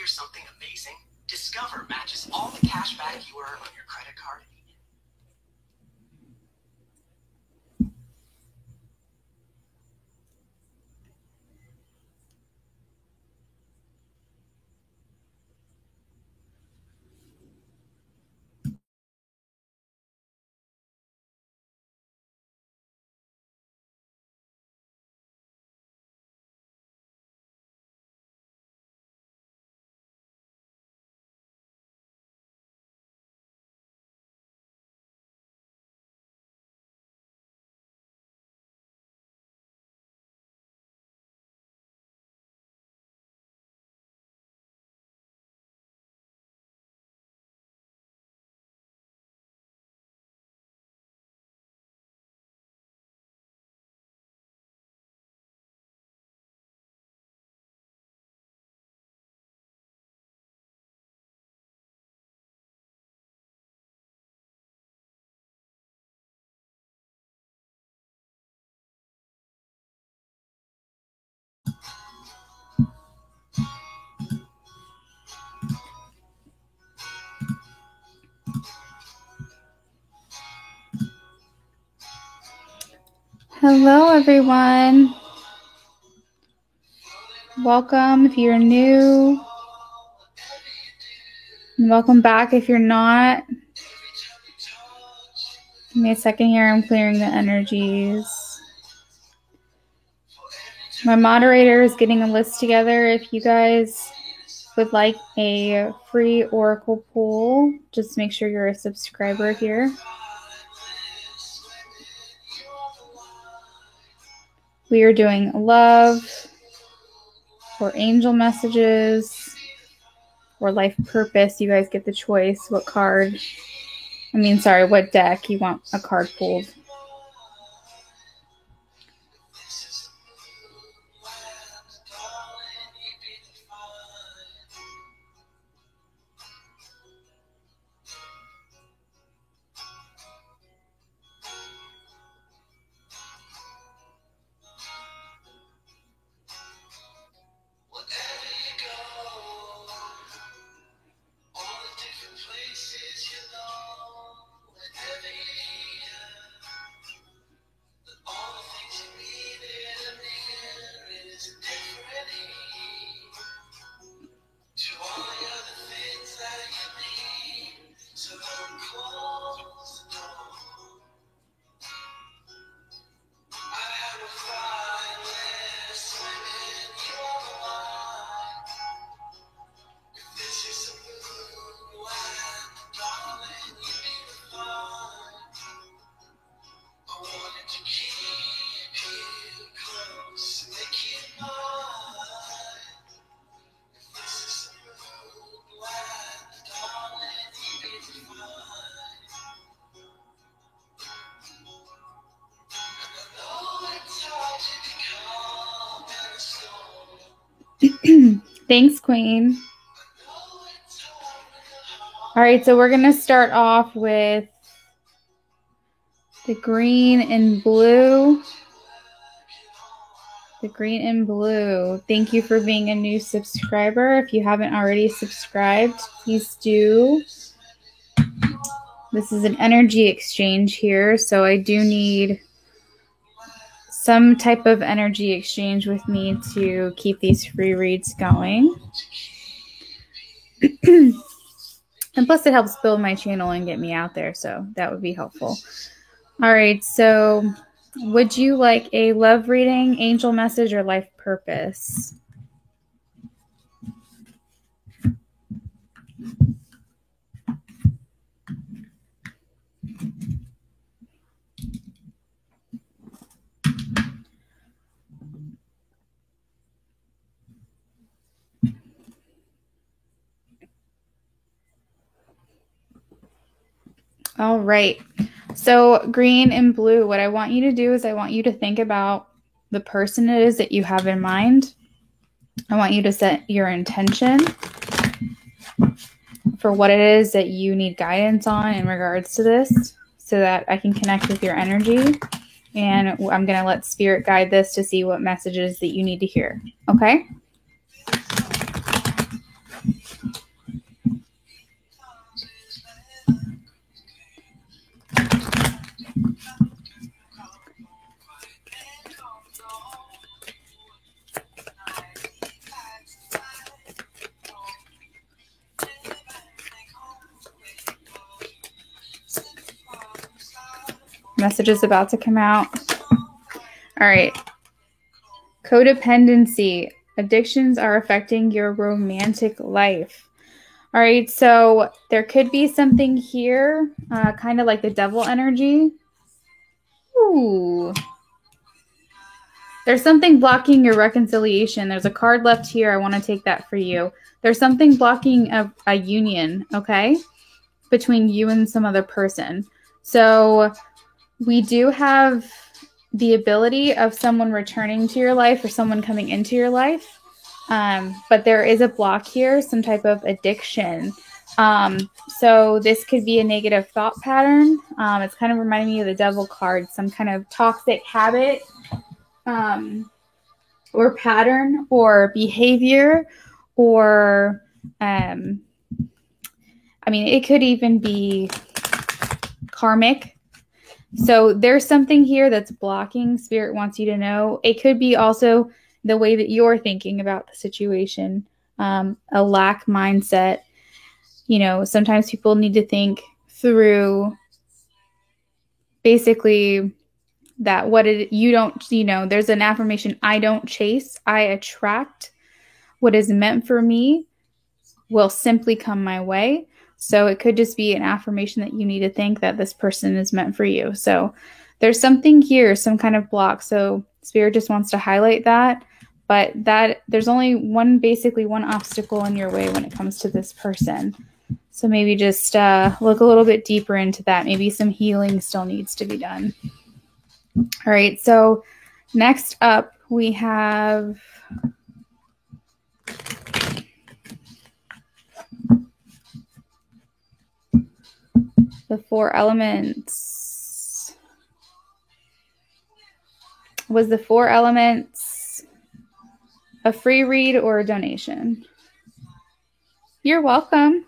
hear something amazing? Discover matches all the cash back you earn on your credit card. Hello, everyone. Welcome if you're new. And welcome back if you're not. Give me a second here. I'm clearing the energies. My moderator is getting a list together. If you guys would like a free oracle pool, just make sure you're a subscriber here. We are doing love or angel messages or life purpose. You guys get the choice what what deck you want a card pulled. Thanks, Queen. All right, so we're going to start off with the green and blue. The green and blue. Thank you for being a new subscriber. If you haven't already subscribed, please do. This is an energy exchange here, so I do need some type of energy exchange with me to keep these free reads going. And plus it helps build my channel and get me out there, so that would be helpful. All right, so would you like a love reading, angel message, or life purpose? All right. So green and blue, what I want you to do is I want you to think about the person it is that you have in mind. I want you to set your intention for what it is that you need guidance on in regards to this so that I can connect with your energy. And I'm going to let Spirit guide this to see what messages that you need to hear. Okay? message is about to come out. All right. Codependency. Addictions are affecting your romantic life. All right, so there could be something here, kind of like the devil energy. Ooh. There's something blocking your reconciliation. There's a card left here. I want to take that for you. There's something blocking a union, okay, between you and some other person. So we do have the ability of someone returning to your life or someone coming into your life. But there is a block here, some type of addiction. So this could be a negative thought pattern. It's kind of reminding me of the devil card, some kind of toxic habit, or pattern or behavior, or, it could even be karmic. So there's something here that's blocking. Spirit wants you to know. It could be also the way that you're thinking about the situation, a lack mindset. Sometimes people need to think through basically that there's an affirmation, I don't chase, I attract. What is meant for me will simply come my way. So it could just be an affirmation that you need to think that this person is meant for you. So there's something here, some kind of block. So Spirit just wants to highlight that. But there's only one obstacle in your way when it comes to this person. So maybe just look a little bit deeper into that. Maybe some healing still needs to be done. All right. So next up, we have the 4 elements. Was the 4 elements a free read or a donation? You're welcome.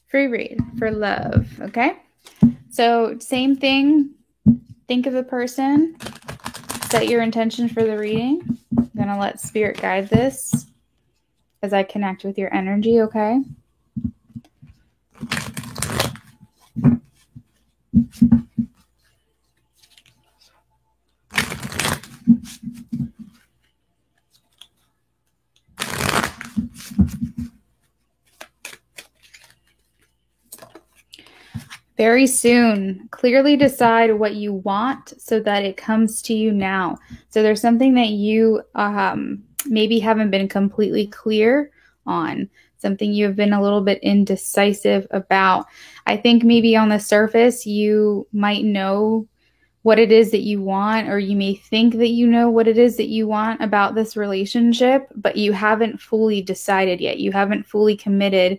Free read for love, okay? So same thing, think of a person, set your intention for the reading. I'm going to let Spirit guide this as I connect with your energy, okay? Very soon, clearly decide what you want so that it comes to you now. So there's something that you maybe haven't been completely clear on, something you have been a little bit indecisive about. I think maybe on the surface, you might know what it is that you want, or you may think that you know what it is that you want about this relationship, but you haven't fully decided yet. You haven't fully committed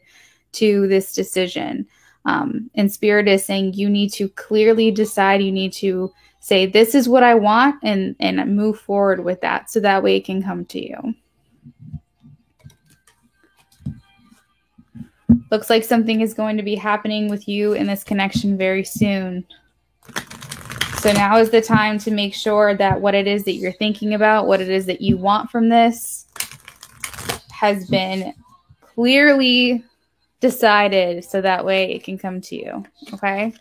to this decision. And Spirit is saying you need to clearly decide. You need to say, this is what I want, and move forward with that, so that way it can come to you. Looks like something is going to be happening with you in this connection very soon. So now is the time to make sure that what it is that you're thinking about, what it is that you want from this, has been clearly decided, so that way it can come to you. Okay?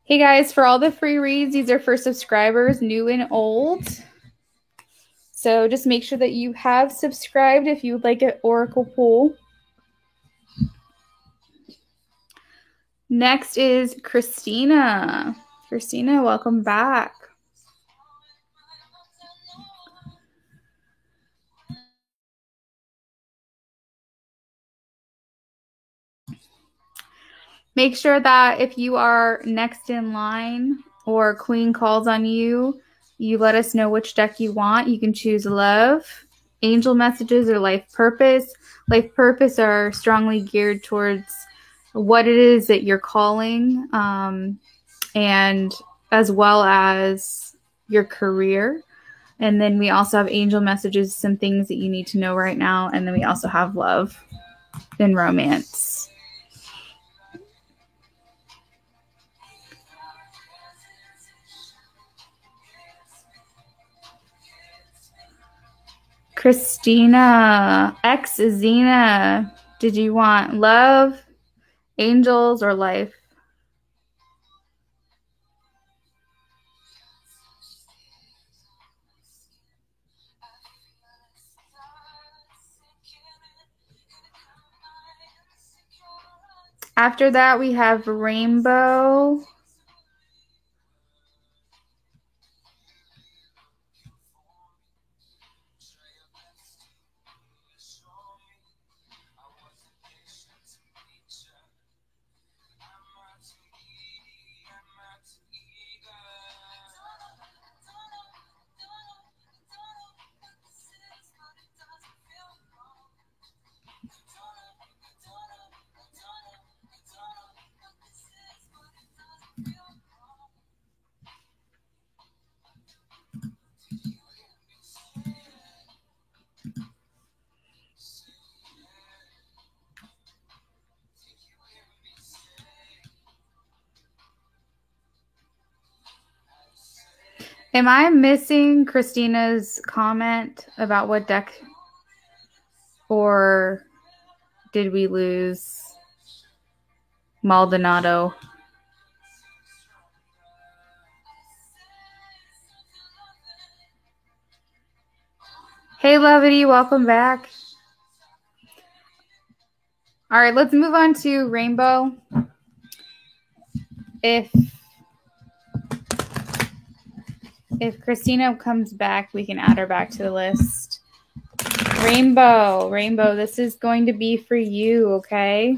Hey guys, for all the free reads, these are for subscribers, new and old. So just make sure that you have subscribed if you would like an oracle pull. Next is Christina. Christina, welcome back. Make sure that if you are next in line or Queen calls on you, you let us know which deck you want. You can choose love, angel messages, or life purpose. Life purpose are strongly geared towards what it is that you're calling, and as well as your career. And then we also have angel messages, some things that you need to know right now. And then we also have love and romance. Christina, ex Zena, did you want love, angels, or life? After that, we have rainbow. Am I missing Christina's comment about what deck? Or did we lose Maldonado? Hey, Levity, welcome back. All right, let's move on to rainbow. If Christina comes back, we can add her back to the list. Rainbow, this is going to be for you, okay?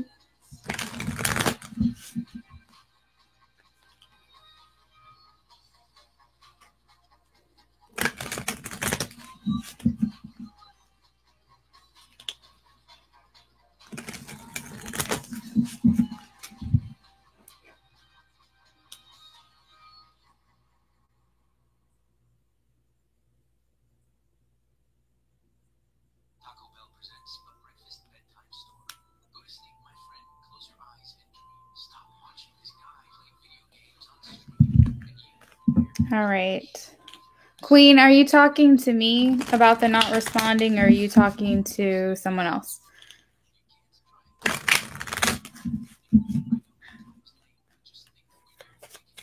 Taco Bell presents a breakfast bedtime story. Go to sleep, my friend. Close your eyes and dream. Stop watching this guy play video games on stream. All right. Queen, are you talking to me about the not responding, or are you talking to someone else?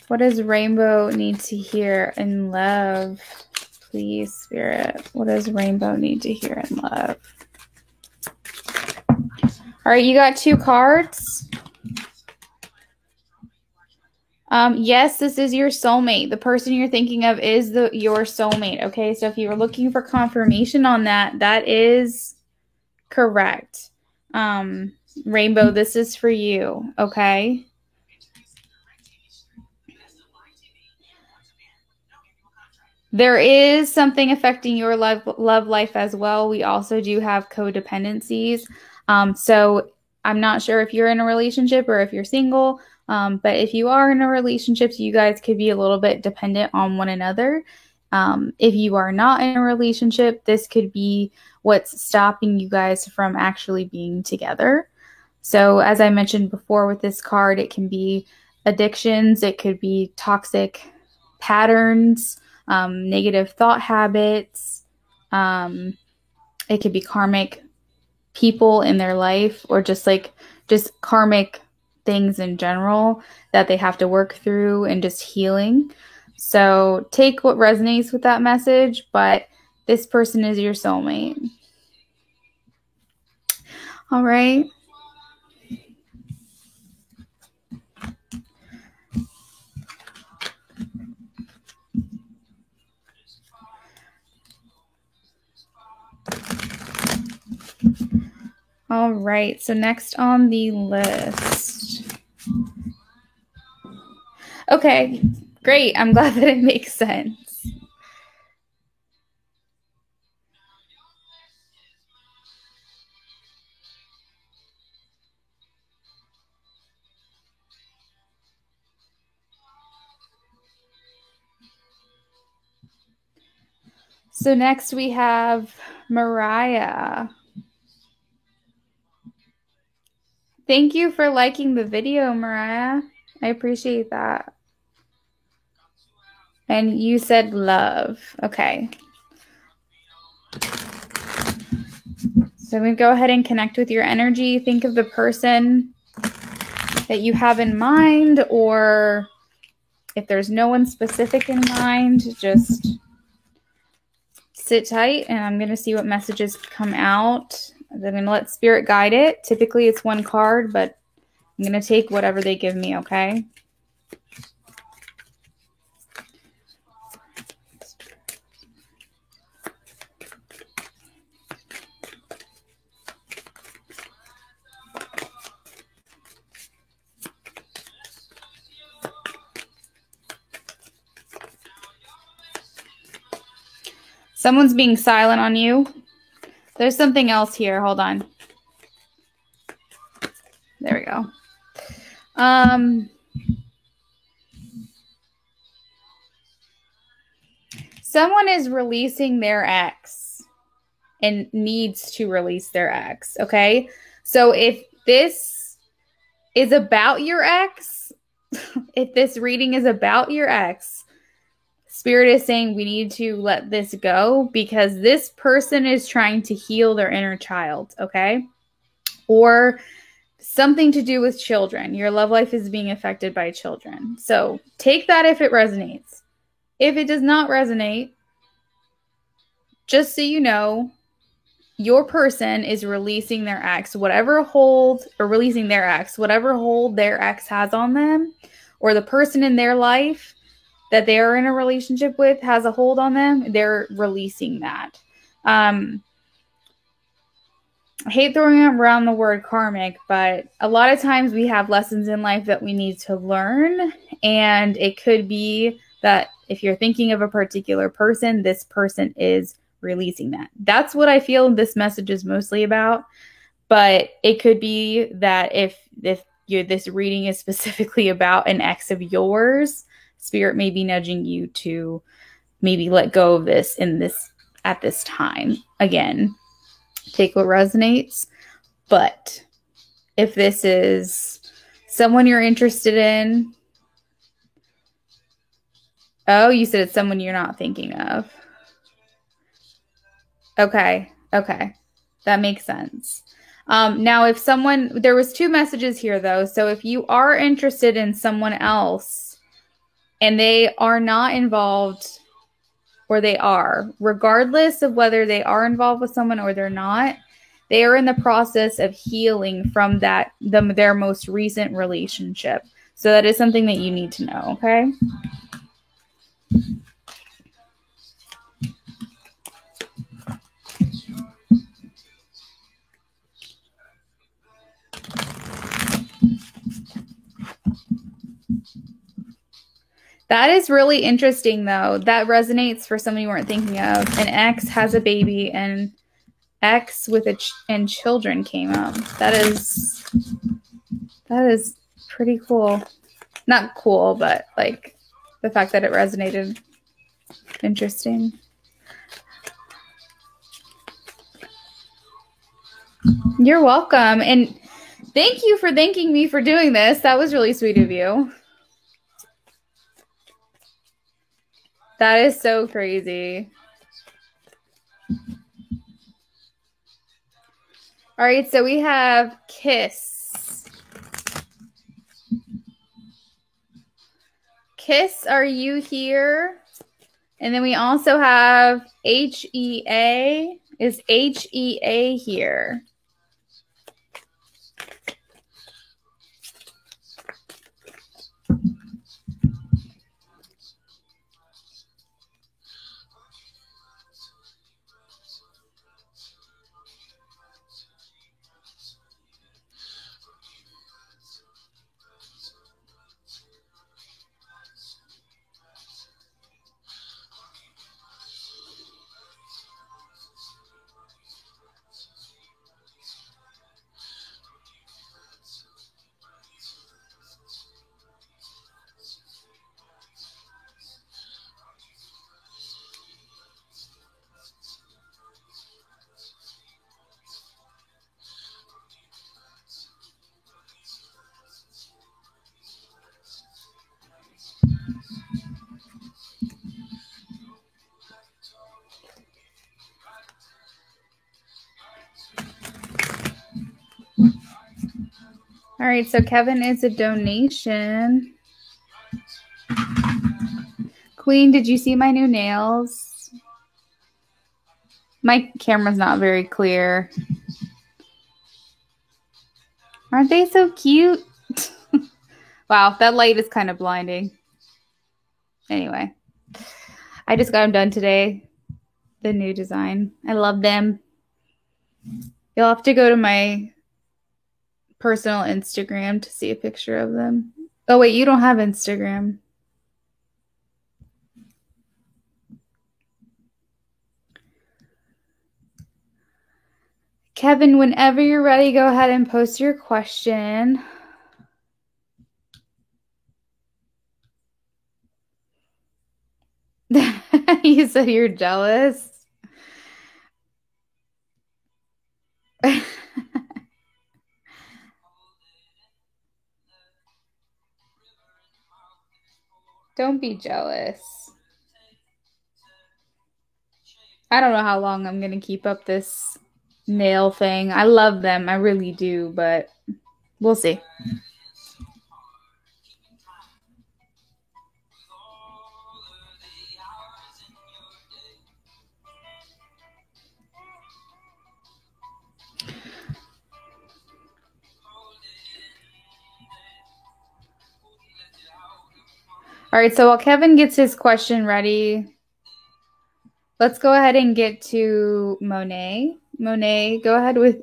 What does rainbow need to hear in love? Please, Spirit. What does rainbow need to hear in love? All right, you got 2 cards. Yes, this is your soulmate. The person you're thinking of is your soulmate. Okay, so if you were looking for confirmation on that, that is correct. Rainbow, this is for you. Okay. There is something affecting your love life as well. We also do have codependencies. So I'm not sure if you're in a relationship or if you're single. But if you are in a relationship, you guys could be a little bit dependent on one another. If you are not in a relationship, this could be what's stopping you guys from actually being together. So as I mentioned before with this card, it can be addictions, it could be toxic patterns, negative thought habits. It could be karmic people in their life, or just karmic things in general that they have to work through, and just healing. So take what resonates with that message, but this person is your soulmate. All right. All right, so next on the list. Okay, great. I'm glad that it makes sense. So next we have Mariah. Thank you for liking the video, Mariah. I appreciate that. And you said love. Okay. So I'm going to go ahead and connect with your energy. Think of the person that you have in mind, or if there's no one specific in mind, just sit tight and I'm going to see what messages come out. Then I'm going to let spirit guide it. Typically it's one card, but I'm going to take whatever they give me, okay? Someone's being silent on you. There's something else here. Hold on. There we go. Someone is releasing their ex and needs to release their ex, okay? So if this is about your ex, if this reading is about your ex, Spirit is saying we need to let this go because this person is trying to heal their inner child, okay? Or something to do with children. Your love life is being affected by children. So take that if it resonates. If it does not resonate, just so you know, your person is releasing their ex, whatever hold, or releasing their ex, whatever hold their ex has on them, or the person in their life that they're in a relationship with has a hold on them, they're releasing that. I hate throwing around the word karmic, but a lot of times we have lessons in life that we need to learn. And it could be that if you're thinking of a particular person, this person is releasing that. That's what I feel this message is mostly about. But it could be that if this reading is specifically about an ex of yours, Spirit may be nudging you to maybe let go of this at this time. Again, take what resonates. But if this is someone you're interested in, oh, you said it's someone you're not thinking of. Okay. That makes sense. Now, if there was 2 messages here though. So if you are interested in someone else, and they are not involved, or they are, regardless of whether they are involved with someone or they're not, they are in the process of healing from their most recent relationship. So that is something that you need to know, okay? That is really interesting, though. That resonates for somebody you weren't thinking of. An ex has a baby, and ex with and children came up. That is pretty cool. Not cool, but like the fact that it resonated. Interesting. You're welcome. And thank you for thanking me for doing this. That was really sweet of you. That is so crazy. All right, so we have Kiss. Kiss, are you here? And then we also have HEA. Is HEA here? All right, so Kevin is a donation. Queen, did you see my new nails? My camera's not very clear. Aren't they so cute? Wow, that light is kind of blinding. Anyway, I just got them done today. The new design. I love them. You'll have to go to my personal Instagram to see a picture of them. Oh, wait, you don't have Instagram. Kevin, whenever you're ready, go ahead and post your question. You said you're jealous. Don't be jealous. I don't know how long I'm going to keep up this nail thing. I love them. I really do, but we'll see. All right, so while Kevin gets his question ready, let's go ahead and get to Monet. Monet, go ahead with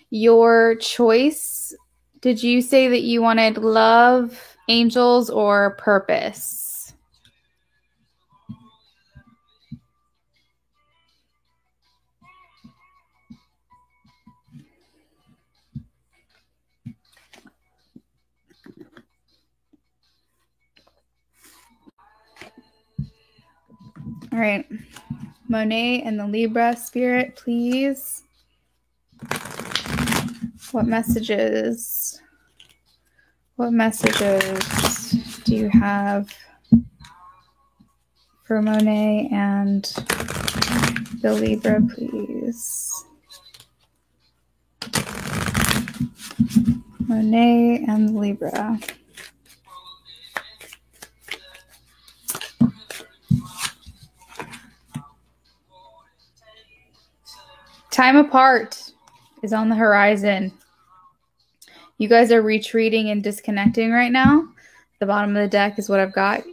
your choice. Did you say that you wanted love, angels, or purpose? All right. Monet and the Libra spirit, please. What messages do you have for Monet and the Libra, please? Monet and the Libra. Time apart is on the horizon. You guys are retreating and disconnecting right now. The bottom of the deck is what I've got.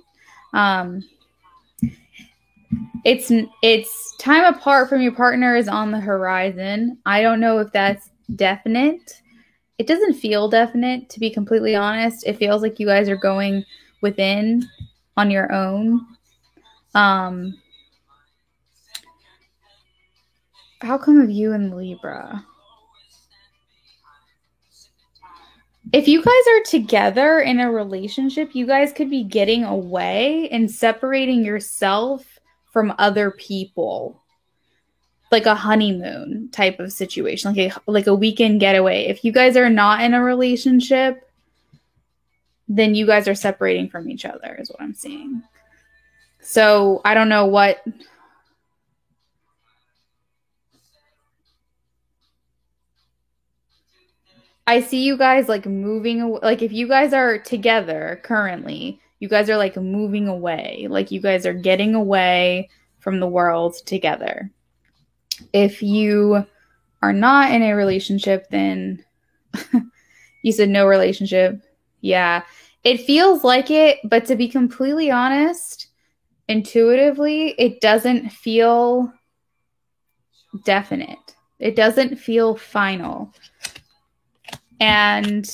It's time apart from your partner is on the horizon. I don't know if that's definite. It doesn't feel definite, to be completely honest. It feels like you guys are going within on your own. How come of you and Libra? If you guys are together in a relationship, you guys could be getting away and separating yourself from other people. Like a honeymoon type of situation, like a weekend getaway. If you guys are not in a relationship, then you guys are separating from each other, is what I'm seeing. So I don't know what. I see you guys like moving away. Like if you guys are together currently, you guys are like moving away. Like you guys are getting away from the world together. If you are not in a relationship, then you said no relationship. Yeah, it feels like it, but to be completely honest, intuitively, it doesn't feel definite. It doesn't feel final. And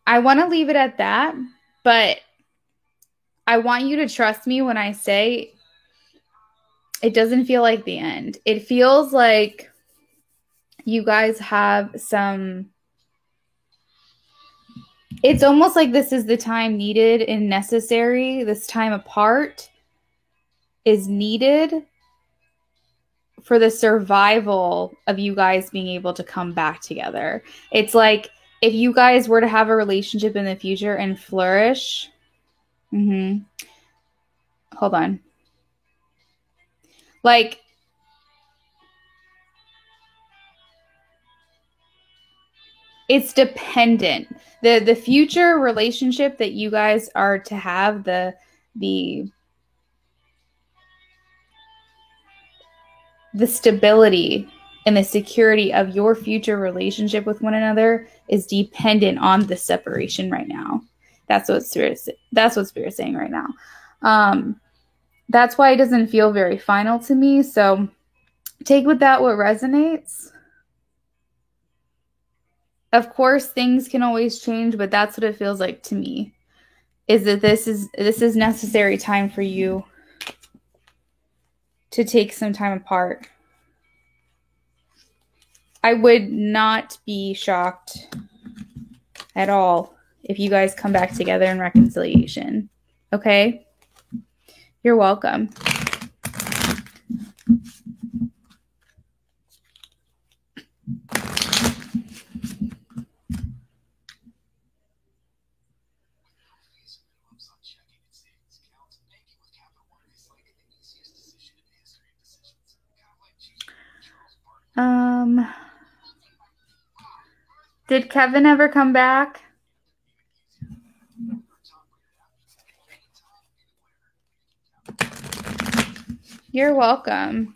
I want to leave it at that, but I want you to trust me when I say it doesn't feel like the end. It feels like you guys have some. It's almost like this is the time needed and necessary. This time apart is needed for the survival of you guys being able to come back together. It's like if you guys were to have a relationship in the future and flourish. Hold on. Like, it's dependent. The future relationship that you guys are to have, the stability and the security of your future relationship with one another is dependent on the separation right now. That's what Spirit's saying right now. That's why it doesn't feel very final to me. So take with that what resonates. Of course, things can always change, but that's what it feels like to me. Is that this is necessary time for you to take some time apart. I would not be shocked at all if you guys come back together in reconciliation. Okay? You're welcome. Did Kevin ever come back? You're welcome.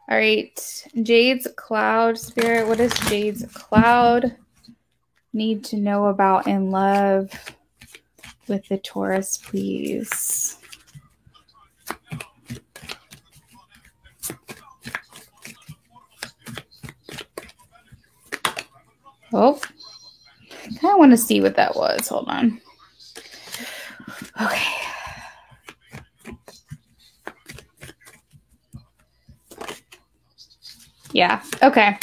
All right. Jade's cloud spirit. What does Jade's cloud need to know about in love with the Taurus, please? Oh, I kind of want to see what that was. Hold on. Okay. Yeah. Okay.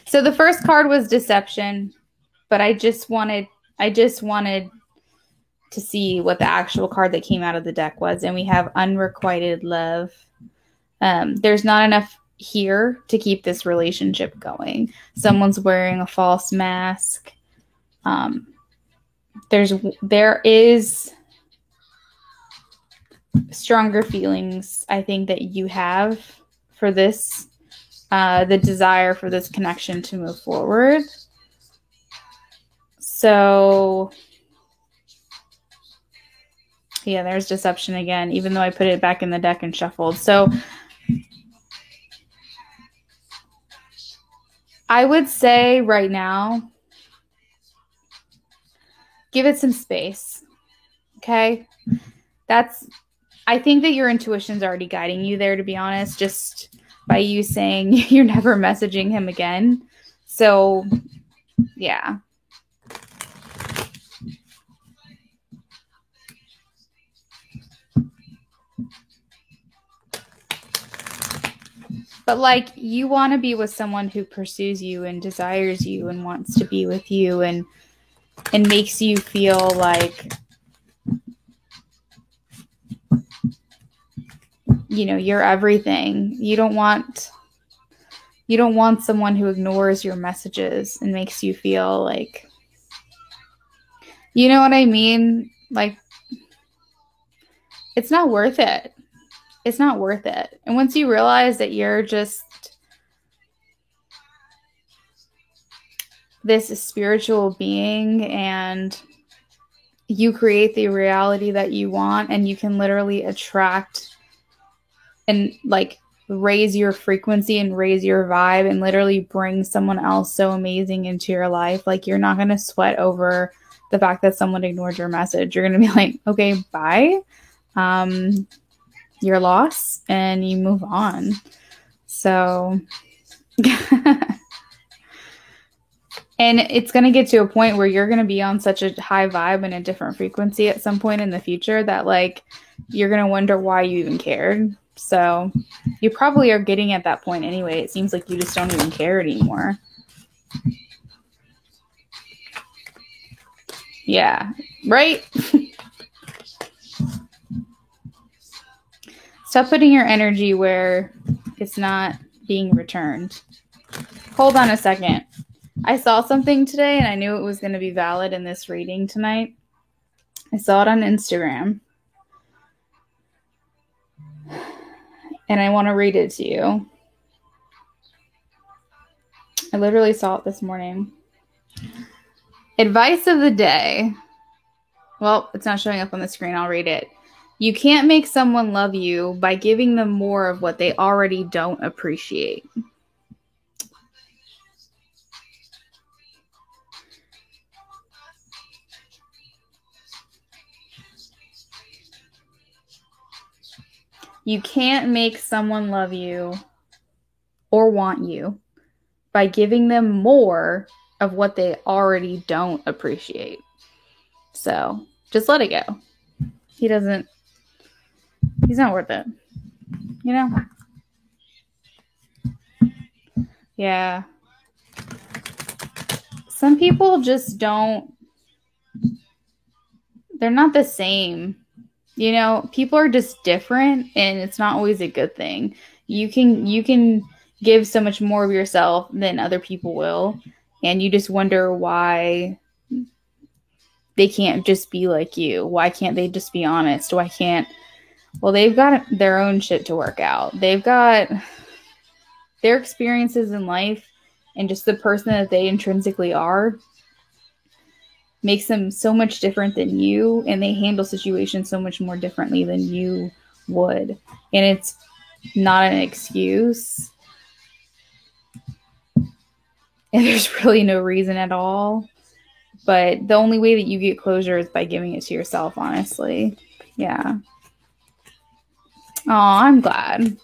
So the first card was deception, but I just wanted to see what the actual card that came out of the deck was, and we have unrequited love. There's not enough here to keep this relationship going. Someone's wearing a false mask. There is stronger feelings, I think, that you have for this, the desire for this connection to move forward. So, yeah, there's deception again, even though I put it back in the deck and shuffled. So, I would say right now, give it some space. Okay? I think that your intuition's already guiding you there, to be honest, just by you saying you're never messaging him again. So, yeah. But like, you want to be with someone who pursues you and desires you and wants to be with you and makes you feel like, you know, you're everything. You don't want someone who ignores your messages and makes you feel like, you know what I mean? Like, it's not worth it. It's not worth it. And once you realize that you're just this spiritual being and you create the reality that you want, and you can literally attract and like raise your frequency and raise your vibe and literally bring someone else so amazing into your life. Like, you're not going to sweat over the fact that someone ignored your message. You're going to be like, okay, bye. Your loss, and you move on. So, and it's going to get to a point where you're going to be on such a high vibe and a different frequency at some point in the future that like, you're going to wonder why you even cared. So you probably are getting at that point anyway. It seems like you just don't even care anymore. Yeah, right? Stop putting your energy where it's not being returned. Hold on a second. I saw something today and I knew it was going to be valid in this reading tonight. I saw it on Instagram. And I want to read it to you. I literally saw it this morning. Advice of the day. Well, it's not showing up on the screen. I'll read it. You can't make someone love you by giving them more of what they already don't appreciate. You can't make someone love you or want you by giving them more of what they already don't appreciate. So just let it go. He's not worth it. You know? Yeah. Some people just don't, they're not the same. You know, people are just different, and it's not always a good thing. You can give so much more of yourself than other people will, and you just wonder why they can't just be like you. Why can't they just be honest? Why can't... Well, they've got their own shit to work out. They've got their experiences in life, and just the person that they intrinsically are makes them so much different than you, and they handle situations so much more differently than you would. And it's not an excuse. And there's really no reason at all. But the only way that you get closure is by giving it to yourself, honestly. Yeah. Oh, I'm glad.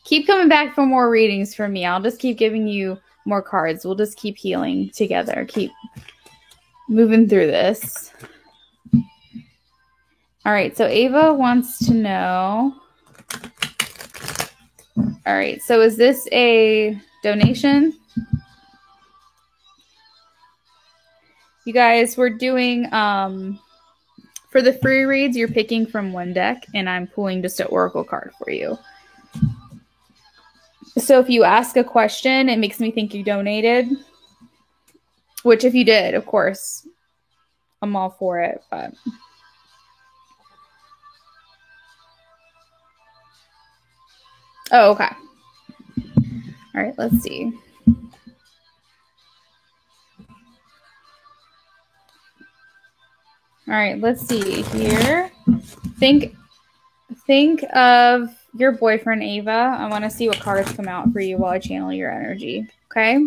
Keep coming back for more readings from me. I'll just keep giving you more cards. We'll just keep healing together. Keep moving through this. All right, so Ava wants to know. All right, so is this a donation? You guys, we're doing, for the free reads, you're picking from one deck, and I'm pulling just an oracle card for you. So if you ask a question, it makes me think you donated. Which, if you did, of course, I'm all for it. But oh, okay. All right, let's see. All right, let's see here. Think of your boyfriend, Ava. I want to see what cards come out for you while I channel your energy. Okay?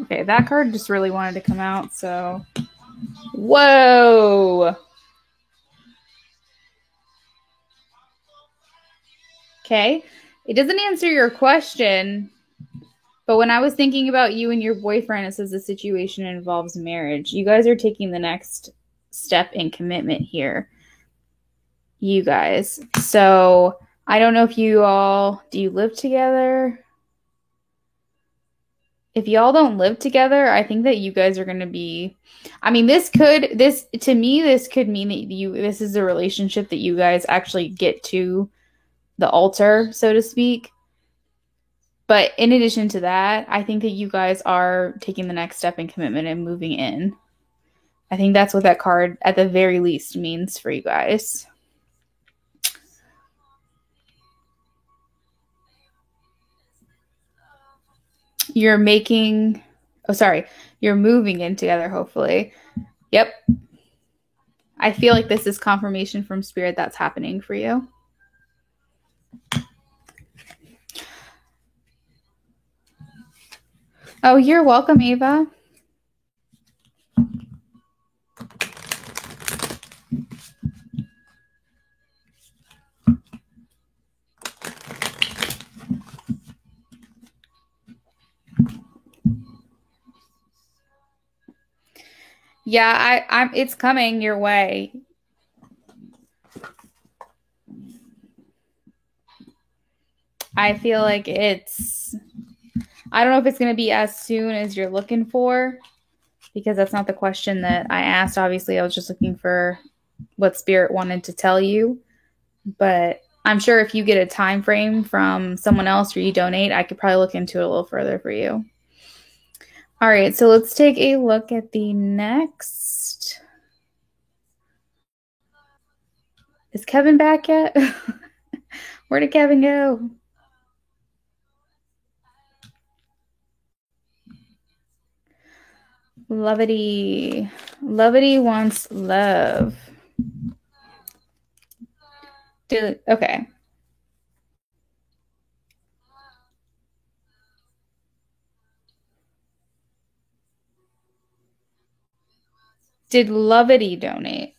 Okay, that card just really wanted to come out, so... Whoa! Okay, it doesn't answer your question, but when I was thinking about you and your boyfriend, it says the situation involves marriage. You guys are taking the next step in commitment here. You guys. So, I don't know if do you live together? If y'all don't live together, I think that you guys are going to be, I mean, this could mean that this is a relationship that you guys actually get to the altar, so to speak. But in addition to that, I think that you guys are taking the next step in commitment and moving in. I think that's what that card, at the very least, means for you guys. You're moving in together, hopefully. Yep. I feel like this is confirmation from Spirit that's happening for you. Oh, you're welcome, Ava. Yeah, it's coming your way. I feel like I don't know if it's going to be as soon as you're looking for, because that's not the question that I asked. Obviously, I was just looking for what Spirit wanted to tell you. But I'm sure if you get a time frame from someone else or you donate, I could probably look into it a little further for you. All right, so let's take a look at the next. Is Kevin back yet? Where did Kevin go? Lovity. Lovity wants love. Okay. Did Lovity donate?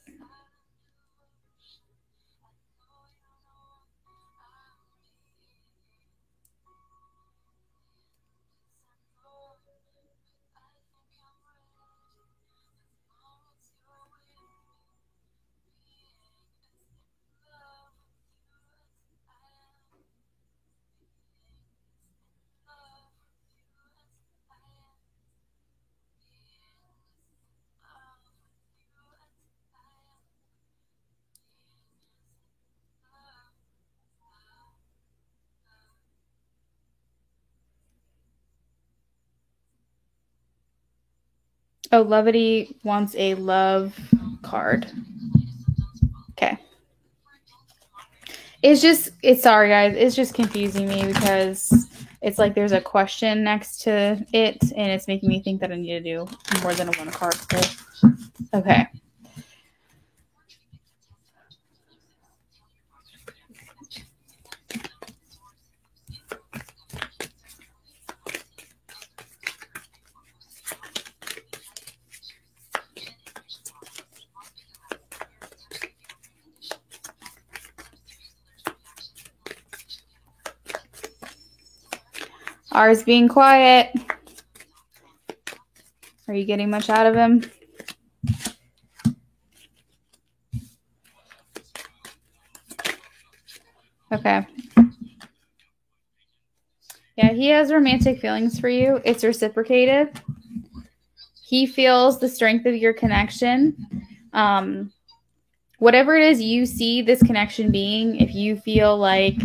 Oh, Lovity wants a love card. Okay. Sorry guys, it's just confusing me because it's like there's a question next to it and it's making me think that I need to do more than a one card pull. Okay. R's being quiet. Are you getting much out of him? Okay. Yeah, he has romantic feelings for you. It's reciprocated. He feels the strength of your connection. Whatever it is you see this connection being, if you feel like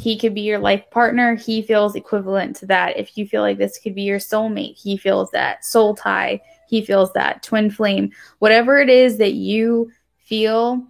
he could be your life partner, he feels equivalent to that. If you feel like this could be your soulmate, he feels that. Soul tie, he feels that. Twin flame, whatever it is that you feel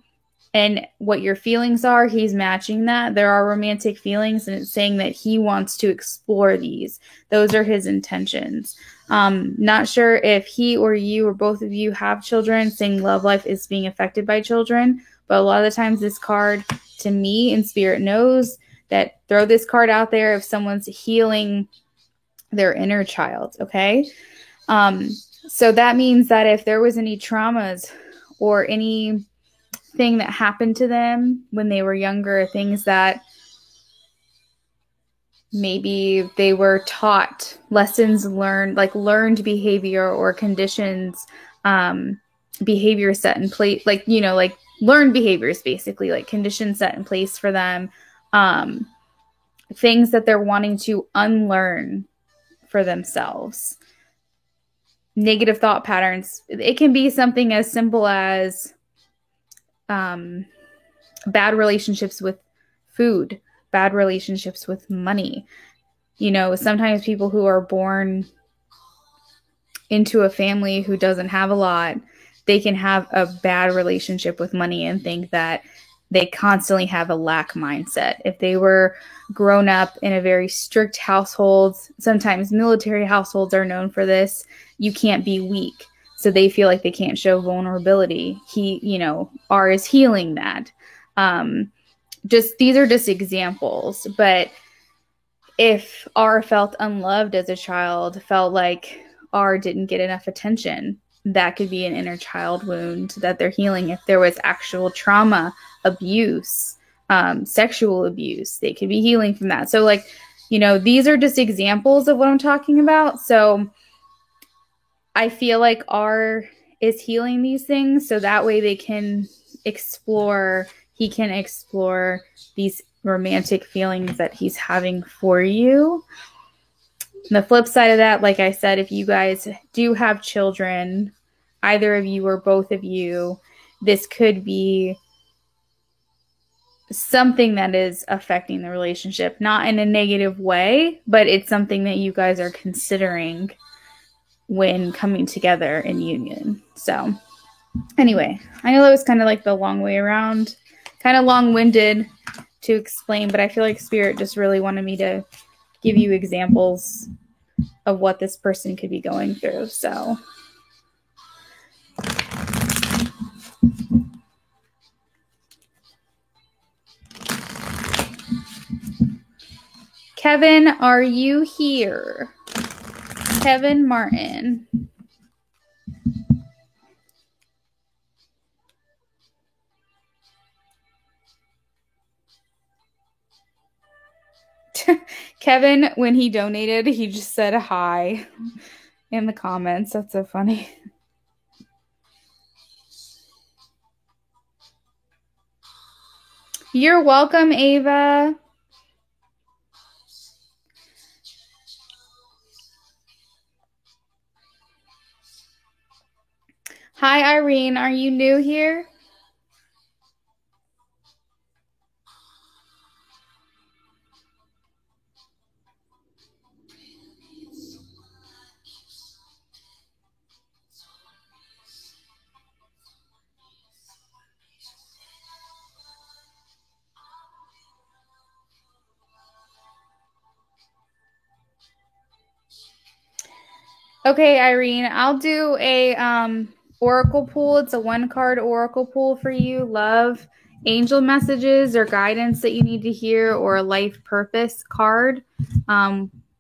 and what your feelings are, he's matching that. There are romantic feelings, and it's saying that he wants to explore these. Those are his intentions. Not sure if he or you or both of you have children, saying love life is being affected by children, but a lot of the times this card, to me, in spirit knows that throw this card out there if someone's healing their inner child, okay? So that means that if there was any traumas or anything that happened to them when they were younger, things that maybe they were taught, lessons learned, like learned behavior or conditions, behavior set in place, like, you know, like learned behaviors, basically, like conditions set in place for them, things that they're wanting to unlearn for themselves. Negative thought patterns. It can be something as simple as bad relationships with food, bad relationships with money. You know, sometimes people who are born into a family who doesn't have a lot, they can have a bad relationship with money and think that they constantly have a lack mindset. If they were grown up in a very strict household, sometimes military households are known for this, you can't be weak. So they feel like they can't show vulnerability. R is healing that. These are just examples. But if R felt unloved as a child, felt like R didn't get enough attention, that could be an inner child wound that they're healing. If there was actual trauma, abuse, sexual abuse, they could be healing from that. So, like, these are just examples of what I'm talking about. So I feel like R is healing these things so that way he can explore these romantic feelings that he's having for you. And the flip side of that, like I said, if you guys do have children, either of you or both of you, this could be something that is affecting the relationship, not in a negative way, but it's something that you guys are considering when coming together in union. So anyway, I know that was kind of like the long way around, kind of long-winded to explain, but I feel like Spirit just really wanted me to give you examples of what this person could be going through. So Kevin, are you here? Kevin Martin. Kevin, when he donated, he just said hi in the comments. That's so funny. You're welcome, Ava. Hi, Irene. Are you new here? Okay, Irene, I'll do a oracle pool. It's a 1-card oracle pool for you. Love, angel messages or guidance that you need to hear, or a life purpose card.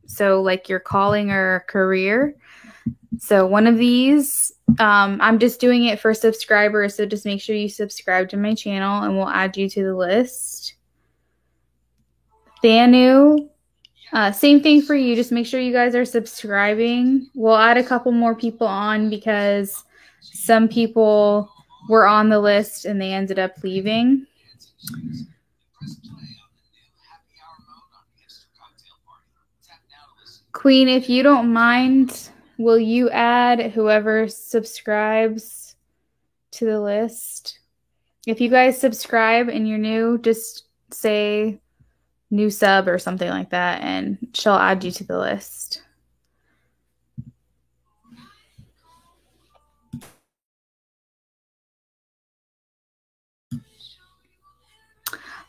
So like your calling or career. So one of these, I'm just doing it for subscribers. So just make sure you subscribe to my channel and we'll add you to the list. Thanu, same thing for you. Just make sure you guys are subscribing. We'll add a couple more people on because some people were on the list and they ended up leaving. Queen, if you don't mind, will you add whoever subscribes to the list? If you guys subscribe and you're new, just say new sub or something like that and she'll add you to the list.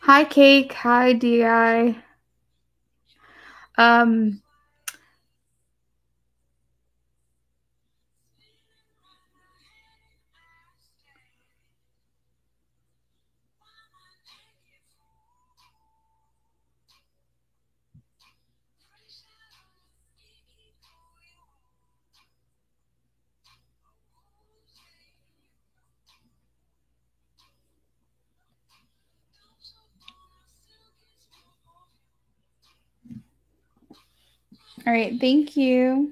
Hi, Cake. Hi, DI. All right, thank you.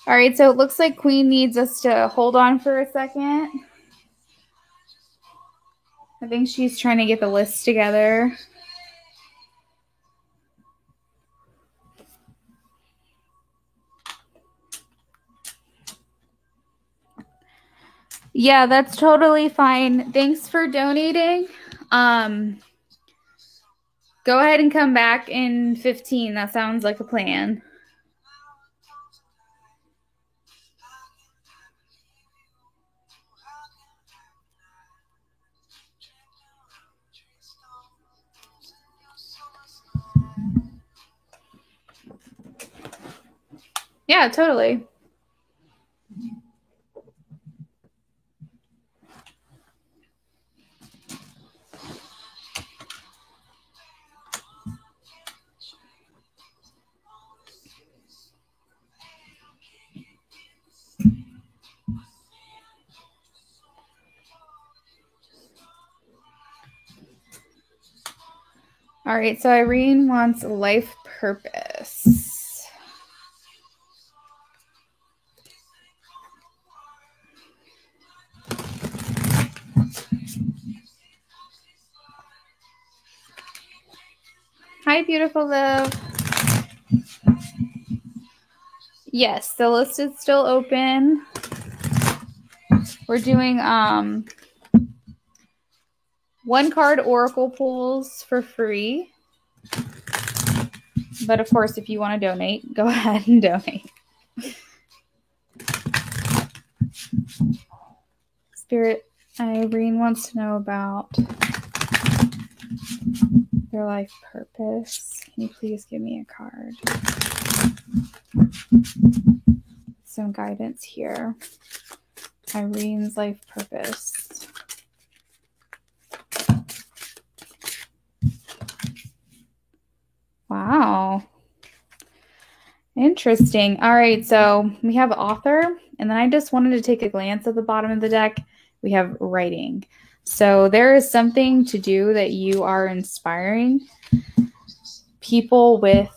All right, so it looks like Queen needs us to hold on for a second. I think she's trying to get the list together. Yeah, that's totally fine. Thanks for donating. Go ahead and come back in 15. That sounds like a plan. Yeah, totally. All right, so Irene wants life purpose. Hi, beautiful love. Yes, the list is still open. We're doing one card oracle pulls for free. But of course, if you want to donate, go ahead and donate. Spirit, Irene wants to know about their life purpose. Can you please give me a card? Some guidance here. Irene's life purpose. Wow. Interesting. All right, so we have author, and then I just wanted to take a glance at the bottom of the deck. We have writing. So there is something to do that you are inspiring people with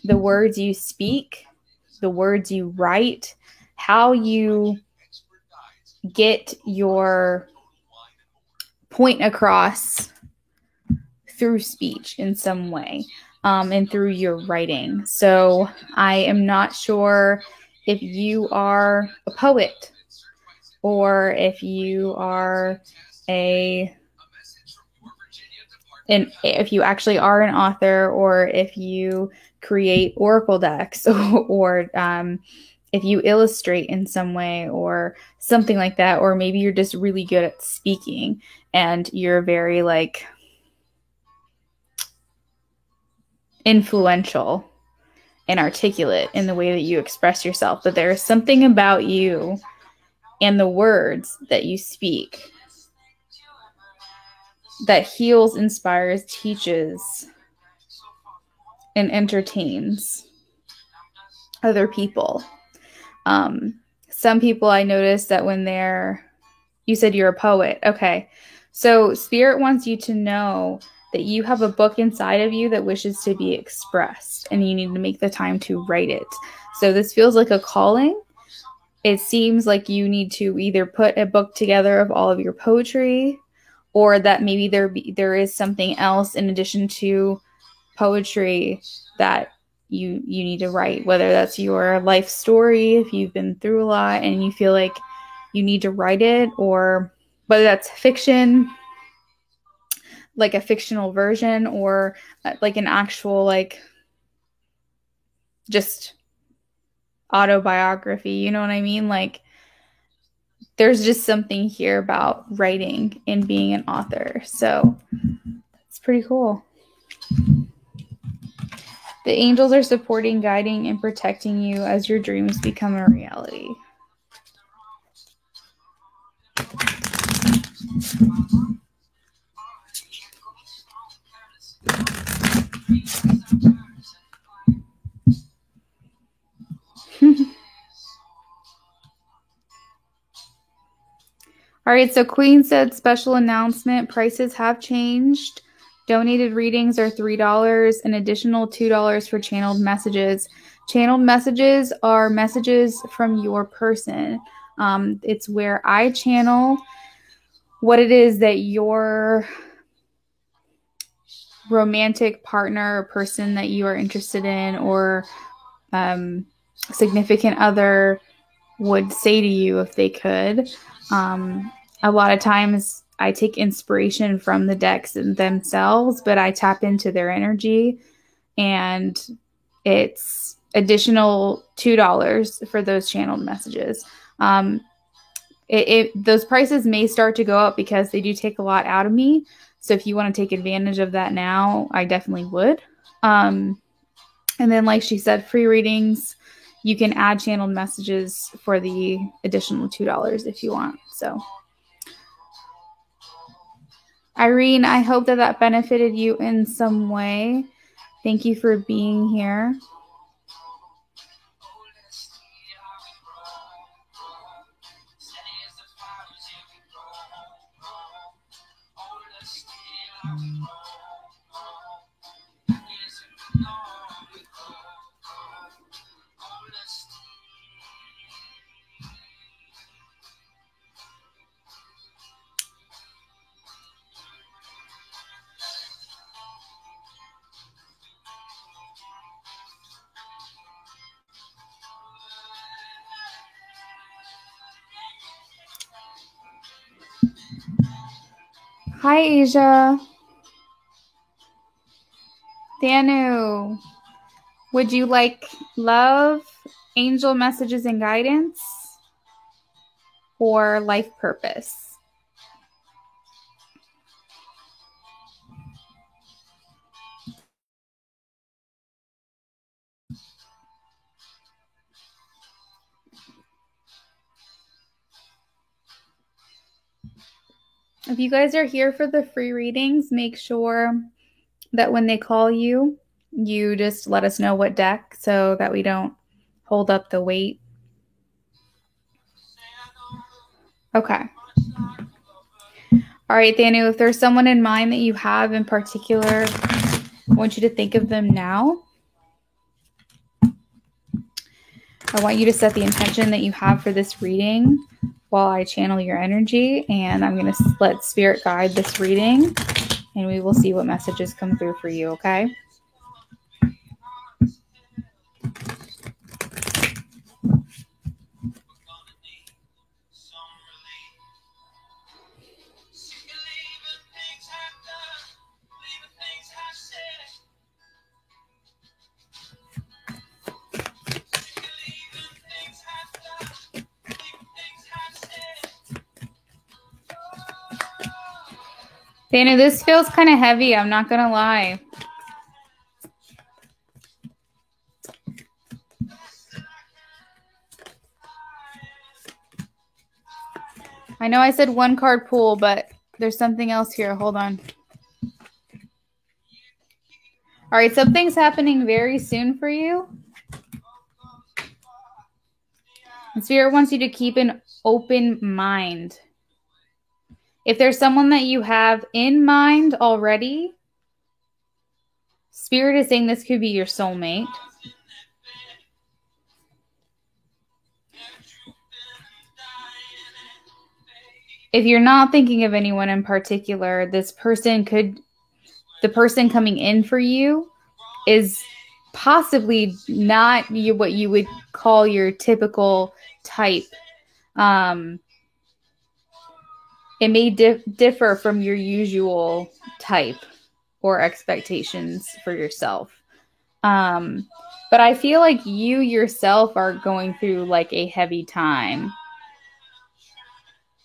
the words you speak, the words you write, how you get your point across through speech in some way, and through your writing. So I am not sure if you are a poet or if you are if you actually are an author, or if you create oracle decks, or if you illustrate in some way or something like that, or maybe you're just really good at speaking and you're very like influential and articulate in the way that you express yourself, but there is something about you and the words that you speak that heals, inspires, teaches, and entertains other people. Some people I notice that when you said you're a poet. Okay. So Spirit wants you to know that you have a book inside of you that wishes to be expressed, and you need to make the time to write it. So this feels like a calling. It seems like you need to either put a book together of all of your poetry, or that maybe there is something else in addition to poetry that you need to write, whether that's your life story, if you've been through a lot and you feel like you need to write it, or whether that's fiction, like a fictional version, or like an actual like just autobiography, you know what I mean? Like there's just something here about writing and being an author. So it's pretty cool. The angels are supporting, guiding, and protecting you as your dreams become a reality. All right, so Queen said special announcement. Prices have changed. Donated readings are $3, an additional $2 for channeled messages. Channeled messages are messages from your person. It's where I channel what it is that your romantic partner or person that you are interested in, or significant other would say to you if they could. A lot of times I take inspiration from the decks themselves, but I tap into their energy, and it's additional $2 for those channeled messages. Those prices may start to go up because they do take a lot out of me. So if you want to take advantage of that now, I definitely would. And then, like she said, free readings, you can add channeled messages for the additional $2 if you want. So, Irene, I hope that benefited you in some way. Thank you for being here. Hi, Asia. Danu, would you like love, angel messages and guidance, or life purpose? If you guys are here for the free readings, make sure that when they call you, you just let us know what deck so that we don't hold up the wait. Okay. All right, Danu, if there's someone in mind that you have in particular, I want you to think of them now. I want you to set the intention that you have for this reading while I channel your energy, and I'm going to let Spirit guide this reading, and we will see what messages come through for you, okay? Dana, this feels kind of heavy. I'm not going to lie. I know I said one card pool, but there's something else here. Hold on. All right, something's happening very soon for you. And Spirit wants you to keep an open mind. If there's someone that you have in mind already, Spirit is saying this could be your soulmate. If you're not thinking of anyone in particular, the person coming in for you is possibly not what you would call your typical type. It may differ from your usual type or expectations for yourself. But I feel like you yourself are going through like a heavy time.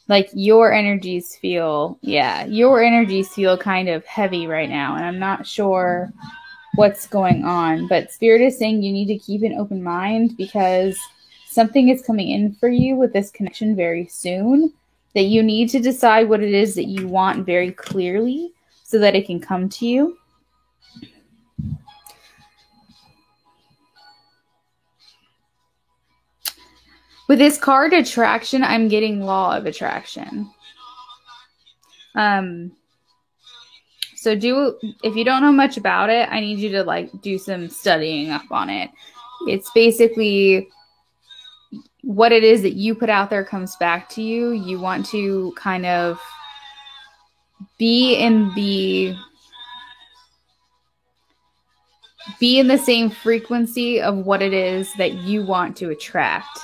Like your energies feel kind of heavy right now. And I'm not sure what's going on. But Spirit is saying you need to keep an open mind because something is coming in for you with this connection very soon. That you need to decide what it is that you want very clearly so that it can come to you. With this card attraction, I'm getting law of attraction. So if you don't know much about it, I need you to do some studying up on it. It's basically what it is that you put out there comes back to you. You want to kind of be in the same frequency of what it is that you want to attract.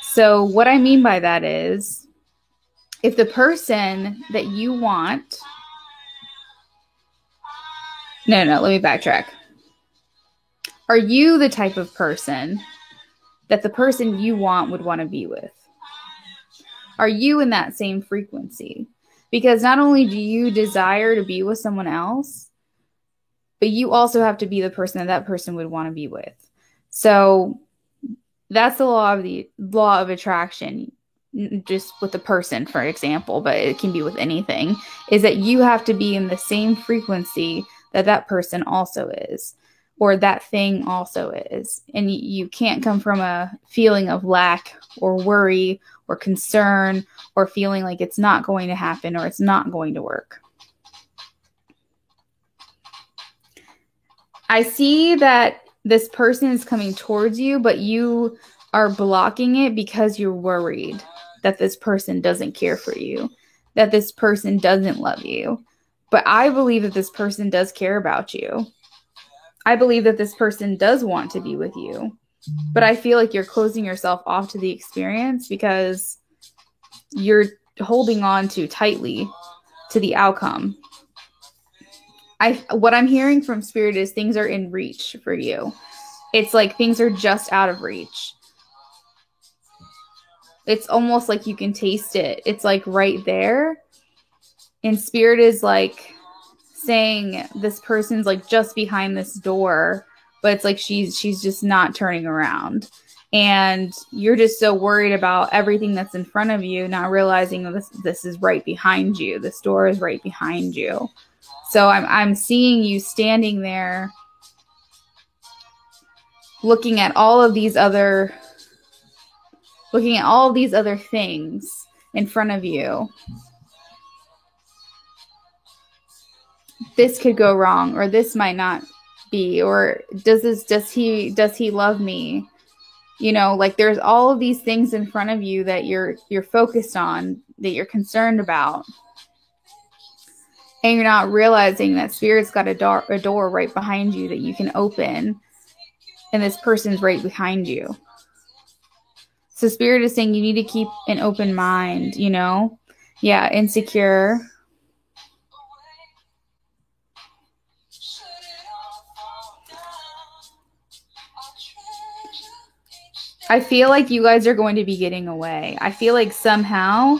So what I mean by that is if the person that you want, no, let me backtrack. Are you the type of person that the person you want would want to be with? Are you in that same frequency? Because not only do you desire to be with someone else, but you also have to be the person that that person would want to be with. So that's the law of attraction, just with a person, for example, but it can be with anything, is that you have to be in the same frequency that that person also is, or that thing also is. And you can't come from a feeling of lack or worry or concern or feeling like it's not going to happen or it's not going to work. I see that this person is coming towards you, but you are blocking it because you're worried that this person doesn't care for you, that this person doesn't love you. But I believe that this person does care about you. I believe that this person does want to be with you. But I feel like you're closing yourself off to the experience because you're holding on too tightly to the outcome. What I'm hearing from Spirit is things are in reach for you. It's like things are just out of reach. It's almost like you can taste it. It's like right there. And Spirit is like saying this person's like just behind this door, but it's like she's just not turning around. And you're just so worried about everything that's in front of you, not realizing that this is right behind you. This door is right behind you. So I'm seeing you standing there looking at all of these other things in front of you. This could go wrong, or this might not be, or does he love me? You know, like there's all of these things in front of you that you're focused on, that you're concerned about. And you're not realizing that Spirit's got a door right behind you that you can open. And this person's right behind you. So Spirit is saying you need to keep an open mind, you know? Yeah, insecure. I feel like you guys are going to be getting away. I feel like somehow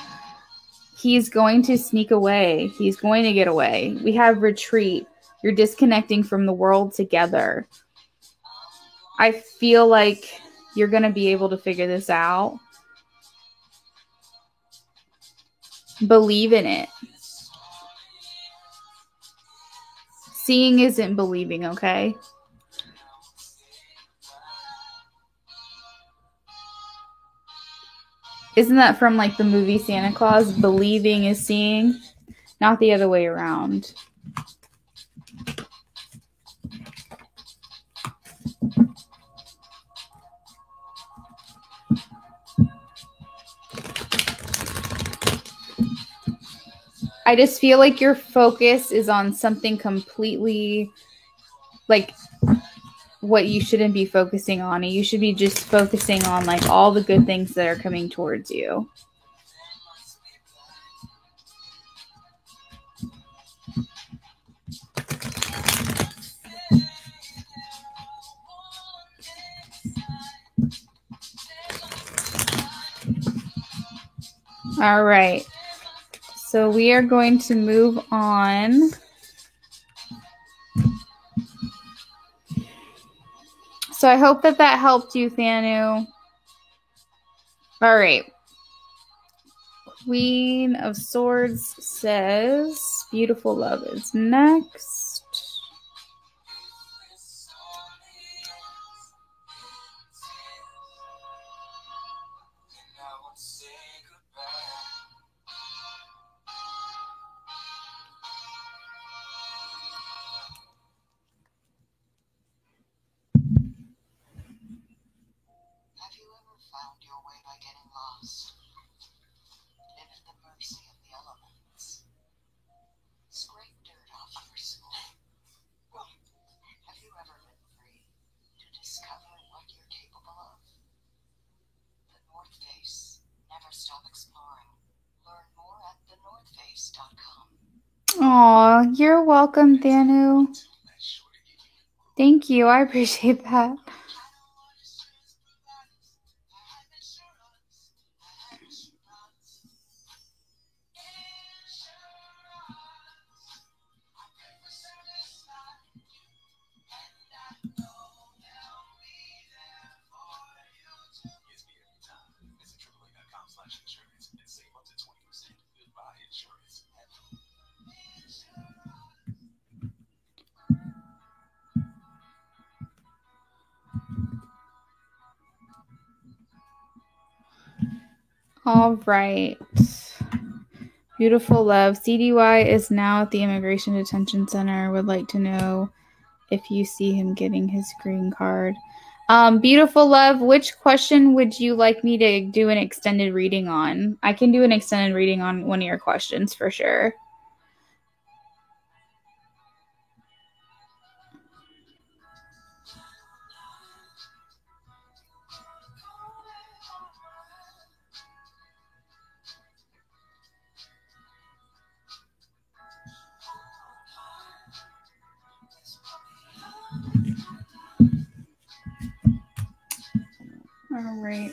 he's going to sneak away. He's going to get away. We have retreat. You're disconnecting from the world together. I feel like you're going to be able to figure this out. Believe in it. Seeing isn't believing, okay? Isn't that from like the movie Santa Claus? Believing is seeing, not the other way around. I just feel like your focus is on something completely like what you shouldn't be focusing on. And you should be just focusing on like all the good things that are coming towards you. All right. So we are going to move on. So I hope that helped you, Thanu. All right. Queen of Swords says, beautiful love is next. Stop exploring. Learn more Aw, you're welcome, Thanu. Thank you. I appreciate that. All right. Beautiful love. CDY is now at the Immigration Detention Center. Would like to know if you see him getting his green card. Beautiful love, which question would you like me to do an extended reading on? I can do an extended reading on one of your questions for sure. All right.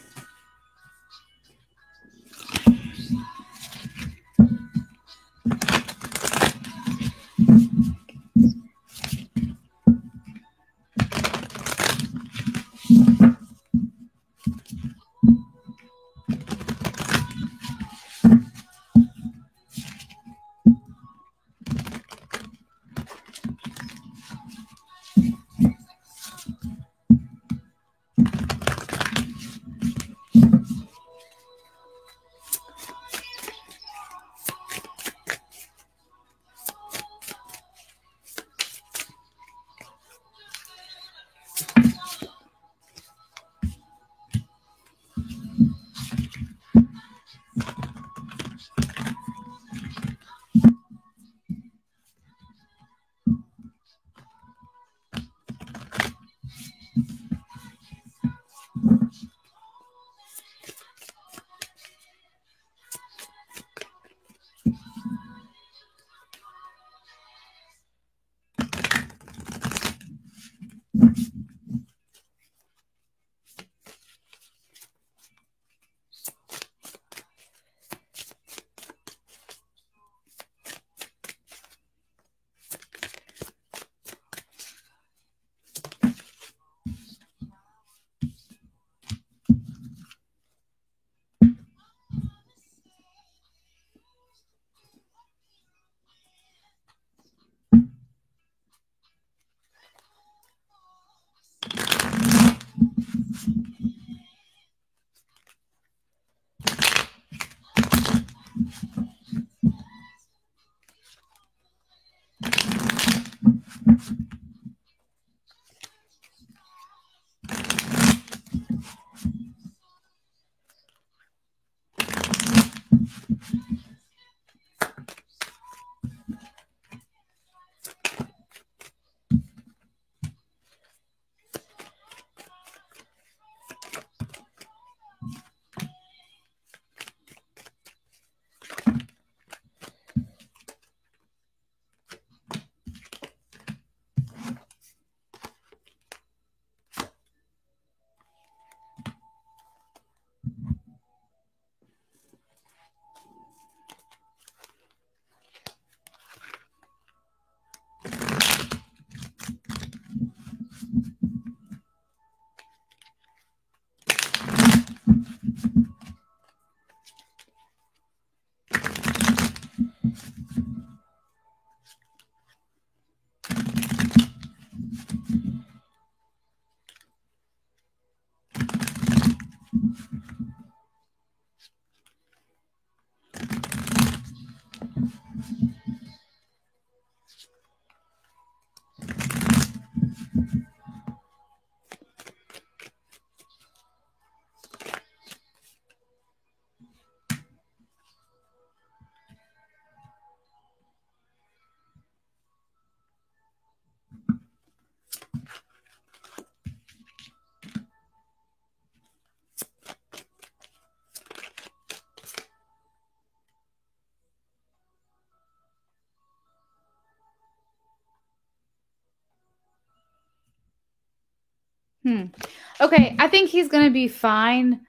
Okay, I think he's gonna be fine.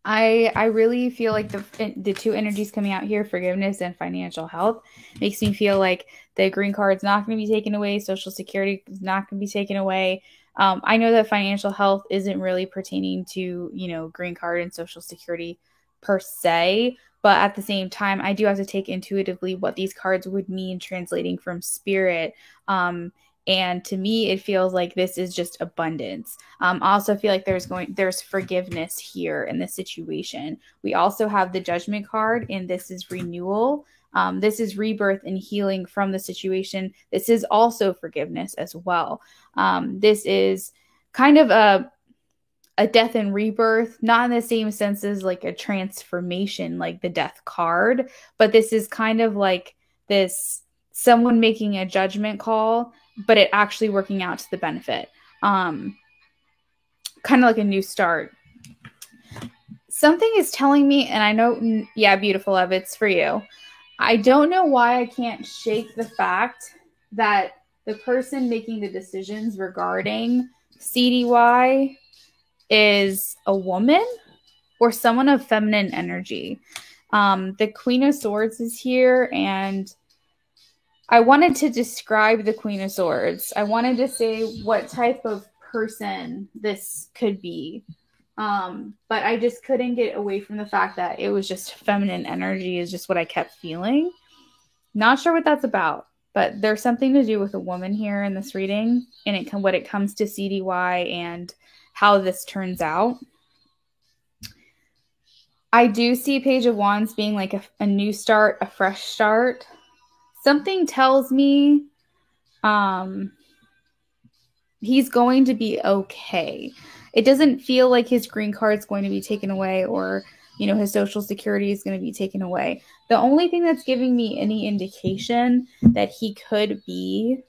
I really feel like the two energies coming out here, forgiveness and financial health, makes me feel like the green card's not going to be taken away, Social Security is not going to be taken away. I know that financial health isn't really pertaining to, green card and Social Security per se, but at the same time, I do have to take intuitively what these cards would mean translating from spirit. And to me, it feels like this is just abundance. I also feel like there's forgiveness here in this situation. We also have the Judgment card, and this is renewal. This is rebirth and healing from the situation. This is also forgiveness as well. This is kind of a death and rebirth, not in the same sense as like a transformation, like the Death card, but this is kind of like this someone making a judgment call, but it actually working out to the benefit. Kind of like a new start. Something is telling me, and I know, yeah, beautiful, Ev, it's for you. I don't know why I can't shake the fact that the person making the decisions regarding CDY is a woman or someone of feminine energy. The Queen of Swords is here, and I wanted to describe the Queen of Swords. I wanted to say what type of person this could be. But I just couldn't get away from the fact that it was just feminine energy is just what I kept feeling. Not sure what that's about, but there's something to do with a woman here in this reading, and when it comes to CDY and how this turns out. I do see Page of Wands being like a new start, a fresh start. Something tells me he's going to be okay. It doesn't feel like his green card is going to be taken away, or his Social Security is going to be taken away. The only thing that's giving me any indication that he could be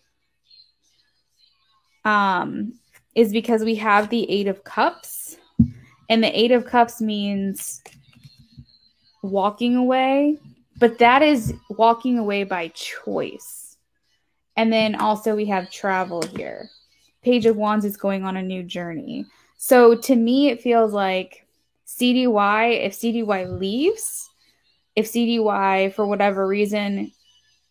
is because we have the Eight of Cups, and the Eight of Cups means walking away, but that is walking away by choice. And then also we have travel here. Page of Wands is going on a new journey. So to me, it feels like CDY, if CDY leaves, if CDY, for whatever reason,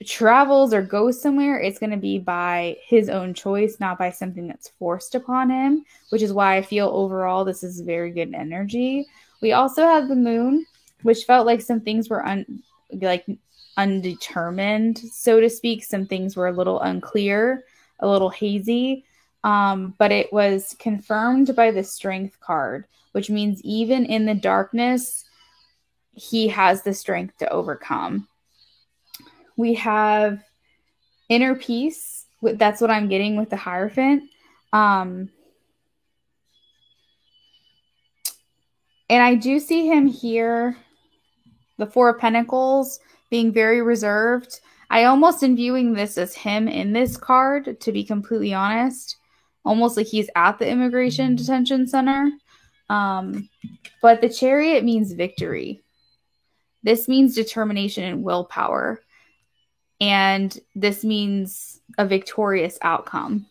travels or goes somewhere, it's going to be by his own choice, not by something that's forced upon him, which is why I feel overall this is very good energy. We also have the Moon, which felt like some things were undetermined, so to speak. Some things were a little unclear, a little hazy. But it was confirmed by the Strength card, which means even in the darkness, he has the strength to overcome. We have inner peace. That's what I'm getting with the Hierophant. And I do see him here, the Four of Pentacles, being very reserved. I almost am viewing this as him in this card, to be completely honest. Almost like he's at the immigration detention center. But the Chariot means victory. This means determination and willpower. And this means a victorious outcome.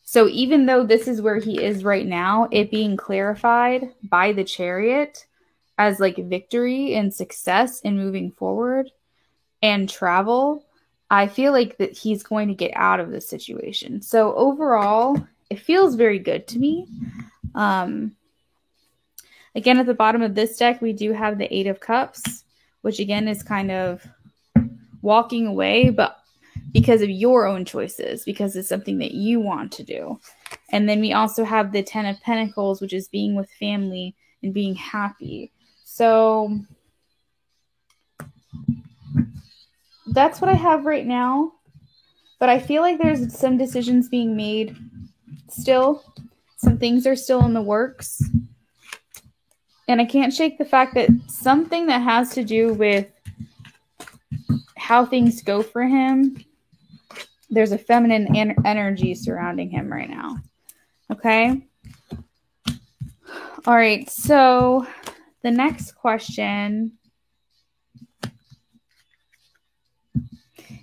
So even though this is where he is right now, it being clarified by the Chariot as like victory and success in moving forward and travel, I feel like that he's going to get out of this situation. So overall, it feels very good to me. Again, at the bottom of this deck, we do have the Eight of Cups, which again is kind of walking away, but because of your own choices, because it's something that you want to do. And then we also have the Ten of Pentacles, which is being with family and being happy. So that's what I have right now. But I feel like there's some decisions being made still. Some things are still in the works. And I can't shake the fact that something that has to do with how things go for him, there's a feminine energy surrounding him right now. Okay? All right, so the next question.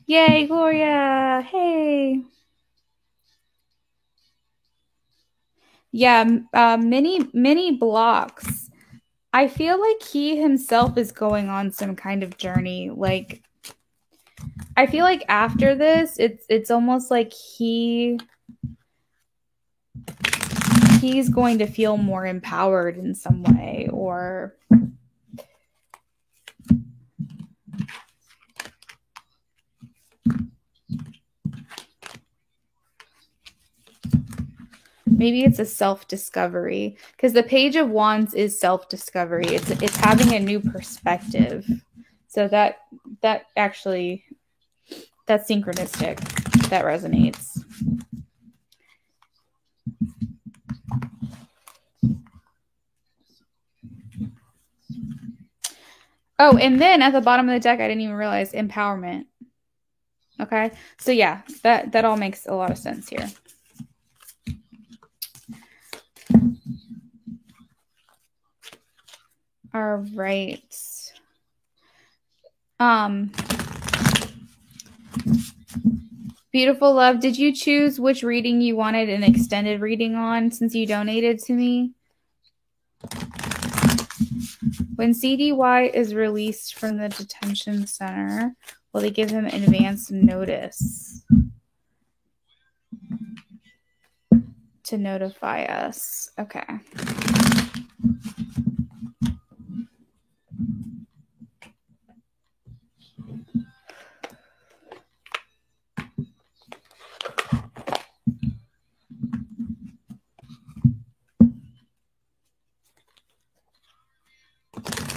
Yay, Gloria! Hey! Yeah, many blocks. I feel like he himself is going on some kind of journey. Like I feel like after this, it's almost like he's going to feel more empowered in some way, or maybe it's a self-discovery, because the Page of Wands is self-discovery. It's having a new perspective. So that actually, that's synchronistic. That resonates. Oh, and then at the bottom of the deck, I didn't even realize empowerment. Okay, so yeah, that all makes a lot of sense here. All right. Beautiful love, did you choose which reading you wanted an extended reading on since you donated to me? When CDY is released from the detention center, will they give him advance notice to notify us? Okay.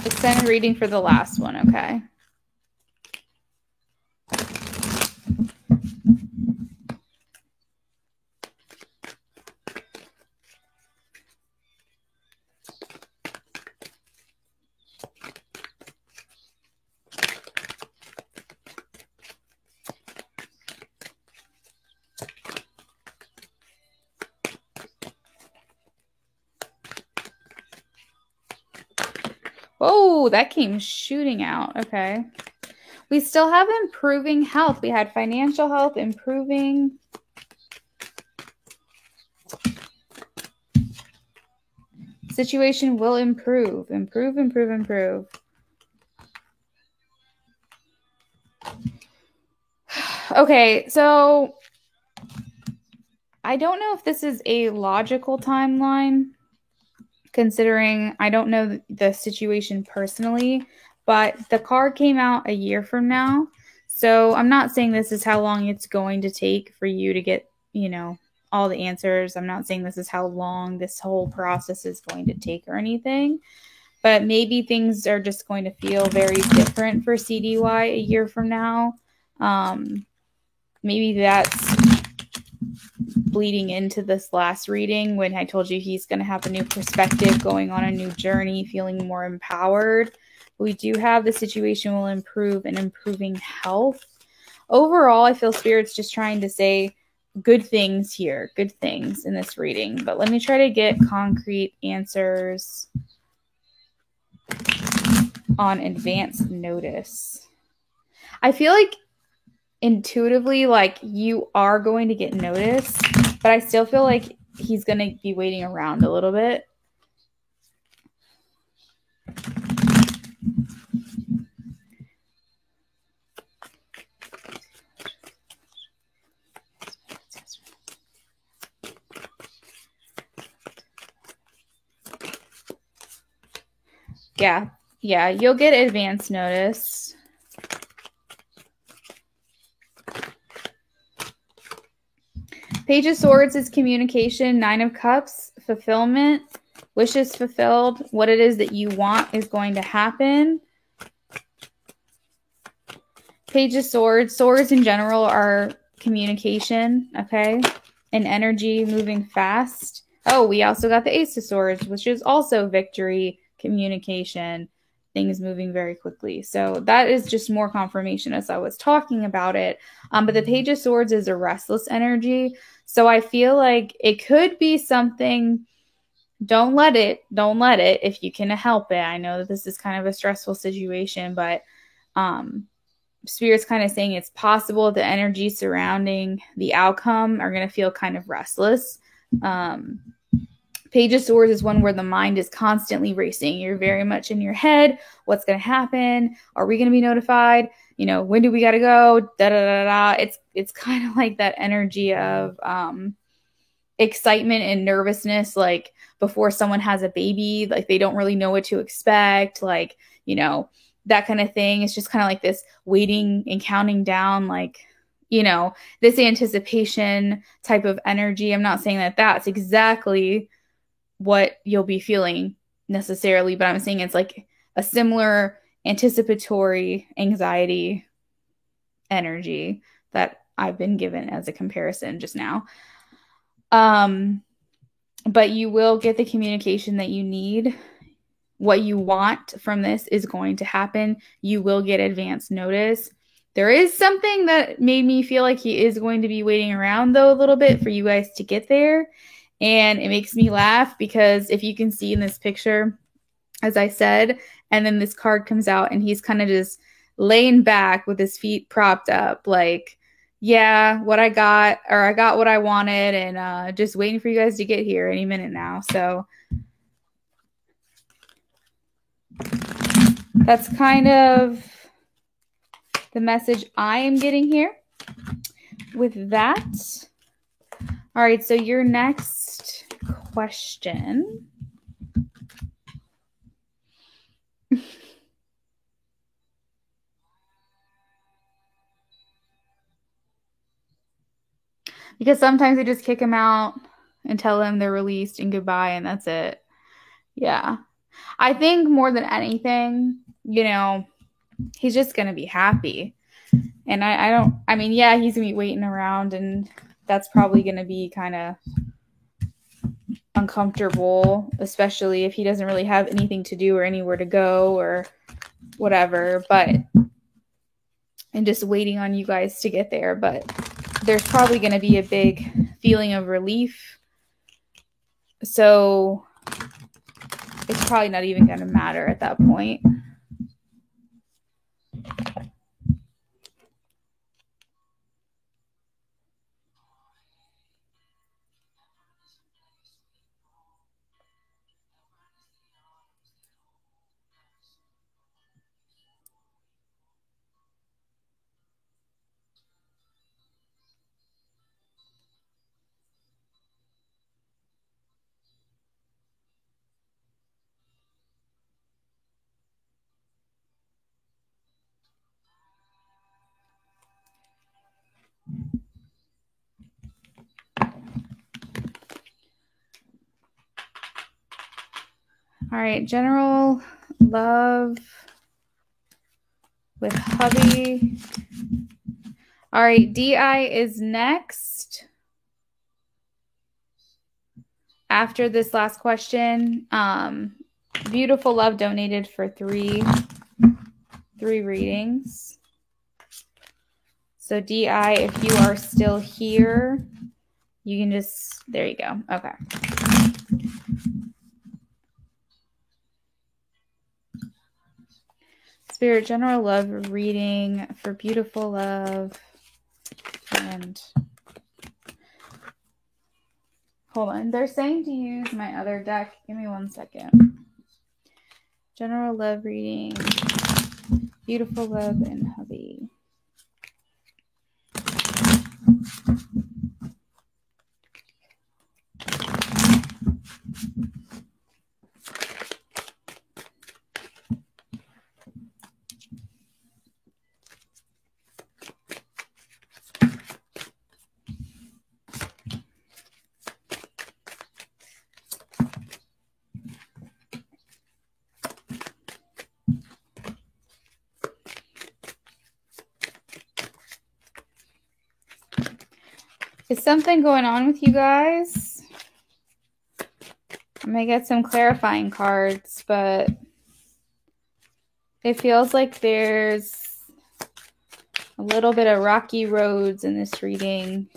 Extended reading for the last one, okay. Oh, that came shooting out. Okay. We still have improving health. We had financial health improving. Situation will improve. Improve, improve, improve. Okay, so I don't know if this is a logical timeline, considering I don't know the situation personally, but the card came out a year from now. So I'm not saying this is how long it's going to take for you to get, all the answers. I'm not saying this is how long this whole process is going to take or anything, but maybe things are just going to feel very different for CDY a year from now. Maybe that's bleeding into this last reading when I told you he's going to have a new perspective, going on a new journey, feeling more empowered. We do have the situation will improve and improving health. Overall, I feel Spirit's just trying to say good things here, good things in this reading. But let me try to get concrete answers on advance notice. I feel like intuitively, like you are going to get notice, but I still feel like he's going to be waiting around a little bit. Yeah, you'll get advance notice. Page of Swords is communication. 9 of Cups, fulfillment, wishes fulfilled. What it is that you want is going to happen. Page of Swords. Swords in general are communication, okay? And energy, moving fast. Oh, we also got the Ace of Swords, which is also victory, communication, things moving very quickly. So that is just more confirmation as I was talking about it. But the Page of Swords is a restless energy. So I feel like it could be something. Don't let it if you can help it. I know that this is kind of a stressful situation, but Spirit's kind of saying it's possible the energy surrounding the outcome are going to feel kind of restless. Page of Swords is one where the mind is constantly racing. You're very much in your head. What's going to happen? Are we going to be notified? When do we got to go? Da da da da. It's kind of like that energy of excitement and nervousness, like before someone has a baby, like they don't really know what to expect, like, that kind of thing. It's just kind of like this waiting and counting down, like, this anticipation type of energy. I'm not saying that that's exactly what you'll be feeling necessarily, but I'm saying it's like a similar anticipatory anxiety energy that I've been given as a comparison just now. But you will get the communication that you need. What you want from this is going to happen. You will get advance notice. There is something that made me feel like he is going to be waiting around, though, a little bit for you guys to get there. And it makes me laugh because if you can see in this picture, as I said, and then this card comes out and he's kind of just laying back with his feet propped up, like, yeah, I got what I wanted, and just waiting for you guys to get here any minute now. So that's kind of the message I am getting here with that. All right, so your next question. Because sometimes they just kick him out and tell him they're released and goodbye, and that's it. Yeah. I think more than anything, he's just going to be happy. And yeah, he's going to be waiting around, and that's probably going to be kind of uncomfortable, especially if he doesn't really have anything to do or anywhere to go or whatever, and just waiting on you guys to get there. But there's probably going to be a big feeling of relief. So it's probably not even going to matter at that point. All right, general love with hubby. All right, DI is next. After this last question, Beautiful Love donated for three readings. So DI, if you are still here, you can just, there you go. Okay. Spirit, general love reading for Beautiful Love. And hold on. They're saying to use my other deck. Give me 1 second. General love reading. Beautiful Love and hubby. Is something going on with you guys? I'm going to get some clarifying cards, but it feels like there's a little bit of rocky roads in this reading.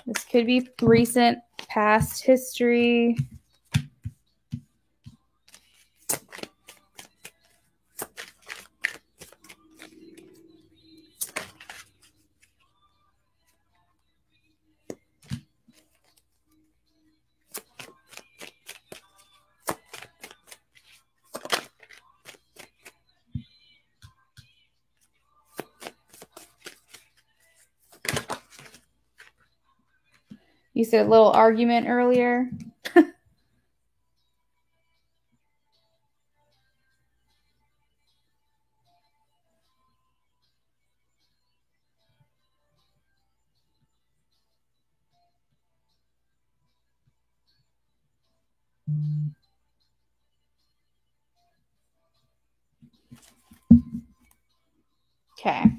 This could be recent past history. You said a little argument earlier. Okay.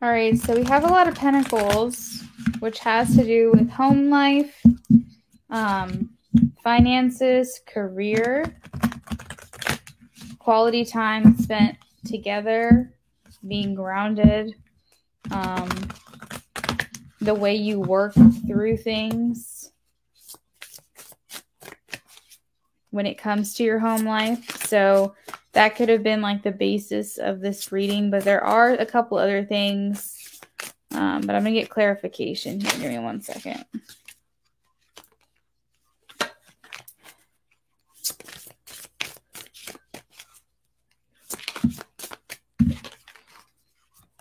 All right, so we have a lot of pentacles, which has to do with home life, finances, career, quality time spent together, being grounded, the way you work through things when it comes to your home life. So that could have been like the basis of this reading, but there are a couple other things, but I'm going to get clarification here. Give me 1 second.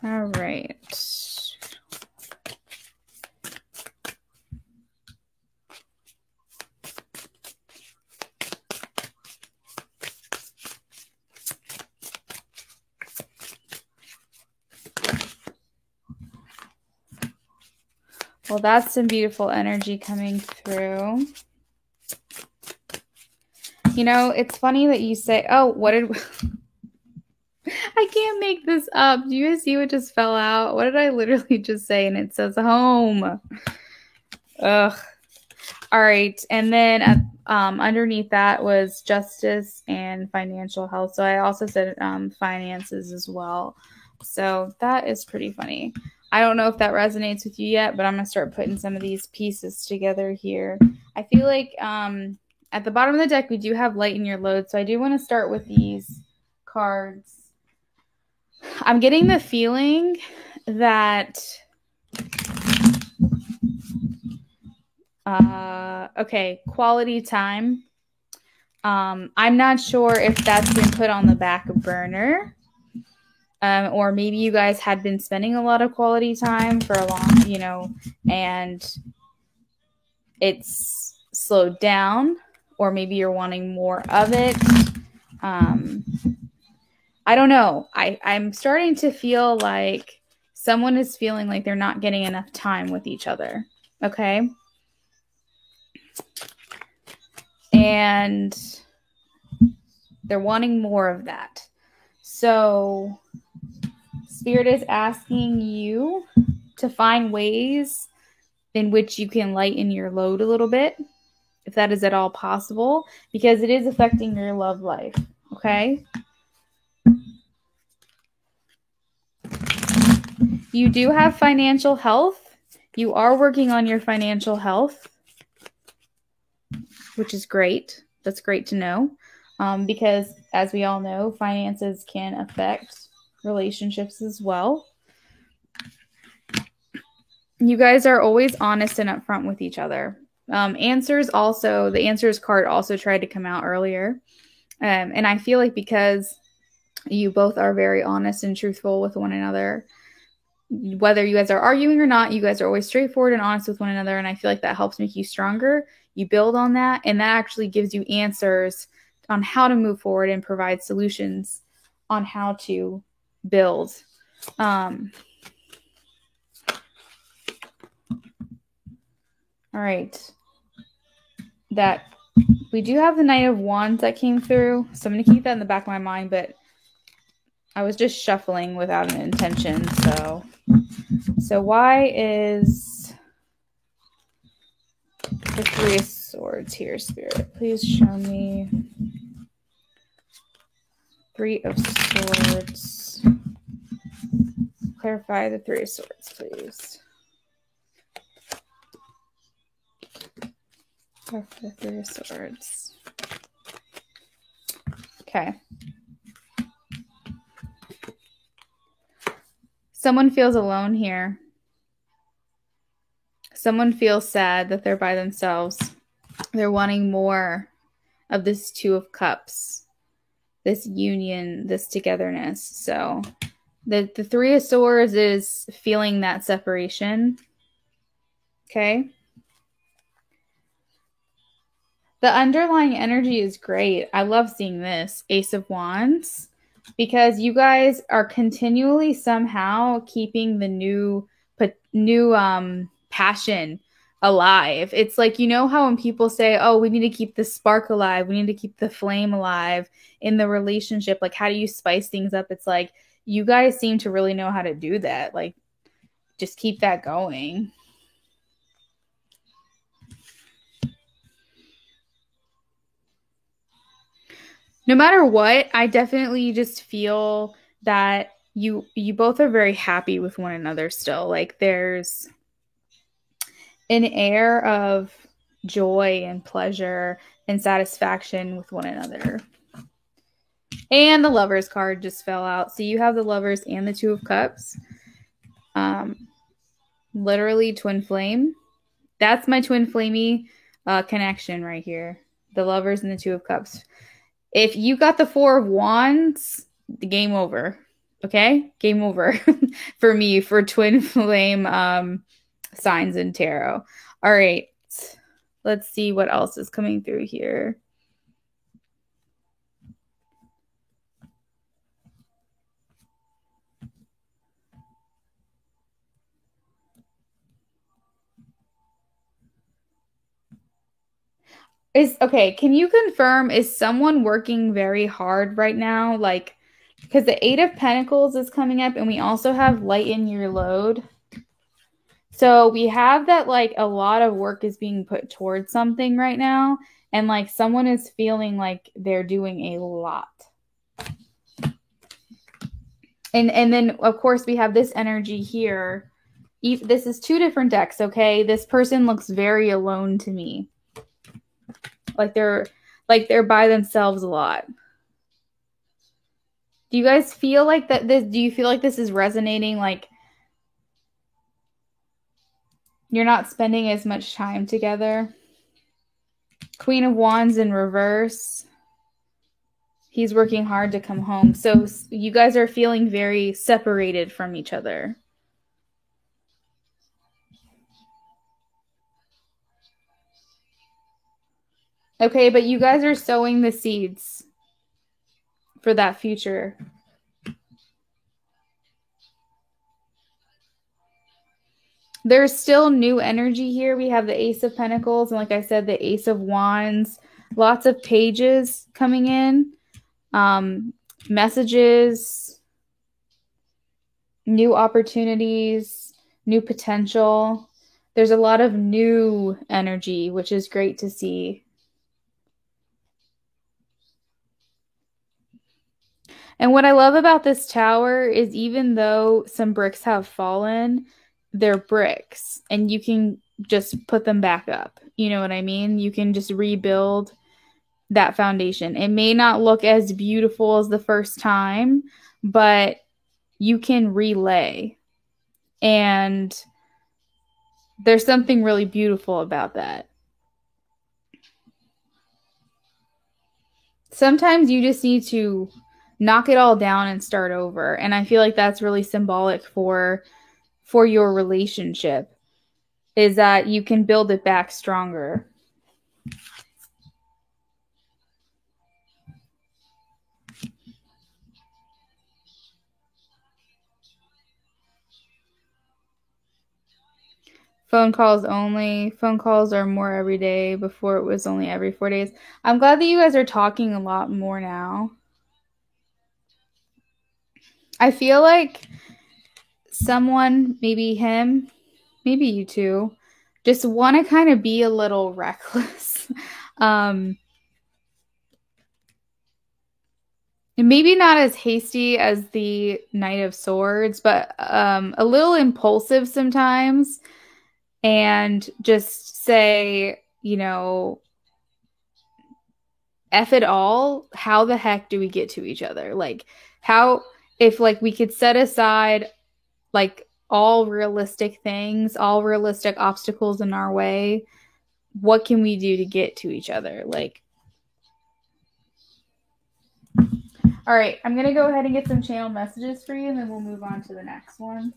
All right. Well, that's some beautiful energy coming through. You know, it's funny that you say, oh, what did... I can't make this up. Do you guys see what just fell out? What did I literally just say? And it says home. Ugh. All right. And then underneath that was justice and financial health. So I also said finances as well. So that is pretty funny. I don't know if that resonates with you yet, but I'm going to start putting some of these pieces together here. I feel like at the bottom of the deck, we do have lighten your load. So I do want to start with these cards. I'm getting the feeling that, okay, quality time. I'm not sure if that's been put on the back burner, or maybe you guys had been spending a lot of quality time for a long, and it's slowed down, or maybe you're wanting more of it. I don't know. I'm starting to feel like someone is feeling like they're not getting enough time with each other. Okay. And they're wanting more of that. So Spirit is asking you to find ways in which you can lighten your load a little bit, if that is at all possible, because it is affecting your love life. Okay. You do have financial health. You are working on your financial health, which is great. That's great to know, because as we all know, finances can affect relationships as well. You guys are always honest and upfront with each other. Answers also, the answers card also tried to come out earlier. And I feel like because you both are very honest and truthful with one another, whether you guys are arguing or not, you guys are always straightforward and honest with one another. And I feel like that helps make you stronger. You build on that, and that actually gives you answers on how to move forward and provide solutions on how to build. All right. That we do have the Knight of Wands that came through. So I'm going to keep that in the back of my mind, but I was just shuffling without an intention. So why is the Three of Swords here, Spirit? Please show me. Three of Swords. Clarify the Three of Swords, please. Card for the Three of Swords. Okay. Someone feels alone here. Someone feels sad that they're by themselves. They're wanting more of this Two of Cups, this union, this togetherness. So the Three of Swords is feeling that separation. Okay. The underlying energy is great. I love seeing this. Ace of Wands. Because you guys are continually somehow keeping the new passion alive. It's like, you know how when people say, oh, we need to keep the spark alive, we need to keep the flame alive in the relationship, like how do you spice things up? It's like you guys seem to really know how to do that. Like just keep that going. No matter what, I definitely just feel that you both are very happy with one another still. Like there's an air of joy and pleasure and satisfaction with one another. And the Lovers card just fell out. So you have the Lovers and the Two of Cups. Literally twin flame. That's my twin flamey connection right here. The Lovers and the Two of Cups. If you got the Four of Wands, the game over. Okay? Game over for me for twin flame signs in tarot. All right. Let's see what else is coming through here. Can you confirm, is someone working very hard right now? Like, because the Eight of Pentacles is coming up and we also have lighten your load. So we have that like a lot of work is being put towards something right now. And like someone is feeling like they're doing a lot. And then of course we have this energy here. This is two different decks, okay? This person looks very alone to me. Like they're by themselves a lot. Do you guys feel like that do you feel like this is resonating? Like you're not spending as much time together? Queen of Wands in reverse. He's working hard to come home. So you guys are feeling very separated from each other. Okay, but you guys are sowing the seeds for that future. There's still new energy here. We have the Ace of Pentacles and like I said, the Ace of Wands. Lots of pages coming in. Messages. New opportunities. New potential. There's a lot of new energy, which is great to see. And what I love about this tower is even though some bricks have fallen, they're bricks and you can just put them back up. You know what I mean? You can just rebuild that foundation. It may not look as beautiful as the first time, but you can relay. And there's something really beautiful about that. Sometimes you just need to knock it all down and start over. And I feel like that's really symbolic for your relationship, is that you can build it back stronger. Phone calls only. Phone calls are more every day. Before it was only every 4 days. I'm glad that you guys are talking a lot more now. I feel like someone, maybe him, maybe you two, just want to kind of be a little reckless. Maybe not as hasty as the Knight of Swords, but a little impulsive sometimes. And just say, you know, F it all, how the heck do we get to each other? Like, how, if like we could set aside like all realistic things, all realistic obstacles in our way, what can we do to get to each other? Like, all right, I'm going to go ahead and get some channel messages for you, and then we'll move on to the next one.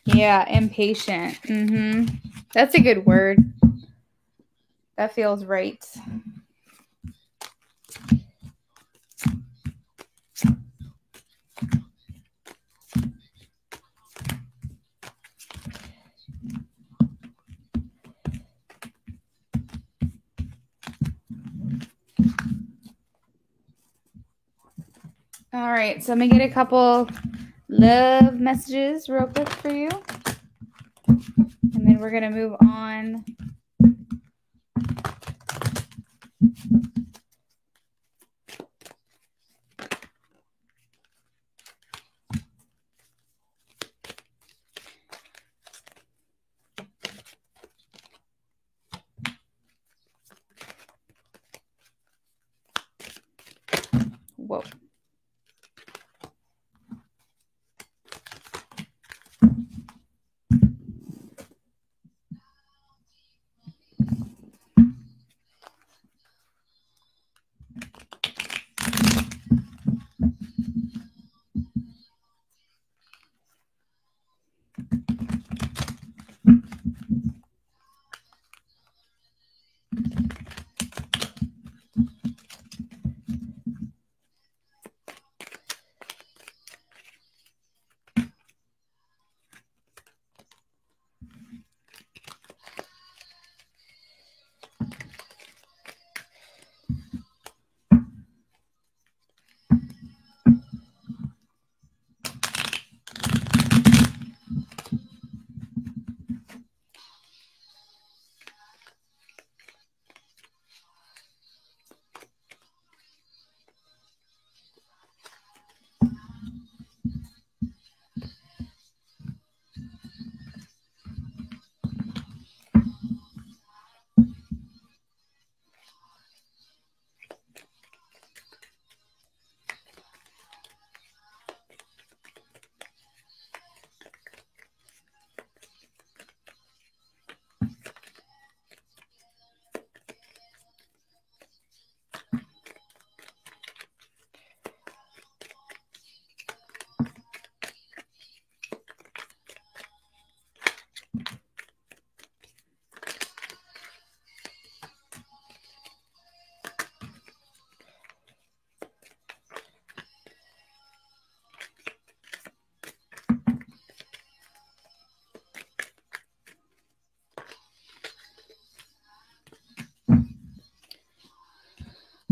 Yeah, impatient. That's a good word. That feels right. All right, so I'm gonna get a couple love messages real quick for you, and then we're gonna move on. Whoa.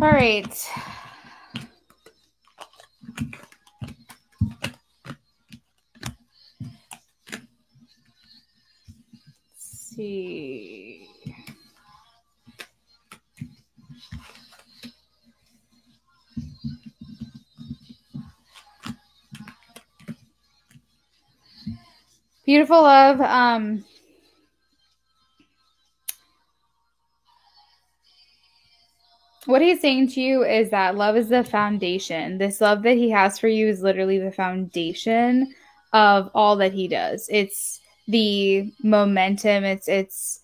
All right. Let's see. Beautiful love. What he's saying to you is that love is the foundation. This love that he has for you is literally the foundation of all that he does. It's the momentum. It's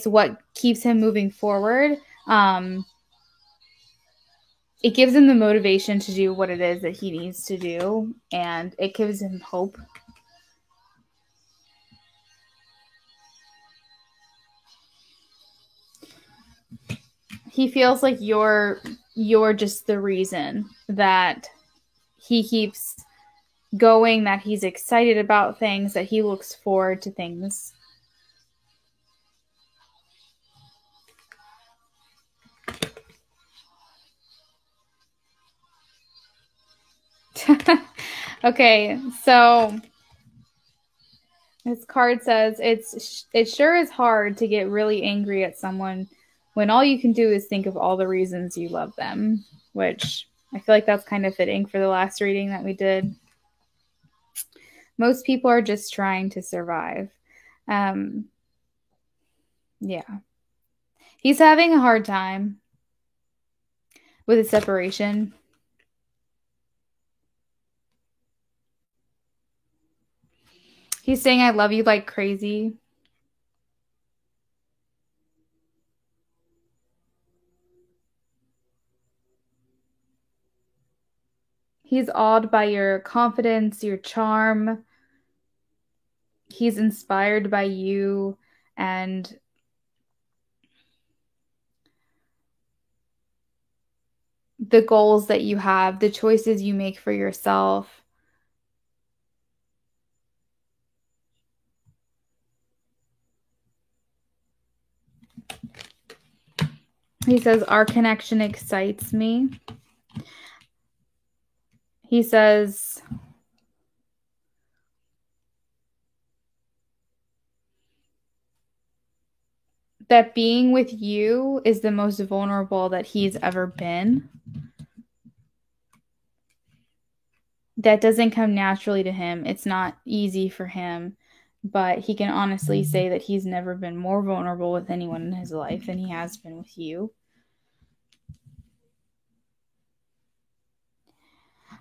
what keeps him moving forward. It gives him the motivation to do what it is that he needs to do, and it gives him hope. he feels like you're just the reason that he keeps going, that he's excited about things, that he looks forward to things. Okay, so this card says it sure is hard to get really angry at someone when all you can do is think of all the reasons you love them, which I feel like that's kind of fitting for the last reading that we did. Most people are just trying to survive. Yeah. He's having a hard time with a separation. He's saying I love you like crazy. He's awed by your confidence, your charm. He's inspired by you and the goals that you have, the choices you make for yourself. He says, our connection excites me. He says, that being with you is the most vulnerable that he's ever been. That doesn't come naturally to him. It's not easy for him, but he can honestly say that he's never been more vulnerable with anyone in his life than he has been with you.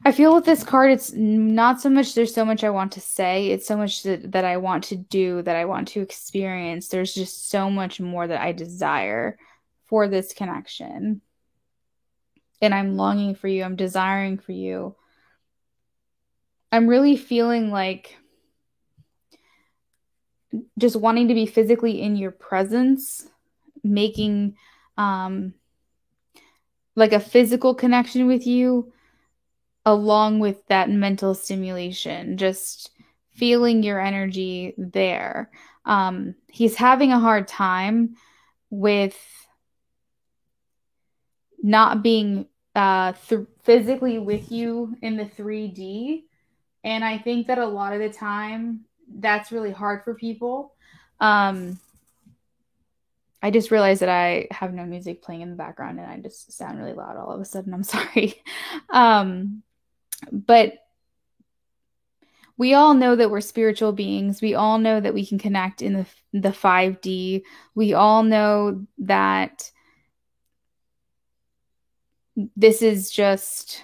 I feel with this card, it's not so much there's so much I want to say, it's so much that I want to do, that I want to experience. There's just so much more that I desire for this connection. And I'm longing for you, I'm desiring for you. I'm really feeling like just wanting to be physically in your presence, making like a physical connection with you along with that mental stimulation, just feeling your energy there. He's having a hard time with not being physically with you in the 3D. And I think that a lot of the time that's really hard for people. I just realized that I have no music playing in the background and I just sound really loud all of a sudden. I'm sorry. But we all know that we're spiritual beings. We all know that we can connect in the 5D. We all know that this is just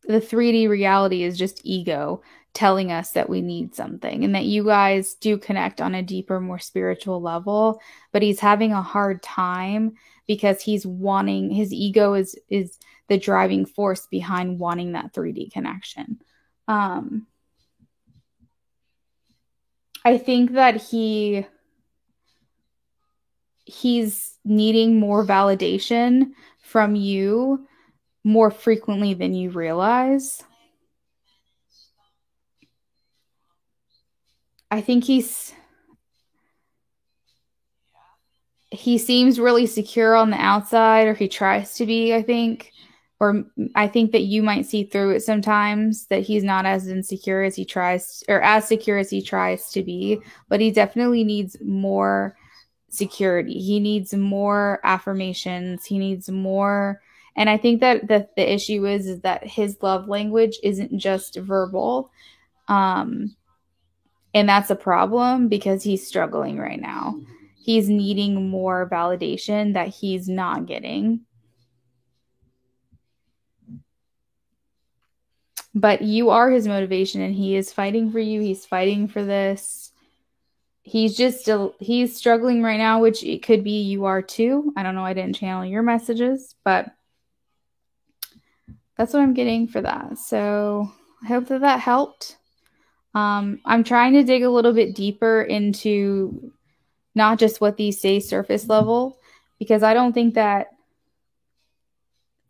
the 3D reality is just ego telling us that we need something and that you guys do connect on a deeper, more spiritual level, but he's having a hard time because he's wanting his ego is the driving force behind wanting that 3D connection. I think that he's needing more validation from you more frequently than you realize. I think he seems really secure on the outside, or he tries to be, I think. Or I think that you might see through it sometimes that he's not as insecure as he tries, or as secure as he tries to be, but he definitely needs more security. He needs more affirmations. He needs more. And I think that the issue is that his love language isn't just verbal. And that's a problem because he's struggling right now. He's needing more validation that he's not getting. But you are his motivation and he is fighting for you. He's fighting for this. He's just still, he's struggling right now, which it could be you are too. I don't know. I didn't channel your messages, but that's what I'm getting for that. So I hope that helped. I'm trying to dig a little bit deeper into not just what these say surface level, because I don't think that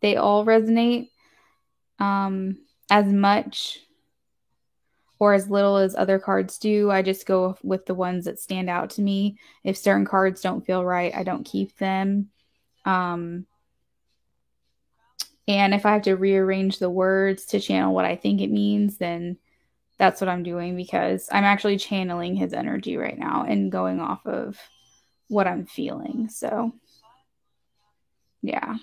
they all resonate as much or as little as other cards do. I just go with the ones that stand out to me. If certain cards don't feel right, I don't keep them. And if I have to rearrange the words to channel what I think it means, then that's what I'm doing, because I'm actually channeling his energy right now and going off of what I'm feeling. So, yeah.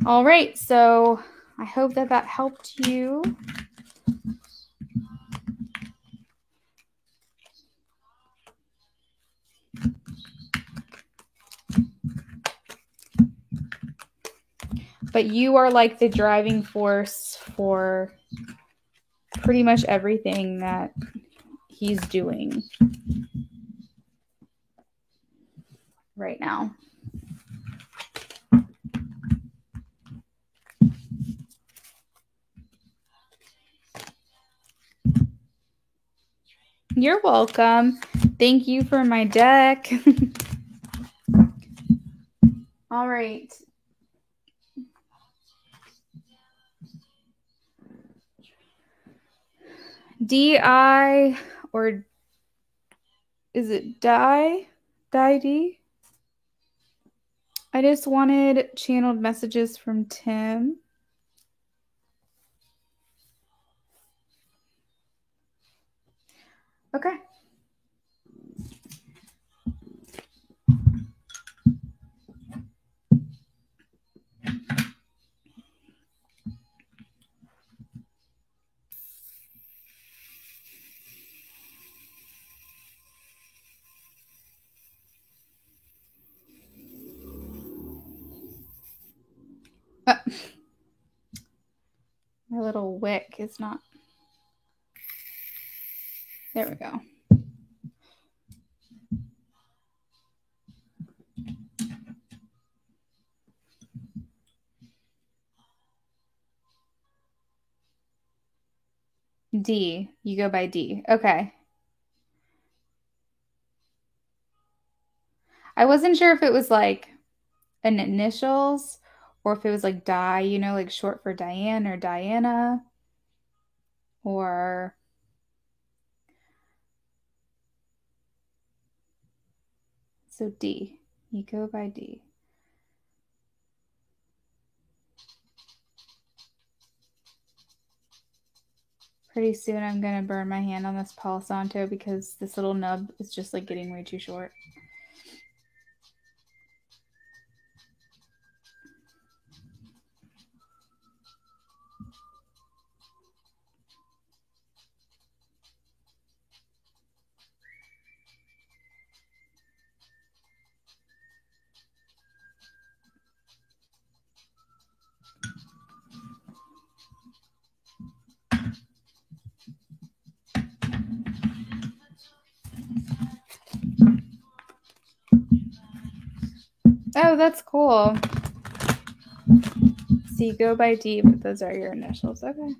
All right. So I hope that that helped you. But you are like the driving force for pretty much everything that he's doing right now. You're welcome. Thank you for my deck. All right. DI, or is it die? Die D? I just wanted channeled messages from Tim. Okay. My little wick is not. There we go. D. You go by D. Okay. I wasn't sure if it was like an initials or if it was like Di, you know, like short for Diane or Diana, or so D. You go by D. Pretty soon I'm going to burn my hand on this Palo Santo because this little nub is just like getting way too short. Oh, that's cool. So you go by D, but those are your initials. Okay.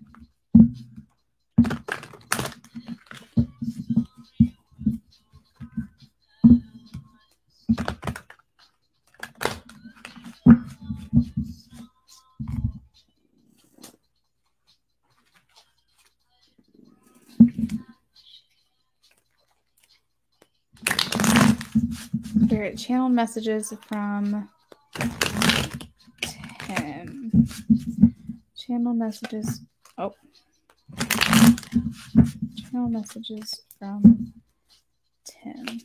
Spirit channel messages from Tim. Channel messages. Oh. Channel messages from Tim.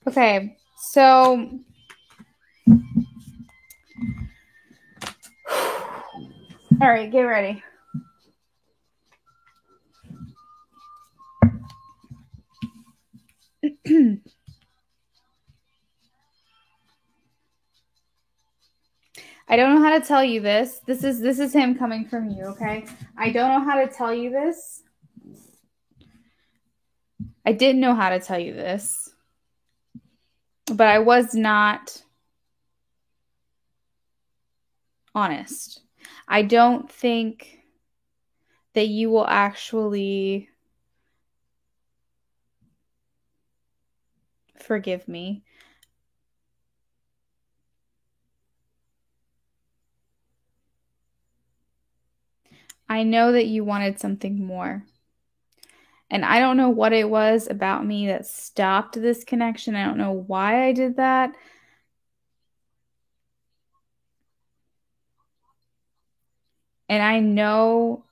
Okay, so all right, get ready. I don't know how to tell you this. This is him coming from you, okay? I don't know how to tell you this. I didn't know how to tell you this. But I was not honest. I don't think that you will actually forgive me. I know that you wanted something more. And I don't know what it was about me that stopped this connection. I don't know why I did that. And I know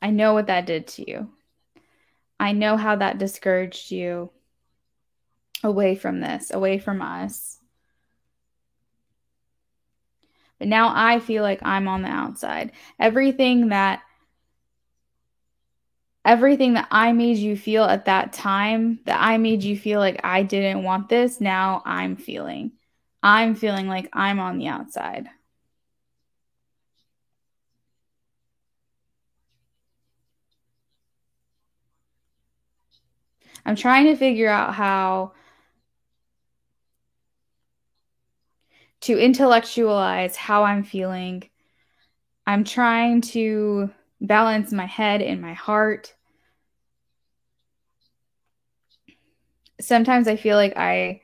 what that did to you. I know how that discouraged you away from this, away from us. But now I feel like I'm on the outside. Everything that I made you feel at that time, that I made you feel like I didn't want this, now I'm feeling. I'm feeling like I'm on the outside. I'm trying to figure out how to intellectualize how I'm feeling. I'm trying to balance my head and my heart. Sometimes I feel like I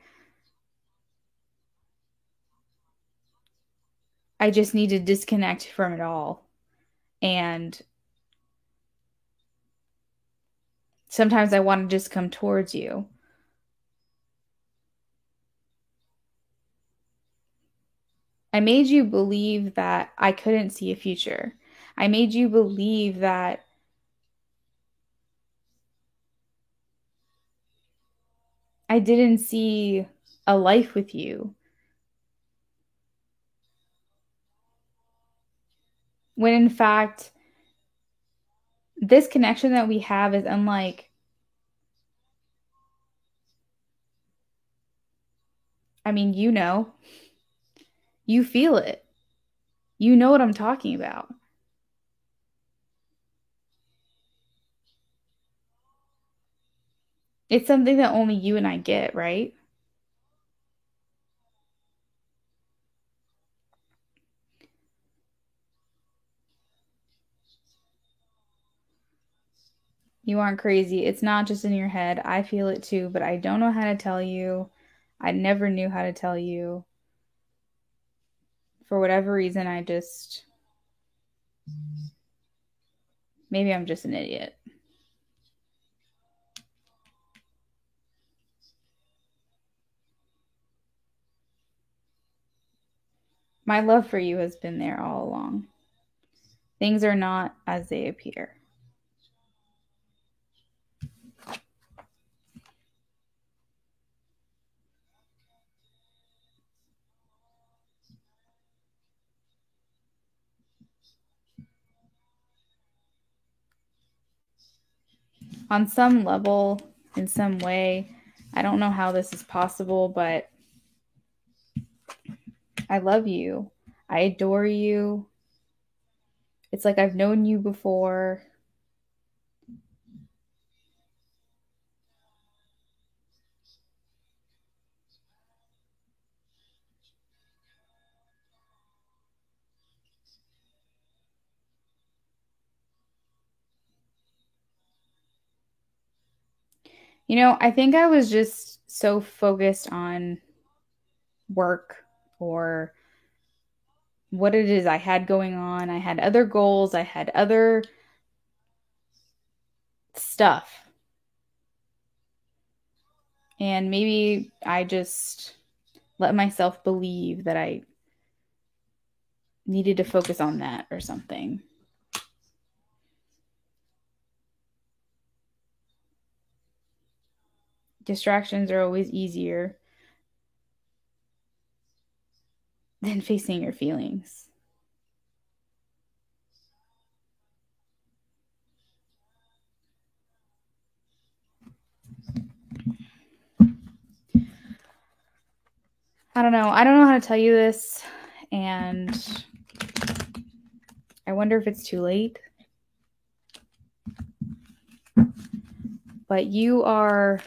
just need to disconnect from it all. And sometimes I want to just come towards you. I made you believe that I couldn't see a future. I made you believe that I didn't see a life with you. When in fact, this connection that we have is unlike, I mean, you feel it. You know what I'm talking about. It's something that only you and I get, right? You aren't crazy. It's not just in your head. I feel it too, but I don't know how to tell you. I never knew how to tell you. For whatever reason, maybe I'm just an idiot. My love for you has been there all along. Things are not as they appear. On some level, in some way, I don't know how this is possible, but I love you. I adore you. It's like I've known you before. I think I was just so focused on work or what it is I had going on. I had other goals, I had other stuff. And maybe I just let myself believe that I needed to focus on that or something. Distractions are always easier than facing your feelings. I don't know. I don't know how to tell you this, and I wonder if it's too late. But you are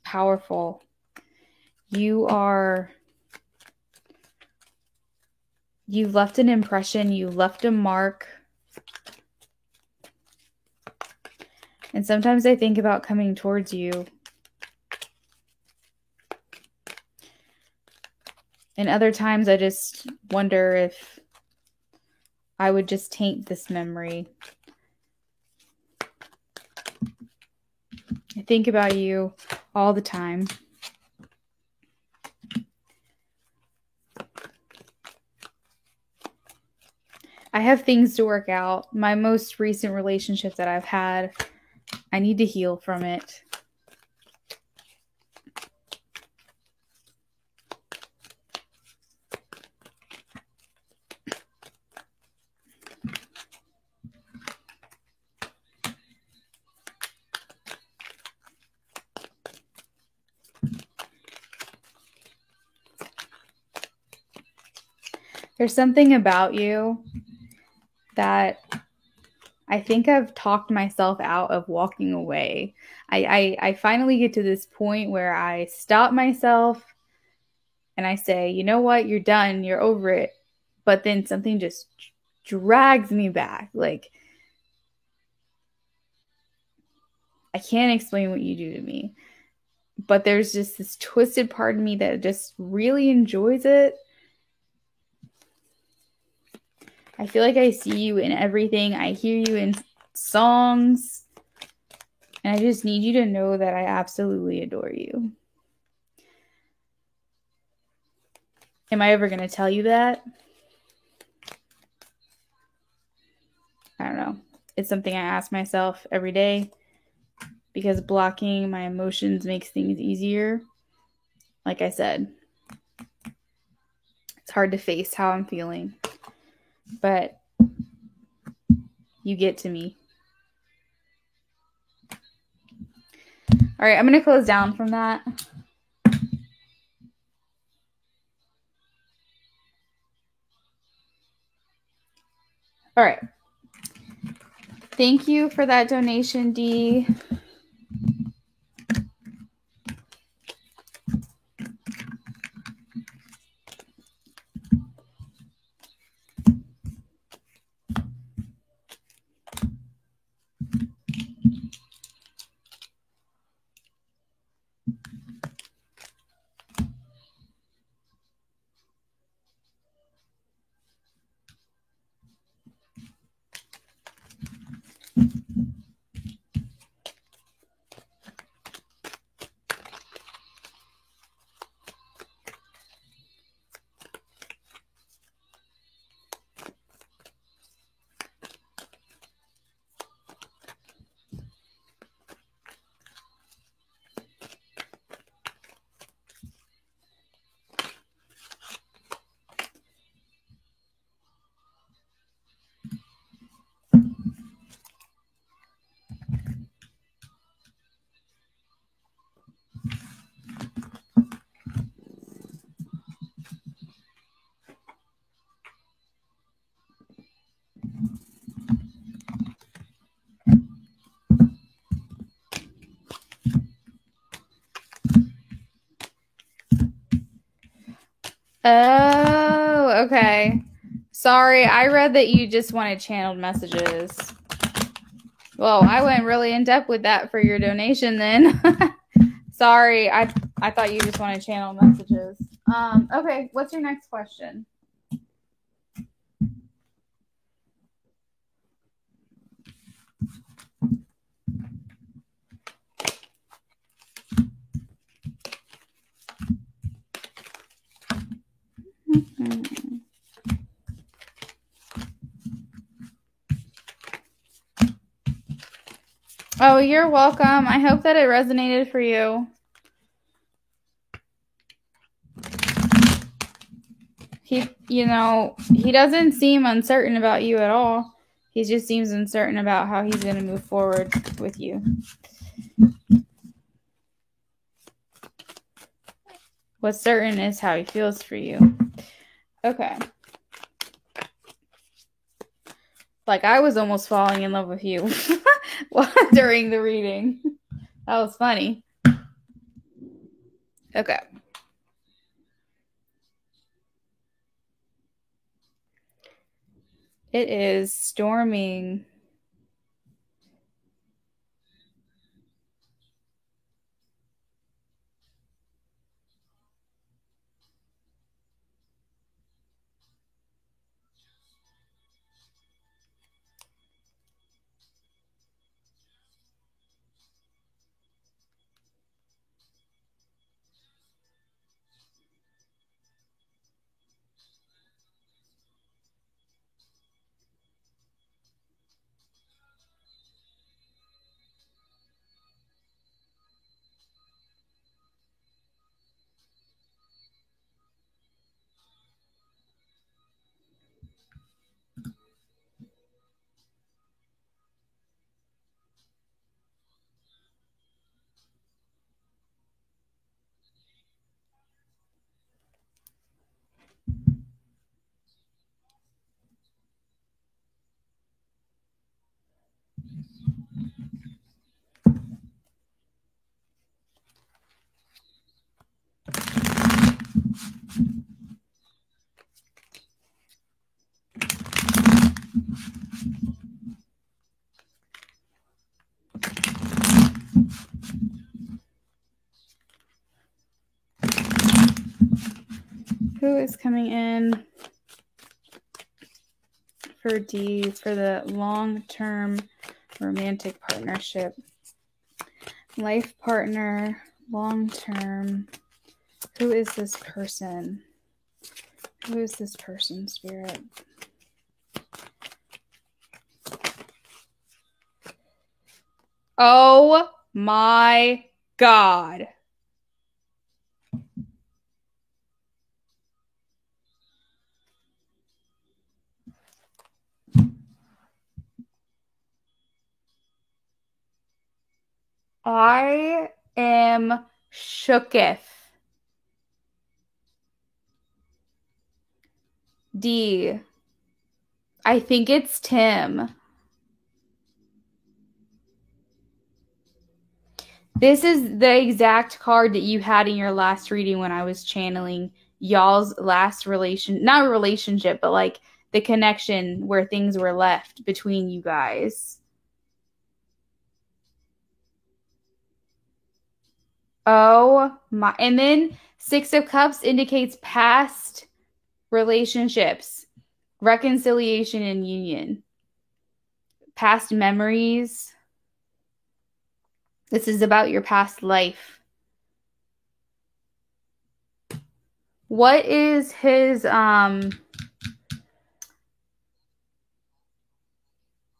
powerful. You've left an impression, you left a mark. And sometimes I think about coming towards you. And other times I just wonder if I would just taint this memory. I think about you all the time. I have things to work out. My most recent relationship that I've had, I need to heal from it. There's something about you that I think I've talked myself out of walking away. I finally get to this point where I stop myself and I say, you know what, you're done, you're over it. But then something just drags me back. Like, I can't explain what you do to me. But there's just this twisted part of me that just really enjoys it. I feel like I see you in everything. I hear you in songs. And I just need you to know that I absolutely adore you. Am I ever going to tell you that? I don't know. It's something I ask myself every day because blocking my emotions makes things easier. Like I said, it's hard to face how I'm feeling. But you get to me. All right, I'm going to close down from that. All right. Thank you for that donation, Dee. Oh, okay. Sorry, I read that you just wanted channeled messages. Well, I went really in depth with that for your donation then. Sorry, I thought you just wanted to channel messages. Okay, what's your next question? Oh, you're welcome. I hope that it resonated for you. He doesn't seem uncertain about you at all. He just seems uncertain about how he's going to move forward with you. What's certain is how he feels for you. Okay. Like, I was almost falling in love with you during the reading. That was funny. Okay. It is storming. Who is coming in for D for the long-term romantic partnership? Life partner, long-term. Who is this person? Who is this person, Spirit? Oh my God. I am shooketh. D. I think it's Tim. This is the exact card that you had in your last reading when I was channeling y'all's last not a relationship, but like the connection where things were left between you guys. Oh my. And then Six of Cups indicates past relationships, reconciliation and union, past memories. This is about your past life. What is his sun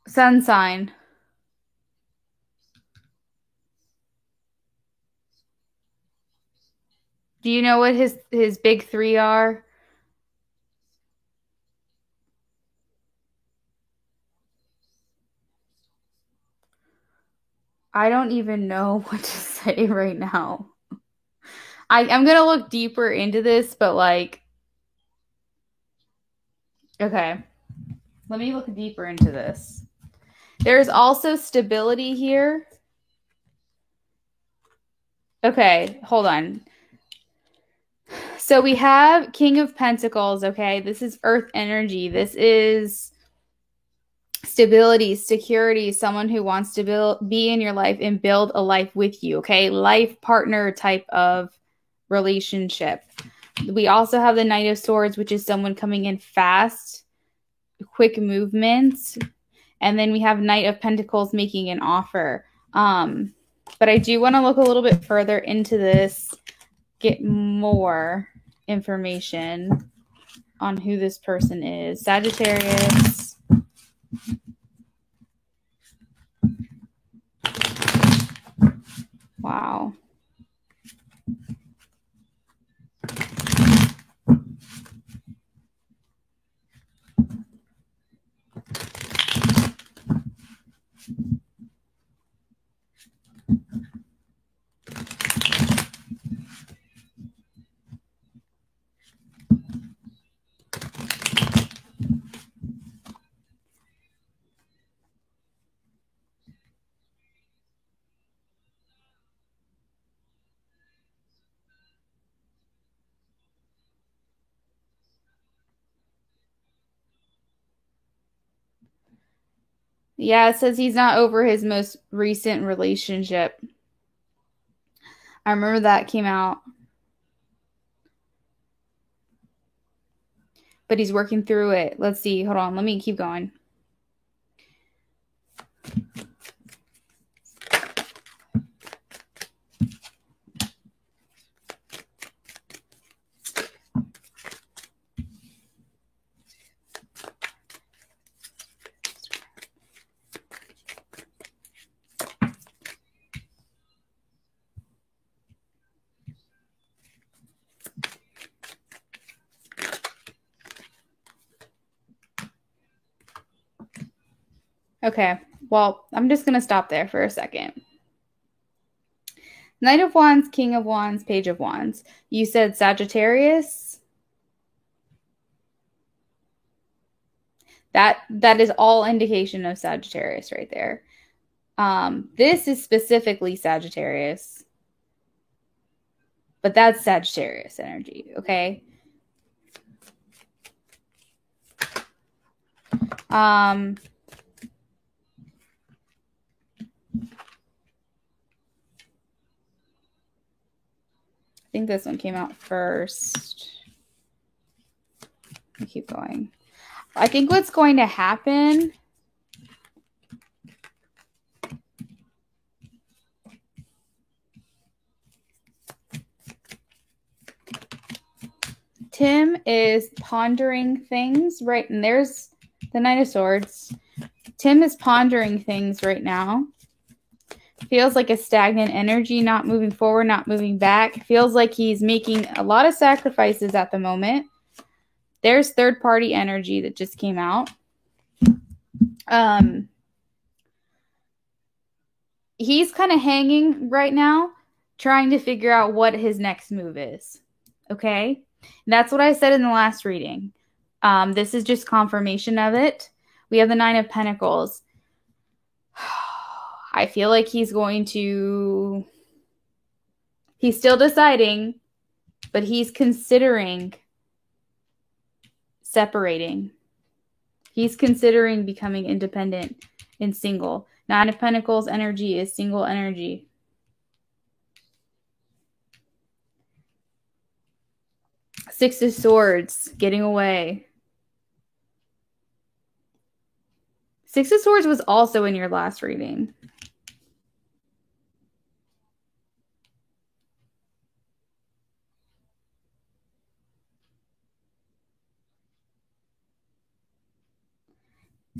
sign? Do you know what his big three are? I don't even know what to say right now. I'm going to look deeper into this, but like, okay, let me look deeper into this. There's also stability here. Okay, hold on. So we have King of Pentacles, okay? This is earth energy. This is Stability, security, someone who wants to be in your life and build a life with you, okay? Life partner type of relationship. We also have the Knight of Swords, which is someone coming in fast, quick movements. And then we have Knight of Pentacles making an offer. But I do want to look a little bit further into this, get more information on who this person is. Sagittarius. Wow. Yeah, it says he's not over his most recent relationship. I remember that came out. But he's working through it. Let's see. Hold on. Let me keep going. Okay, well, I'm just going to stop there for a second. Knight of Wands, King of Wands, Page of Wands. You said Sagittarius? That is all indication of Sagittarius right there. This is specifically Sagittarius. But that's Sagittarius energy, okay? I think this one came out first. Let me keep going. I think what's going to happen Tim is pondering things, right? And there's the Knight of Swords. Tim is pondering things right now. Feels like a stagnant energy, not moving forward, not moving back. Feels like he's making a lot of sacrifices at the moment. There's third-party energy that just came out. He's kind of hanging right now, trying to figure out what his next move is. Okay? And that's what I said in the last reading. This is just confirmation of it. We have the Nine of Pentacles. I feel like he's going to... He's still deciding, but he's considering separating. He's considering becoming independent and single. Nine of Pentacles energy is single energy. Six of Swords, getting away. Six of Swords was also in your last reading.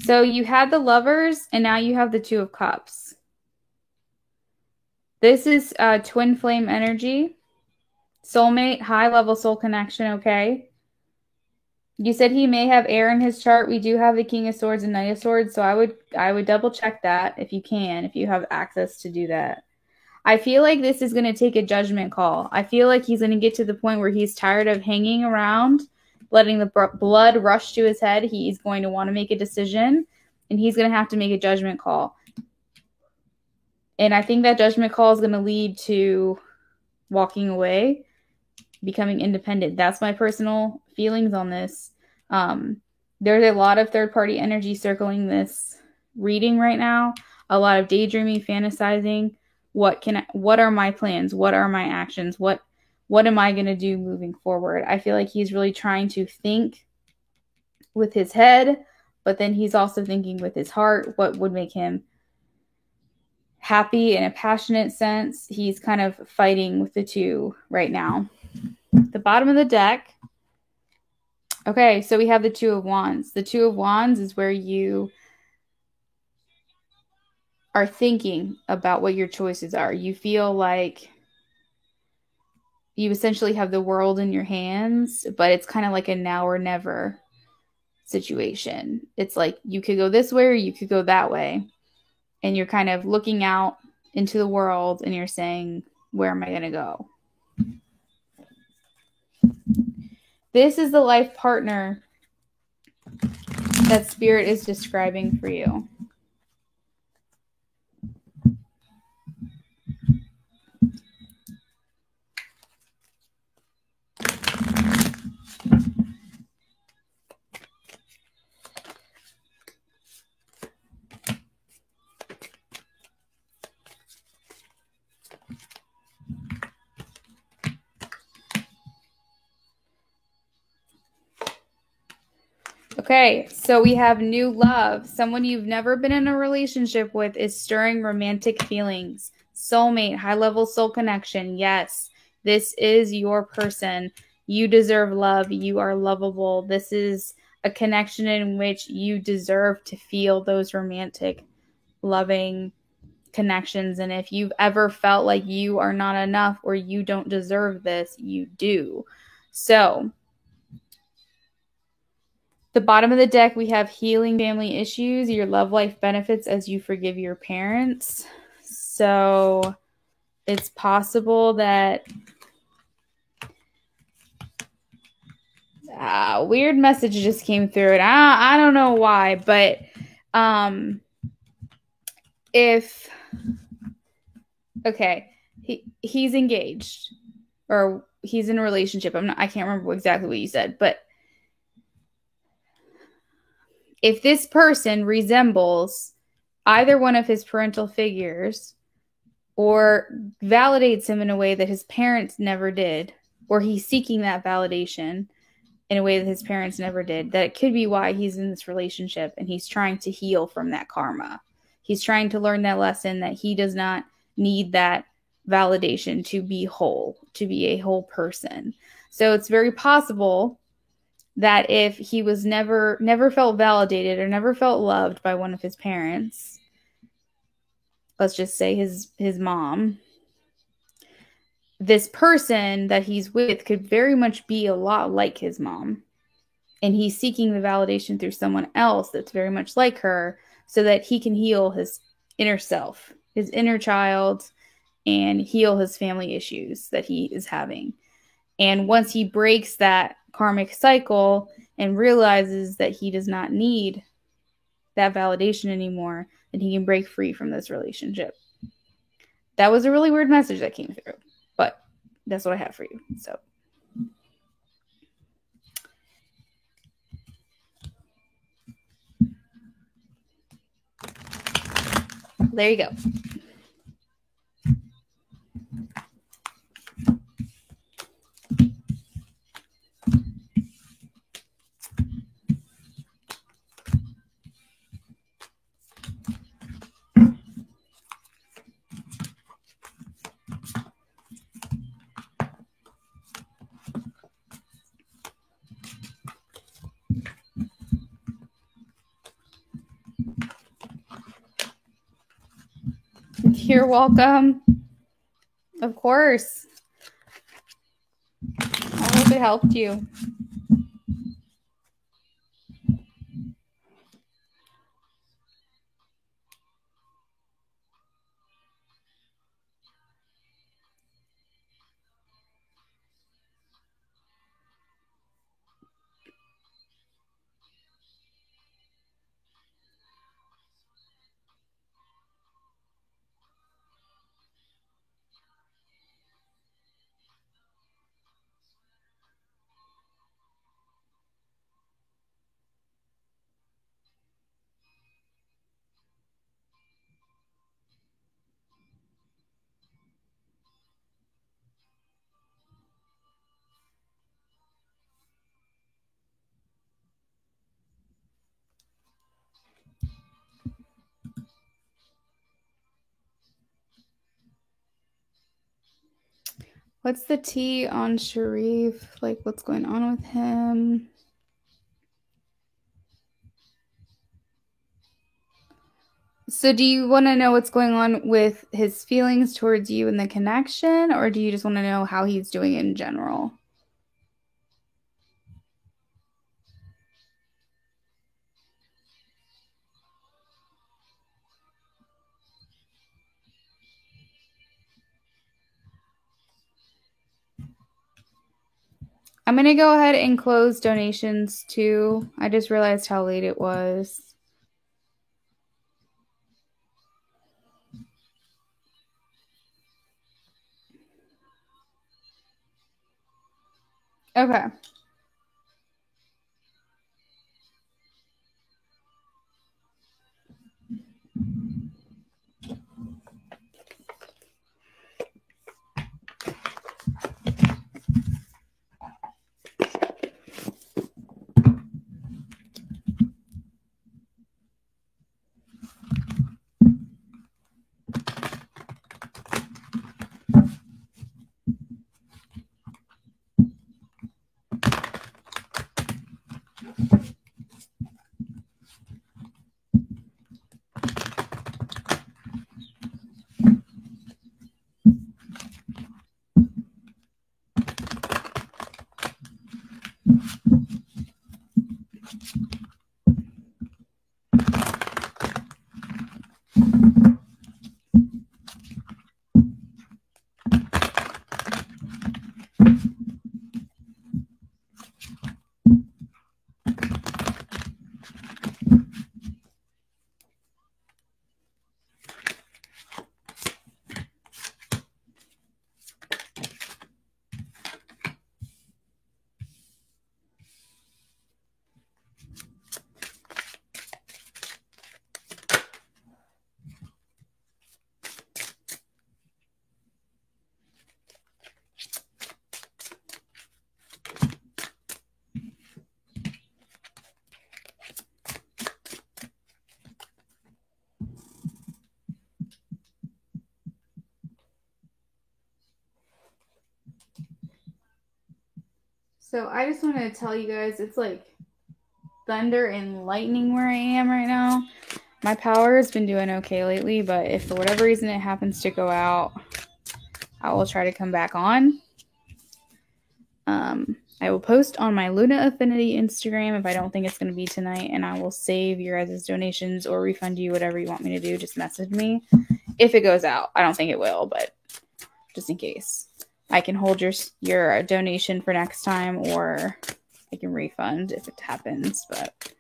So you had the Lovers, and now you have the Two of Cups. This is twin flame energy. Soulmate, high-level soul connection, okay? You said he may have air in his chart. We do have the King of Swords and Knight of Swords, so I would double-check that if you can, if you have access to do that. I feel like this is going to take a judgment call. I feel like he's going to get to the point where he's tired of hanging around, letting the blood rush to his head. He's going to want to make a decision, and he's going to have to make a judgment call. And I think that judgment call is going to lead to walking away, becoming independent. That's my personal feelings on this. There's a lot of third party energy circling this reading right now. A lot of daydreaming, fantasizing. What are my plans? What are my actions? What am I going to do moving forward? I feel like he's really trying to think with his head, but then he's also thinking with his heart what would make him happy in a passionate sense. He's kind of fighting with the two right now. The bottom of the deck. Okay, so we have the Two of Wands. The Two of Wands is where you are thinking about what your choices are. You feel like you essentially have the world in your hands, but it's kind of like a now or never situation. It's like you could go this way or you could go that way. And you're kind of looking out into the world and you're saying, where am I going to go? This is the life partner that Spirit is describing for you. Okay, so we have new love. Someone you've never been in a relationship with is stirring romantic feelings. Soulmate, high-level soul connection. Yes, this is your person. You deserve love. You are lovable. This is a connection in which you deserve to feel those romantic, loving connections. And if you've ever felt like you are not enough or you don't deserve this, you do. So, the bottom of the deck, we have healing family issues. Your love life benefits as you forgive your parents. So it's possible that weird message just came through, and I don't know why, but if okay, he's engaged or he's in a relationship. I can't remember exactly what you said, but if this person resembles either one of his parental figures or validates him in a way that his parents never did, or he's seeking that validation in a way that his parents never did, that it could be why he's in this relationship and he's trying to heal from that karma. He's trying to learn that lesson that he does not need that validation to be whole, to be a whole person. So it's very possible that if he was never felt validated or never felt loved by one of his parents, let's just say his mom, this person that he's with could very much be a lot like his mom. And he's seeking the validation through someone else that's very much like her so that he can heal his inner self, his inner child, and heal his family issues that he is having. And once he breaks that karmic cycle and realizes that he does not need that validation anymore, then he can break free from this relationship. That was a really weird message that came through, but that's what I have for you. So there you go. You're welcome. Of course. I hope it helped you. What's the tea on Sharif? Like, what's going on with him? So, do you want to know what's going on with his feelings towards you and the connection, or do you just want to know how he's doing in general? I'm going to go ahead and close donations too. I just realized how late it was. Okay. So I just want to tell you guys it's like thunder and lightning where I am right now. My power has been doing okay lately, but if for whatever reason it happens to go out, I will try to come back on. I will post on my Luna Affinity Instagram if I don't think it's going to be tonight, and I will save your guys' donations or refund you, whatever you want me to do. Just message me if it goes out. I don't think it will, but just in case. I can hold your donation for next time, or I can refund if it happens, but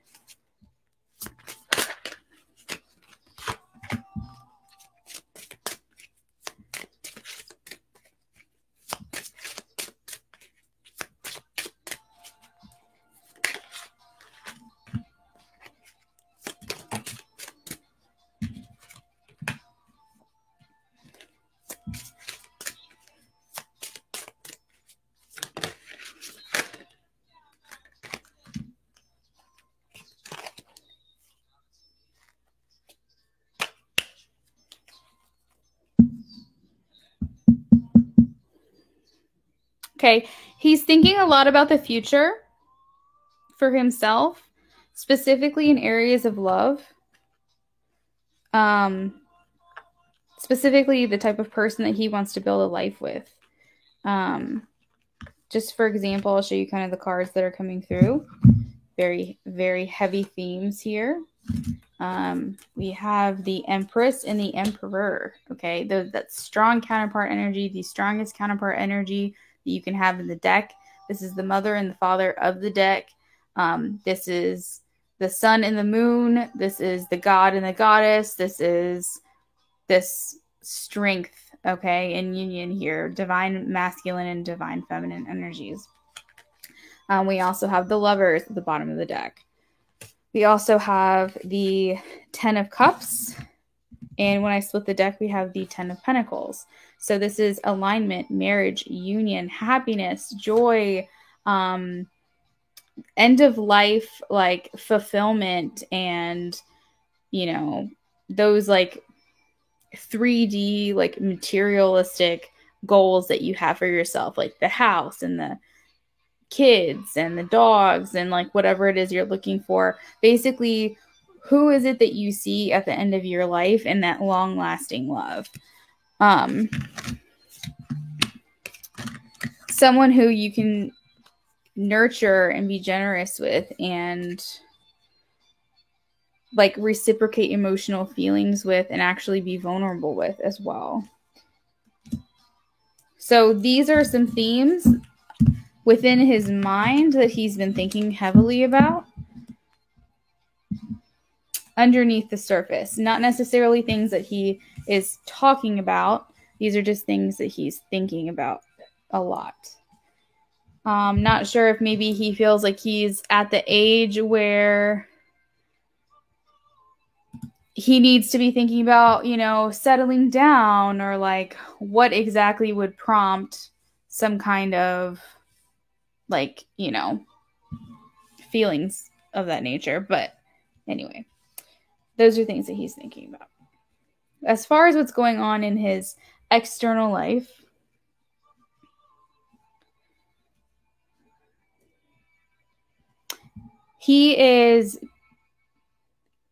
okay. He's thinking a lot about the future for himself, specifically in areas of love. Um, Specifically the type of person that he wants to build a life with. Just for example, I'll show you kind of the cards that are coming through. Very, very heavy themes here. We have the Empress and the Emperor. Okay, that strong counterpart energy, the strongest counterpart energy that you can have in the deck. This is the mother and the father of the deck. This is the sun and the moon. This is the god and the goddess. This is this strength, okay, in union here, divine masculine and divine feminine energies. We also have the Lovers at the bottom of the deck. We also have the Ten of Cups. And when I split the deck, we have the Ten of Pentacles. So this is alignment, marriage, union, happiness, joy, end of life, like fulfillment, and, you know, those like 3D, like materialistic goals that you have for yourself, like the house and the kids and the dogs and like whatever it is you're looking for. Basically, who is it that you see at the end of your life in that long lasting love? Someone who you can nurture and be generous with and like reciprocate emotional feelings with and actually be vulnerable with as well. So these are some themes within his mind that he's been thinking heavily about underneath the surface. Not necessarily things that he is talking about. These are just things that he's thinking about a lot. Not sure if maybe he feels like he's at the age where he needs to be thinking about, you know, settling down, or like what exactly would prompt some kind of like, you know, feelings of that nature. But anyway, those are things that he's thinking about. As far as what's going on in his external life, he is,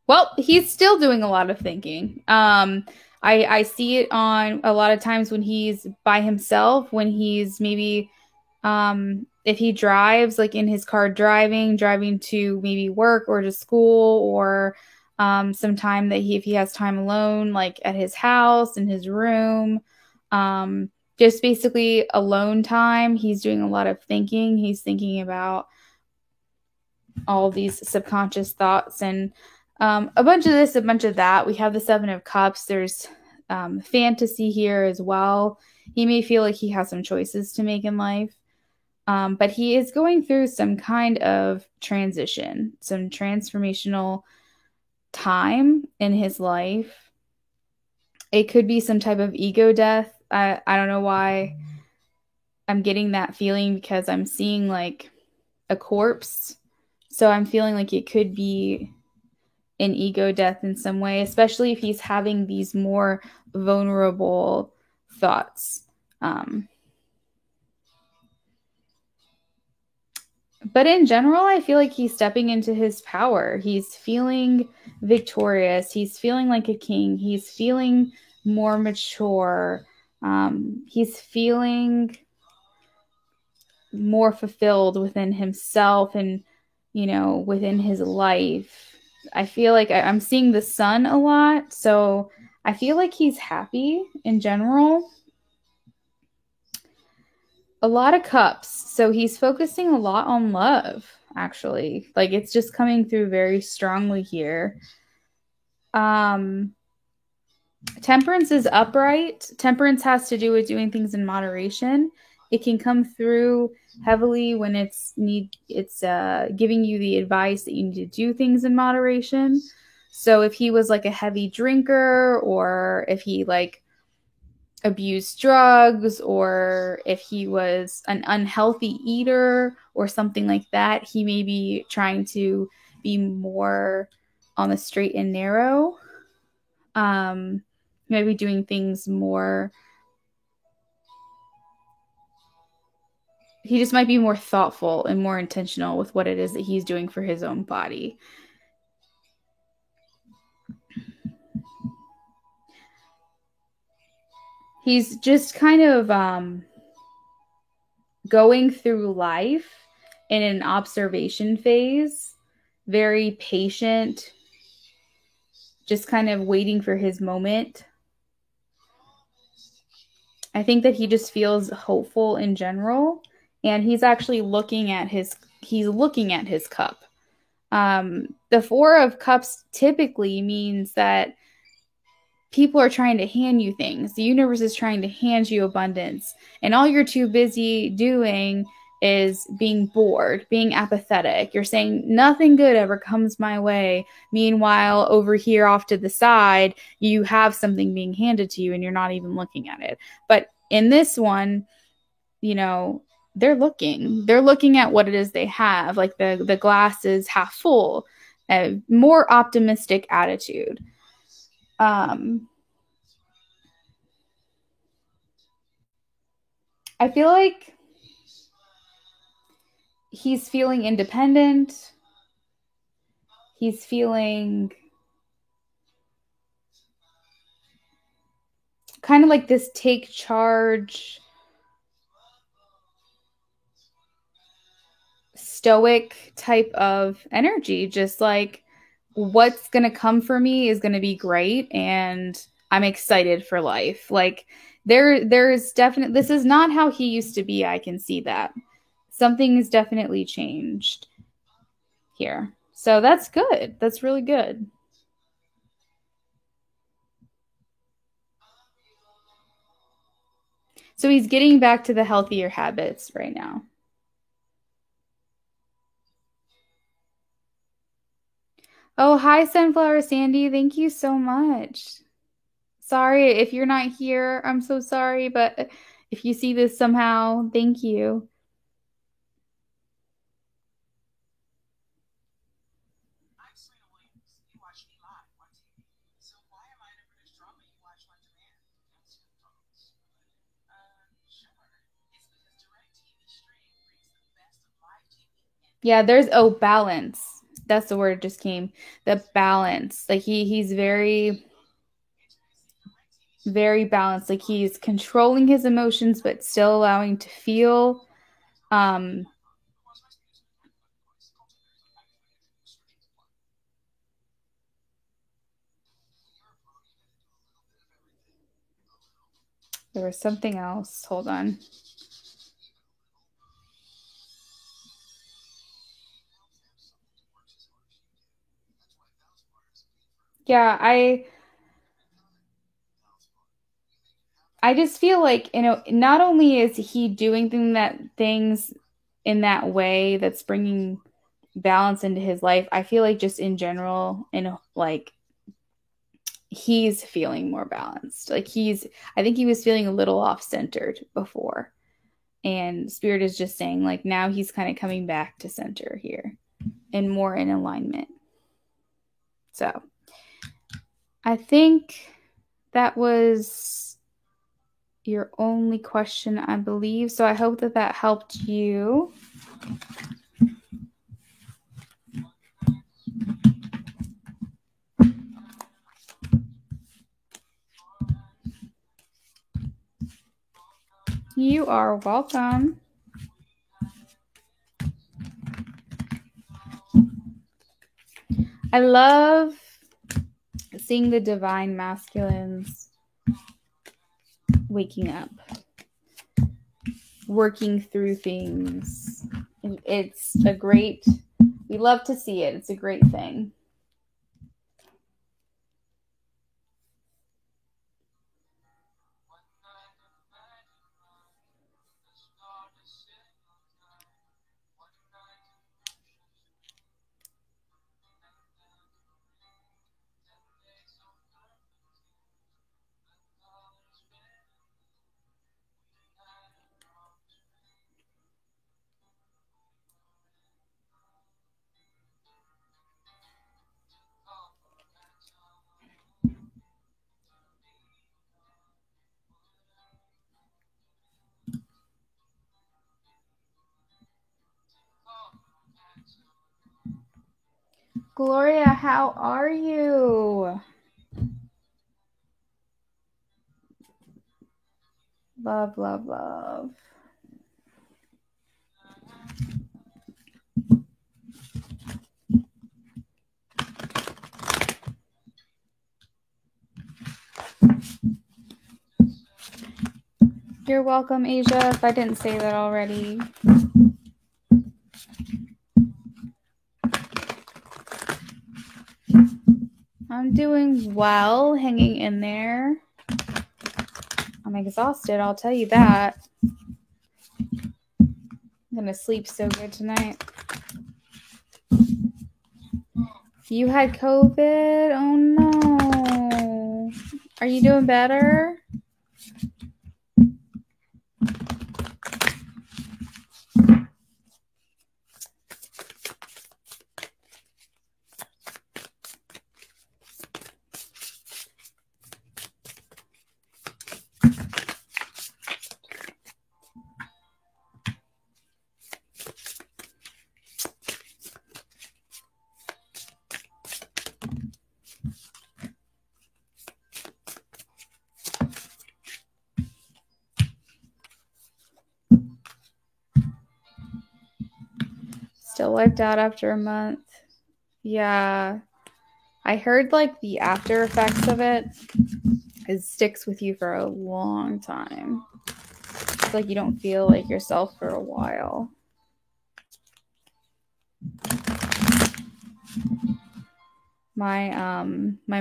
well, he's still doing a lot of thinking. I see it on a lot of times when he's by himself, when he's maybe, if he drives, like in his car driving to maybe work or to school, or some time that if he has time alone, like at his house, in his room, just basically alone time. He's doing a lot of thinking. He's thinking about all these subconscious thoughts and a bunch of this, a bunch of that. We have the Seven of Cups. There's fantasy here as well. He may feel like he has some choices to make in life, but he is going through some kind of transition, some transformational time in his life. It could be some type of ego death. I don't know why I'm getting that feeling, because I'm seeing like a corpse. So I'm feeling like it could be an ego death in some way, especially if he's having these more vulnerable thoughts. But in general, I feel like he's stepping into his power. He's feeling victorious. He's feeling like a king. He's feeling more mature. He's feeling more fulfilled within himself and, you know, within his life. I feel like I'm seeing the sun a lot. So I feel like he's happy in general. A lot of cups. So he's focusing a lot on love, actually. Like it's just coming through very strongly here. Temperance is upright. Temperance has to do with doing things in moderation. It can come through heavily when it's giving you the advice that you need to do things in moderation. So if he was like a heavy drinker, or if he like abused drugs, or if he was an unhealthy eater or something like that, he may be trying to be more on the straight and narrow. Maybe doing things more. He just might be more thoughtful and more intentional with what it is that he's doing for his own body. He's just kind of going through life in an observation phase, very patient, just kind of waiting for his moment. I think that he just feels hopeful in general, and he's actually looking at his cup. The Four of Cups typically means that people are trying to hand you things. The universe is trying to hand you abundance, and all you're too busy doing is being bored, being apathetic. You're saying nothing good ever comes my way. Meanwhile, over here off to the side, you have something being handed to you and you're not even looking at it. But in this one, you know, they're looking at what it is they have. Like the glass is half full, a more optimistic attitude. I feel like he's feeling independent. He's feeling kind of like this take charge, stoic type of energy. Just like what's going to come for me is going to be great. And I'm excited for life. Like there's definitely, this is not how he used to be. I can see that. Something's definitely changed here. So that's good. That's really good. So he's getting back to the healthier habits right now. Oh, hi, Sunflower Sandy. Thank you so much. Sorry if you're not here. I'm so sorry, but if you see this somehow, thank you. I'm Serena Williams. You watch me live on TV. So why am I in a British drama you watch on demand? That's phones. Sure. It's because DirecTV Stream brings the best of live TV and Yeah, there's balance. That's the word just came. The balance. Like he's very very balanced. Like he's controlling his emotions but still allowing to feel. Um there was something else. Hold on. Yeah, I just feel like, not only is he doing things in that way that's bringing balance into his life, I feel like just in general, like he's feeling more balanced. Like I think he was feeling a little off centered before. And Spirit is just saying, like, now he's kind of coming back to center here and more in alignment. So I think that was your only question, I believe. So I hope that helped you. You are welcome. I love seeing the divine masculines waking up, working through things. It's we love to see it. It's a great thing. Gloria, how are you? Love, love, love. You're welcome, Asia, if I didn't say that already. I'm doing well, hanging in there. I'm exhausted, I'll tell you that. I'm gonna sleep so good tonight. You had COVID? Oh no. Are you doing better? Still wiped out after a month. Yeah. I heard like the after effects of it sticks with you for a long time. It's like you don't feel like yourself for a while. My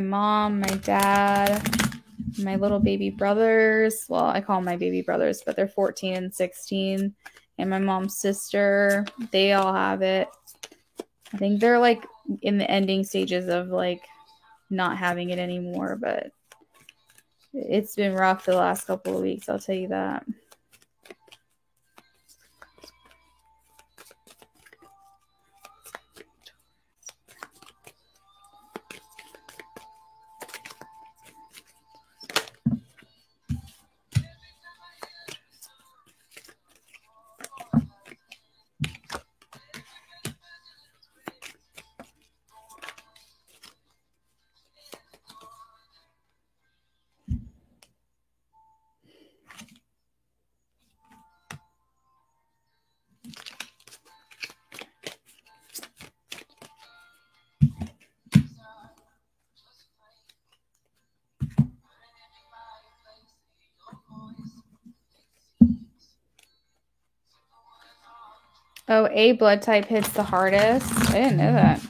mom, my dad, my little baby brothers. Well, I call them my baby brothers, but they're 14 and 16. And my mom's sister, they all have it. I think they're like in the ending stages of like not having it anymore, but it's been rough the last couple of weeks, I'll tell you that. Oh, A blood type hits the hardest. I didn't know that.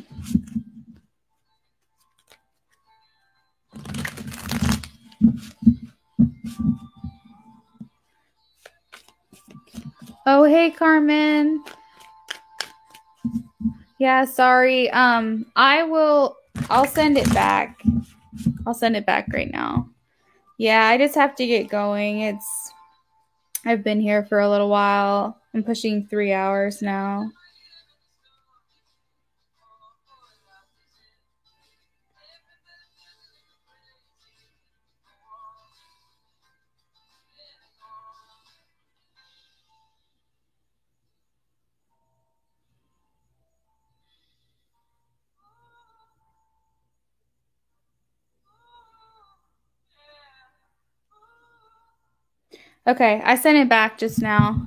Oh, hey, Carmen. Yeah, sorry. I'll send it back. I'll send it back right now. Yeah, I just have to get going. I've been here for a little while. I'm pushing 3 hours now. Okay, I sent it back just now.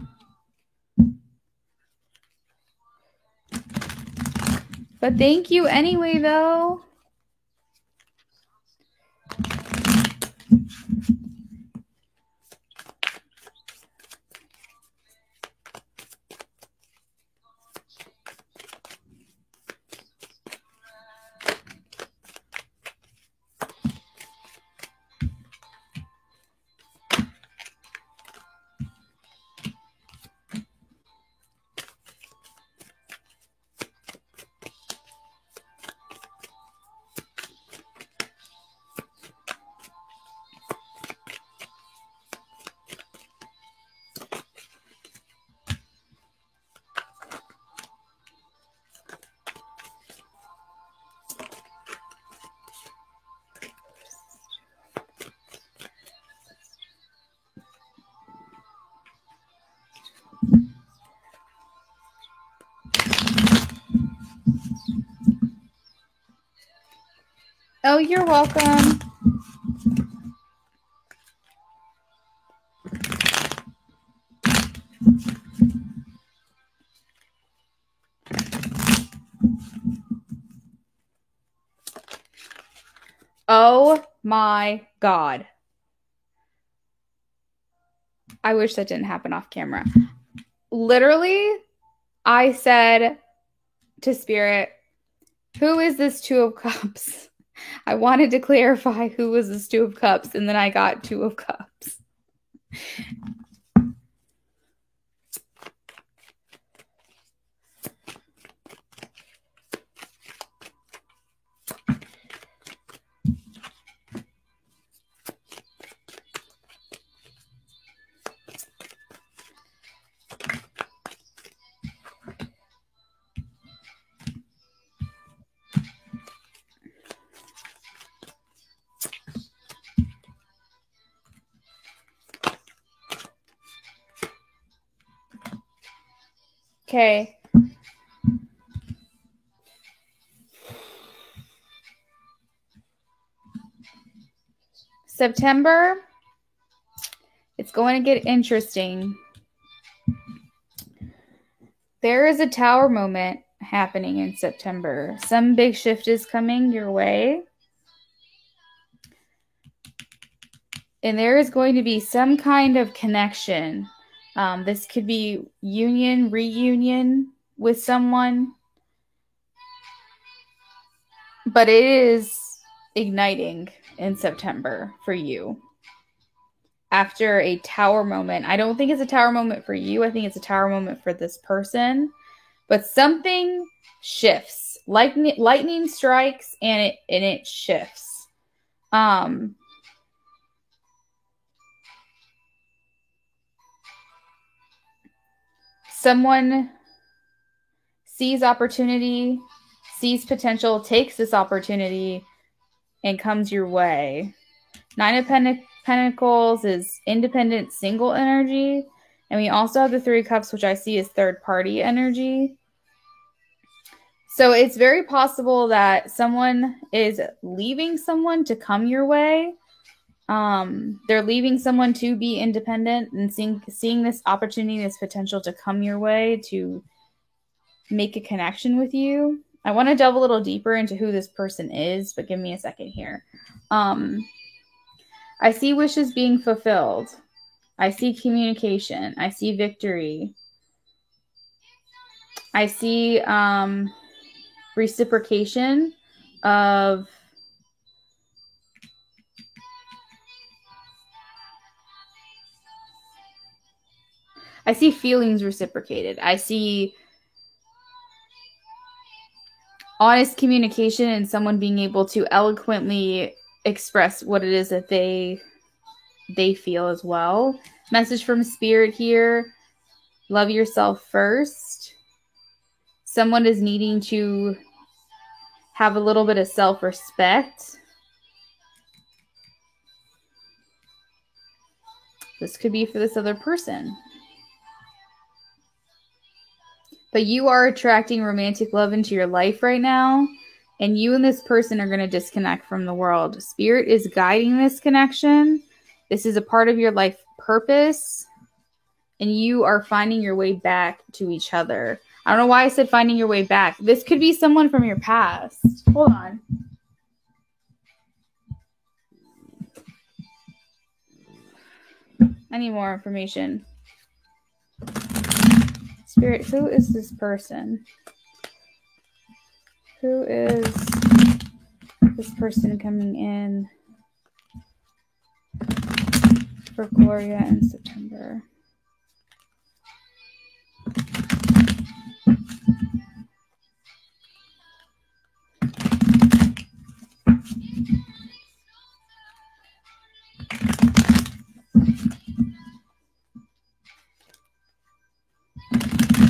But thank you anyway, though. Oh, you're welcome. Oh my God. I wish that didn't happen off camera. Literally, I said to Spirit, who is this Two of Cups? I wanted to clarify who was this Two of Cups, and then I got Two of Cups. Okay. September, it's going to get interesting. There is a tower moment happening in September. Some big shift is coming your way. And there is going to be some kind of connection. This could be union, reunion with someone. But it is igniting in September for you. After a tower moment. I don't think it's a tower moment for you. I think it's a tower moment for this person. But something shifts. Lightning strikes and it shifts. Someone sees opportunity, sees potential, takes this opportunity, and comes your way. Nine of Pentacles is independent single energy. And we also have the Three of Cups, which I see as third party energy. So it's very possible that someone is leaving someone to come your way. They're leaving someone to be independent and seeing this opportunity, this potential to come your way to make a connection with you. I want to delve a little deeper into who this person is, but give me a second here. I see wishes being fulfilled. I see communication. I see victory. I see reciprocation of I see feelings reciprocated. I see honest communication and someone being able to eloquently express what it is that they feel as well. Message from Spirit here. Love yourself first. Someone is needing to have a little bit of self-respect. This could be for this other person. But you are attracting romantic love into your life right now. And you and this person are going to disconnect from the world. Spirit is guiding this connection. This is a part of your life purpose. And you are finding your way back to each other. I don't know why I said finding your way back. This could be someone from your past. Hold on. I need more information. Spirit, who is this person? Who is this person coming in for Gloria in September?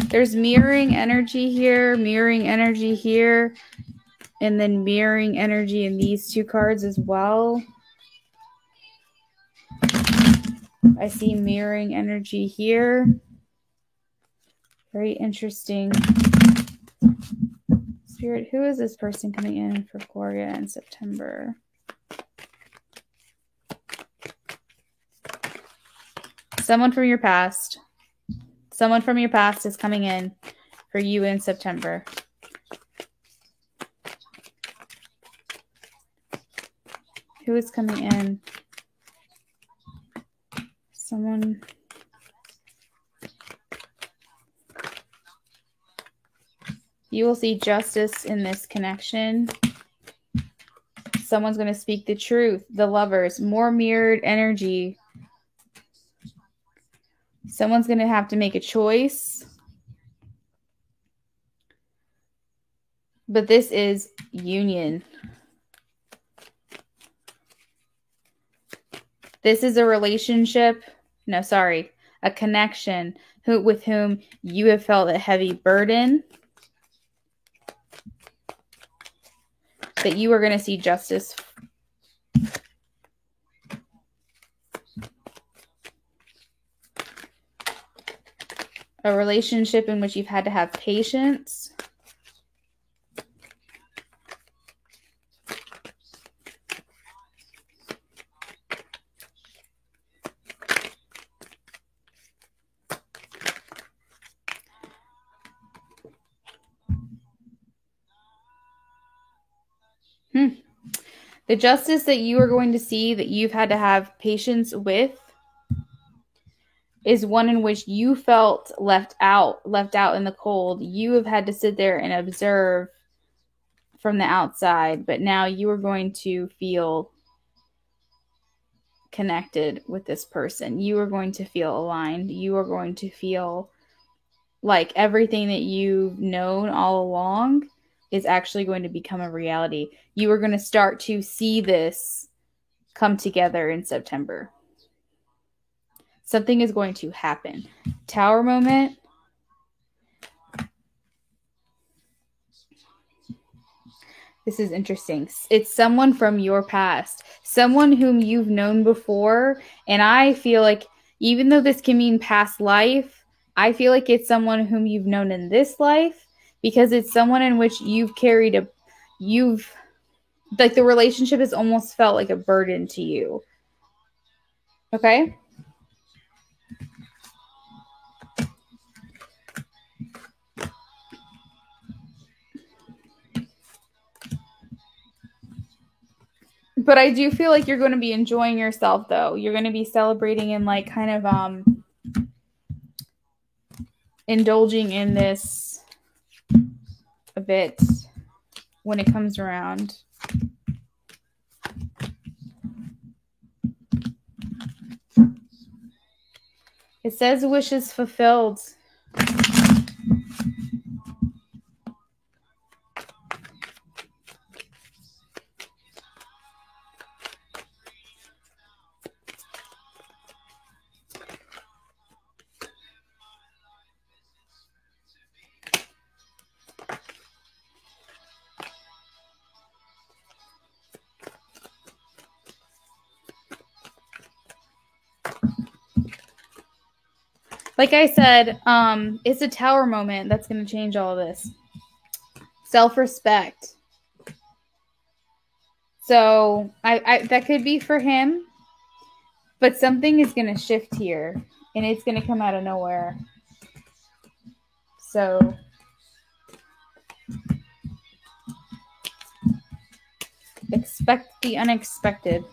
There's mirroring energy here, and then mirroring energy in these two cards as well. I see mirroring energy here. Very interesting. Spirit, who is this person coming in for Gloria in September? Someone from your past. Someone from your past is coming in for you in September. Who is coming in? Someone. You will see justice in this connection. Someone's going to speak the truth. The Lovers. More mirrored energy. Someone's going to have to make a choice. But this is union. This is a relationship. No, sorry. A connection with whom you have felt a heavy burden. That you are going to see justice. A relationship in which you've had to have patience. The justice that you are going to see that you've had to have patience with is one in which you felt left out in the cold. You have had to sit there and observe from the outside, but now you are going to feel connected with this person. You are going to feel aligned. You are going to feel like everything that you've known all along is actually going to become a reality. You are going to start to see this come together in September. Something is going to happen. Tower moment. This is interesting. It's someone from your past, someone whom you've known before. And I feel like even though this can mean past life, I feel like it's someone whom you've known in this life, because it's someone in which you've like the relationship has almost felt like a burden to you. Okay? But I do feel like you're going to be enjoying yourself, though. You're going to be celebrating and like kind of indulging in this a bit when it comes around. It says wishes fulfilled. Like I said, it's a tower moment that's going to change all of this. Self-respect. So I that could be for him, but something is going to shift here, and it's going to come out of nowhere. So expect the unexpected.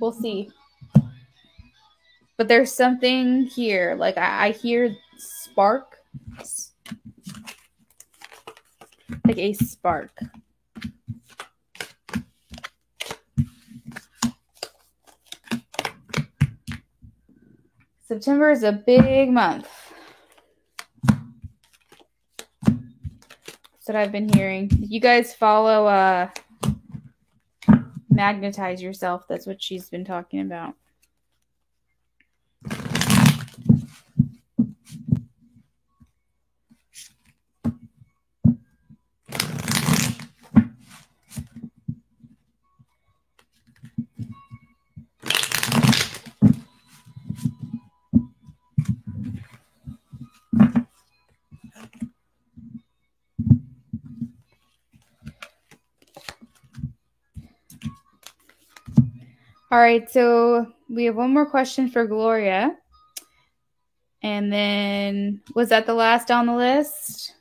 We'll see. But there's something here. Like I hear spark. Like a spark. September is a big month. That's what I've been hearing. You guys follow Magnetize Yourself. That's what she's been talking about. All right, so we have one more question for Gloria. And then, was that the last on the list?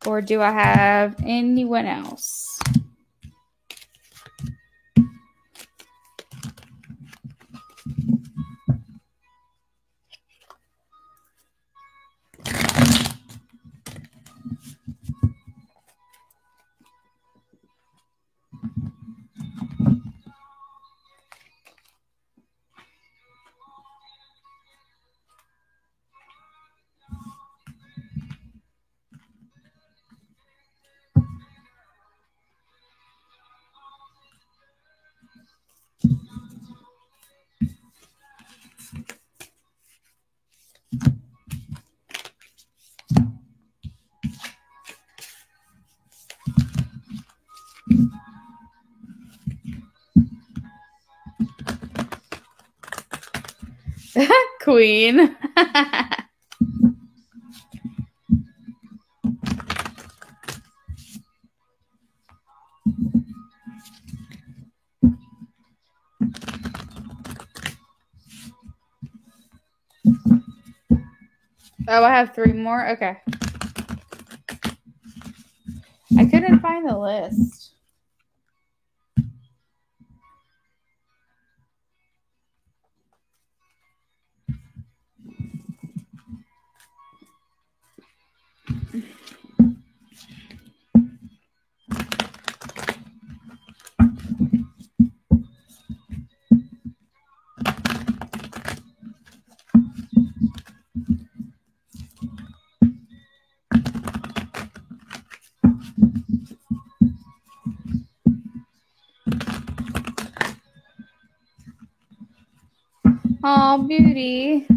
Or do I have anyone else? Queen. Oh, I have 3 more? Okay. I couldn't find the list. Oh, beauty.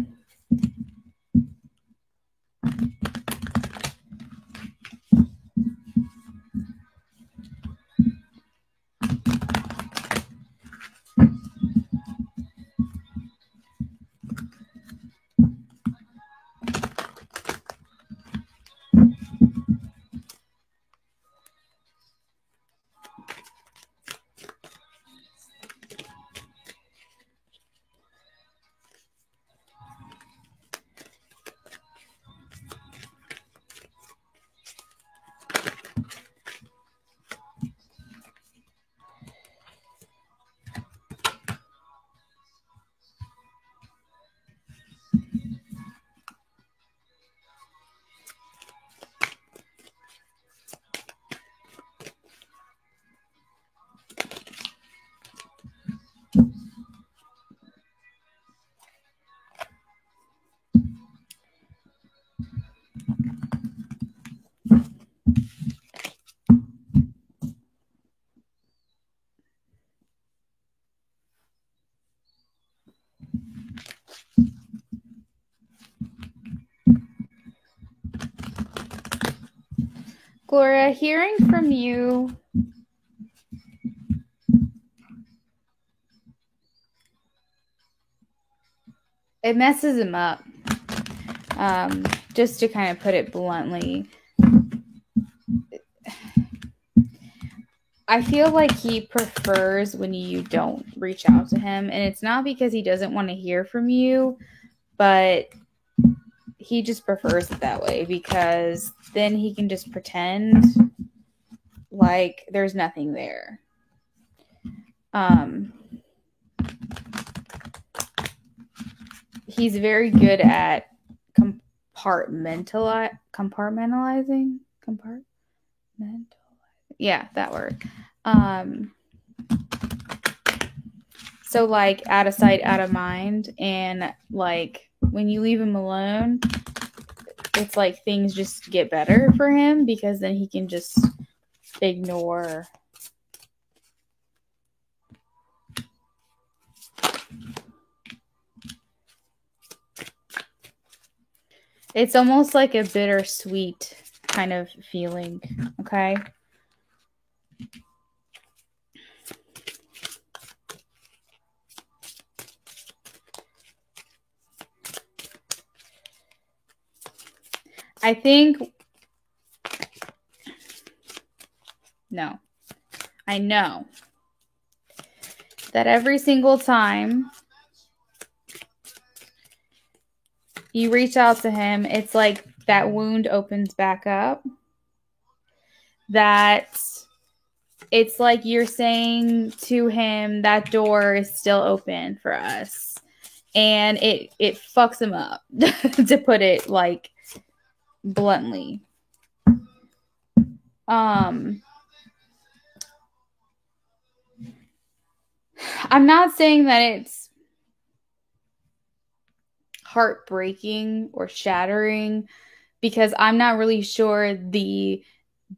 Gloria, hearing from you, it messes him up. Just to kind of put it bluntly, I feel like he prefers when you don't reach out to him, and it's not because he doesn't want to hear from you, but he just prefers it that way because then he can just pretend like there's nothing there. He's very good at compartmentalizing. Yeah, that word. So like out of sight, out of mind, and like when you leave him alone, it's like things just get better for him because then he can just ignore. It's almost like a bittersweet kind of feeling, okay? I think, no, I know that every single time you reach out to him, it's like that wound opens back up. That it's like you're saying to him that door is still open for us. And it fucks him up, to put it like bluntly. I'm not saying that it's heartbreaking or shattering because I'm not really sure the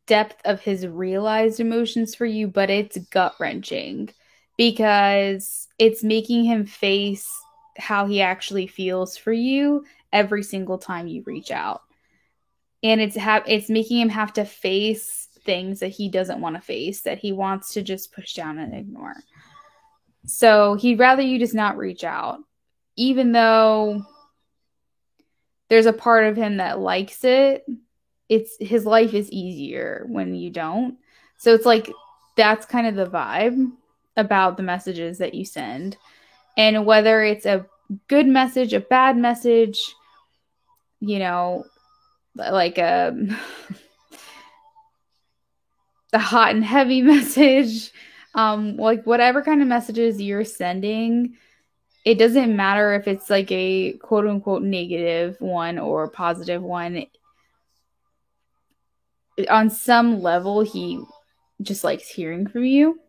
depth of his realized emotions for you, but it's gut-wrenching because it's making him face how he actually feels for you every single time you reach out. And it's making him have to face things that he doesn't want to face, that he wants to just push down and ignore. So he'd rather you just not reach out, even though there's a part of him that likes it. It's his life is easier when you don't. So it's like that's kind of the vibe about the messages that you send. And whether it's a good message, a bad message, you know, like the hot and heavy message, like whatever kind of messages you're sending, it doesn't matter if it's like a quote unquote negative one or positive one. On some level, he just likes hearing from you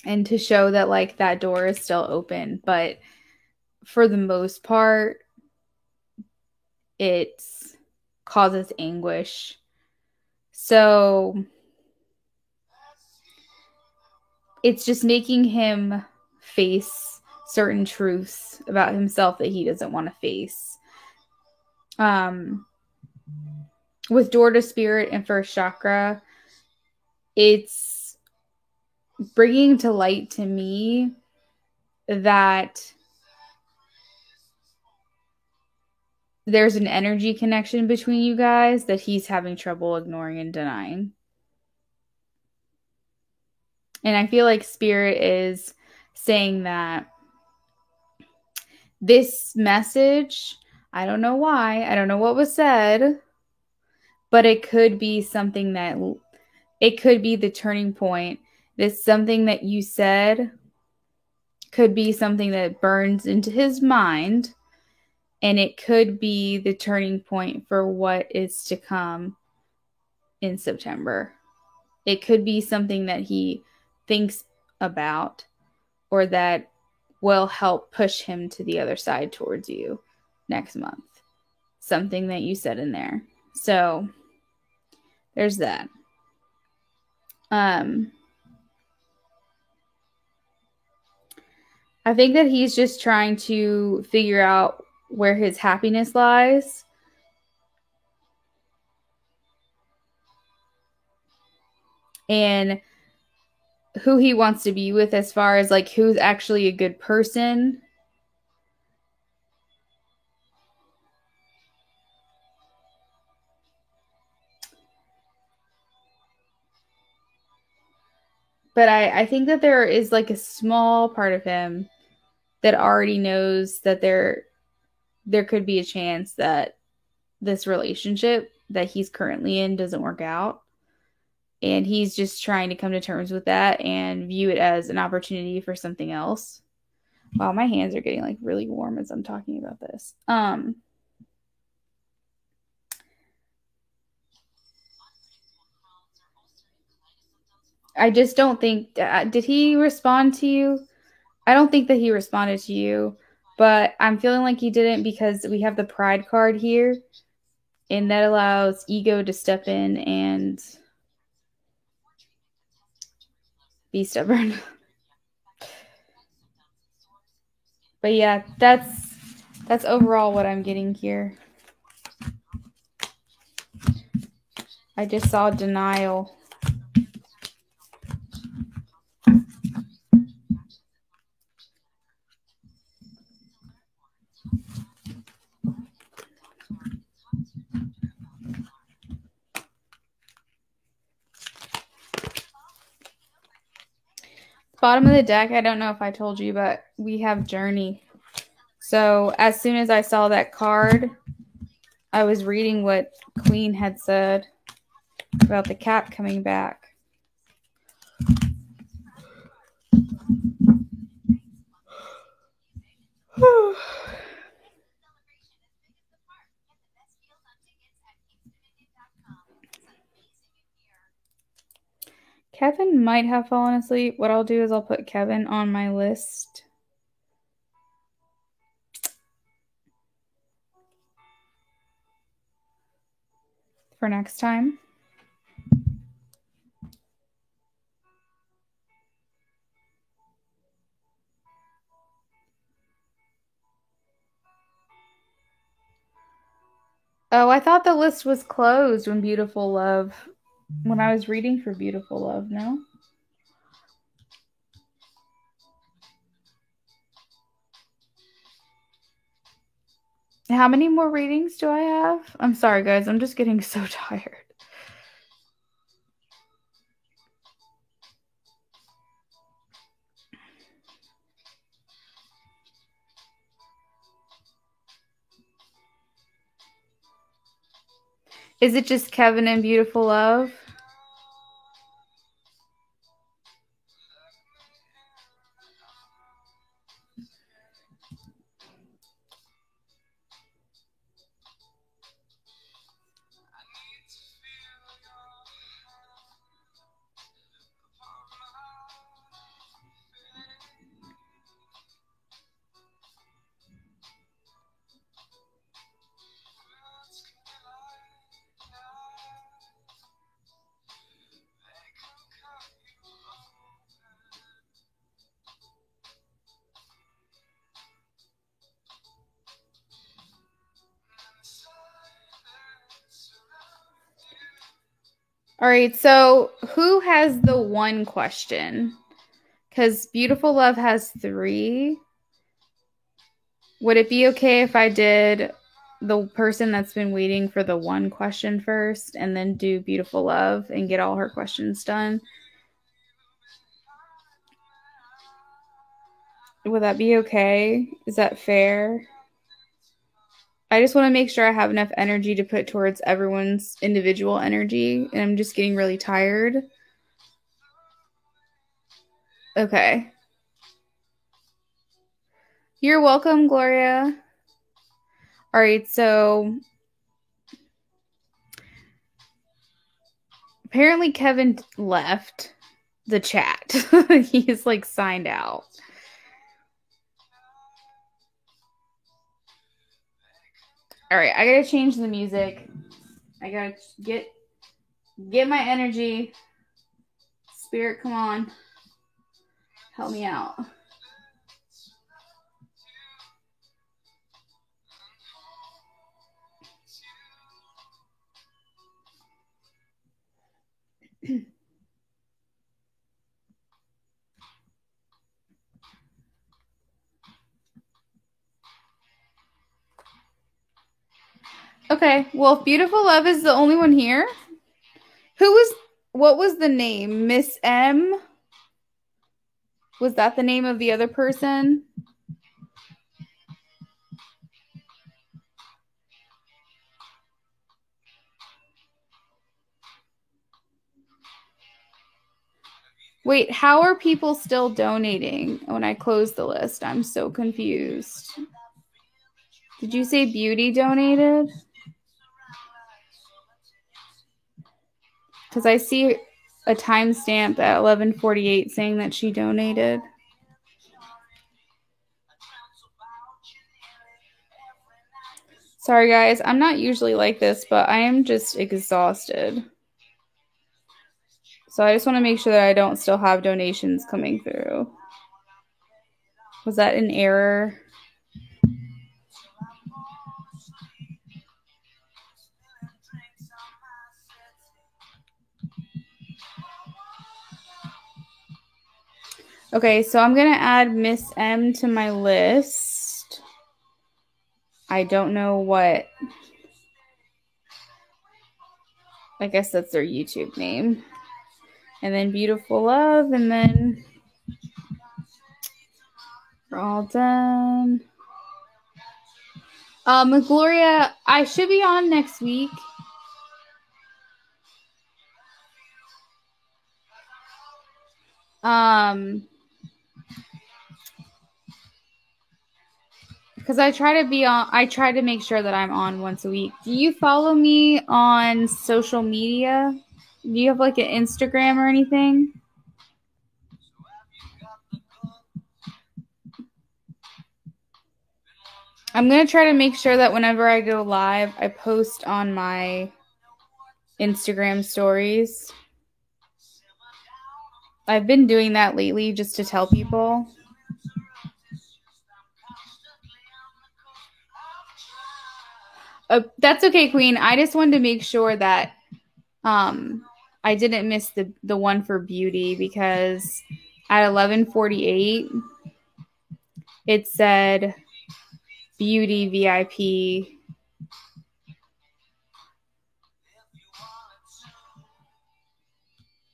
and to show that like that door is still open. But for the most part, it causes anguish. So it's just making him face certain truths about himself that he doesn't want to face. With Door to Spirit and First Chakra, it's bringing to light to me that there's an energy connection between you guys that he's having trouble ignoring and denying. And I feel like Spirit is saying that this message, I don't know why, I don't know what was said, but it could be something that, it could be the turning point. This something that you said could be something that burns into his mind, and it could be the turning point for what is to come in September. It could be something that he thinks about or that will help push him to the other side towards you next month. Something that you said in there. So there's that. I think that he's just trying to figure out where his happiness lies. And who he wants to be with, as far as like who's actually a good person. But I think that there is like a small part of him that already knows that there could be a chance that this relationship that he's currently in doesn't work out. And he's just trying to come to terms with that and view it as an opportunity for something else. Wow, my hands are getting like really warm as I'm talking about this. I just don't think, did he respond to you? I don't think that he responded to you, but I'm feeling like he didn't because we have the pride card here, and that allows ego to step in and be stubborn. But yeah, that's overall what I'm getting here. I just saw denial. Bottom of the deck, I don't know if I told you, but we have Journey. So as soon as I saw that card, I was reading what Queen had said about the cat coming back. Kevin might have fallen asleep. What I'll do is I'll put Kevin on my list. For next time. Oh, I thought the list was closed when Beautiful Love, when I was reading for Beautiful Love, no? How many more readings do I have? I'm sorry, guys. I'm just getting so tired. Is it just Kevin and Beautiful Love? All right, so who has the one question? Because Beautiful Love has 3. Would it be okay if I did the person that's been waiting for the one question first and then do Beautiful Love and get all her questions done? Would that be okay? Is that fair? I just want to make sure I have enough energy to put towards everyone's individual energy, and I'm just getting really tired. Okay. You're welcome, Gloria. All right, so apparently Kevin left the chat. He's like signed out. All right, I gotta change the music. I gotta get my energy. Spirit, come on. Help me out. Okay, well, if Beautiful Love is the only one here, what was the name? Miss M? Was that the name of the other person? Wait, how are people still donating when I close the list? I'm so confused. Did you say Beauty donated? Because I see a timestamp at 11:48 saying that she donated. Sorry, guys. I'm not usually like this, but I am just exhausted. So I just want to make sure that I don't still have donations coming through. Was that an error? Okay, so I'm going to add Miss M to my list. I don't know what. I guess that's their YouTube name. And then Beautiful Love, and then we're all done. Gloria, I should be on next week. Because I try to make sure that I'm on once a week. Do you follow me on social media? Do you have like an Instagram or anything? I'm going to try to make sure that whenever I go live, I post on my Instagram stories. I've been doing that lately just to tell people. That's okay, Queen. I just wanted to make sure that I didn't miss the one for Beauty, because at 11:48 it said Beauty VIP.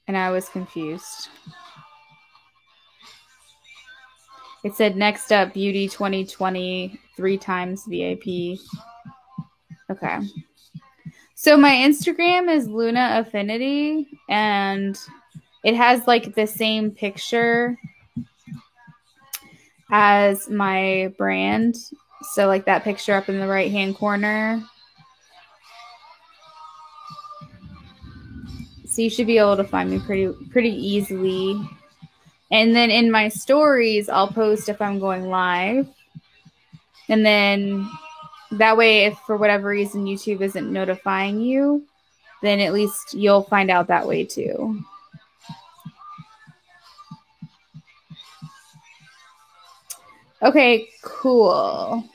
And I was confused. It said next up Beauty 2020 3 times VIP. Okay. So my Instagram is Luna Affinity, and it has like the same picture as my brand. So like that picture up in the right-hand corner. So you should be able to find me pretty easily. And then in my stories, I'll post if I'm going live. And then that way, if for whatever reason YouTube isn't notifying you, then at least you'll find out that way too. Okay, cool.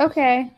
Okay.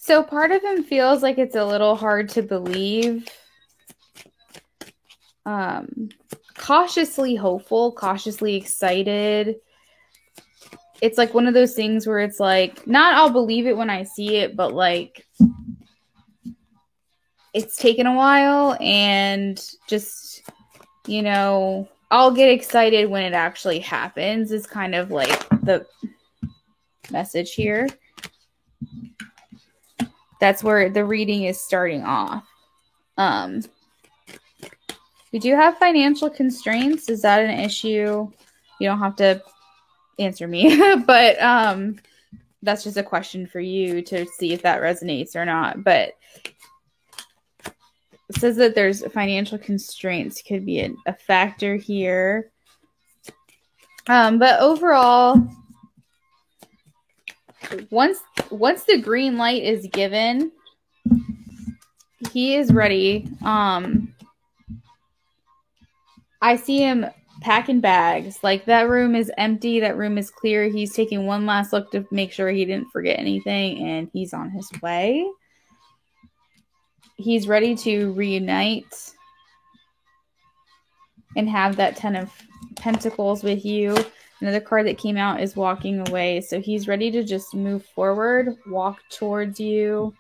So part of him feels like it's a little hard to believe. Cautiously hopeful, cautiously excited. It's like one of those things where it's like, not I'll believe it when I see it, but like it's taken a while and just, you know, I'll get excited when it actually happens is kind of like the message here. That's where the reading is starting off. We do have financial constraints. Is that an issue? You don't have to answer me, but that's just a question for you to see if that resonates or not. But it says that there's financial constraints could be a factor here. But overall, once the green light is given, he is ready. I see him packing bags. Like, that room is empty. That room is clear. He's taking one last look to make sure he didn't forget anything, and he's on his way. He's ready to reunite and have that 10 of Pentacles with you. Another card that came out is walking away. So he's ready to just move forward, walk towards you.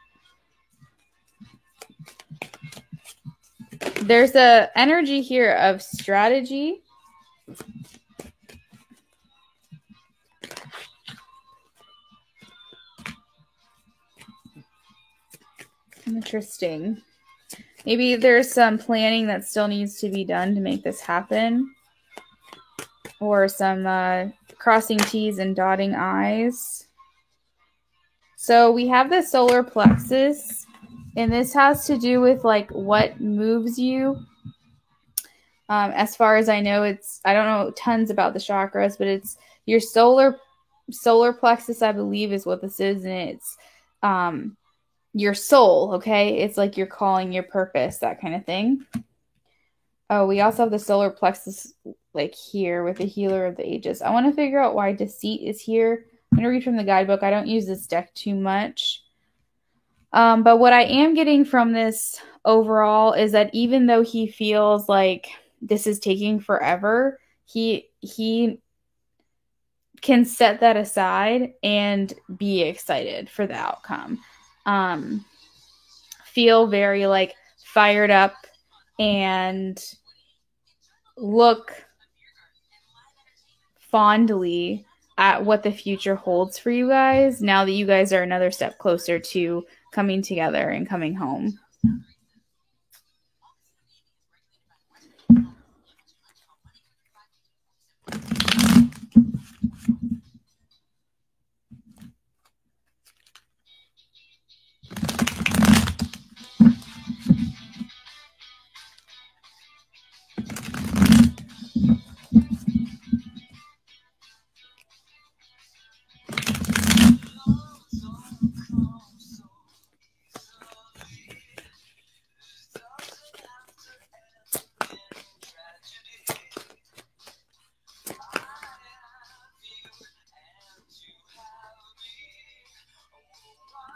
There's a energy here of strategy. Interesting. Maybe there's some planning that still needs to be done to make this happen. Or some crossing T's and dotting I's. So we have the solar plexus. And this has to do with like what moves you. As far as I know, I don't know tons about the chakras, but it's your solar plexus, I believe, is what this is. And it's your soul, okay? It's like your calling, your purpose, that kind of thing. Oh, we also have the solar plexus like here with the healer of the ages. I want to figure out why deceit is here. I'm going to read from the guidebook. I don't use this deck too much. But what I am getting from this overall is that even though he feels like this is taking forever, he can set that aside and be excited for the outcome. Feel very like fired up and look fondly at what the future holds for you guys now that you guys are another step closer to coming together and coming home.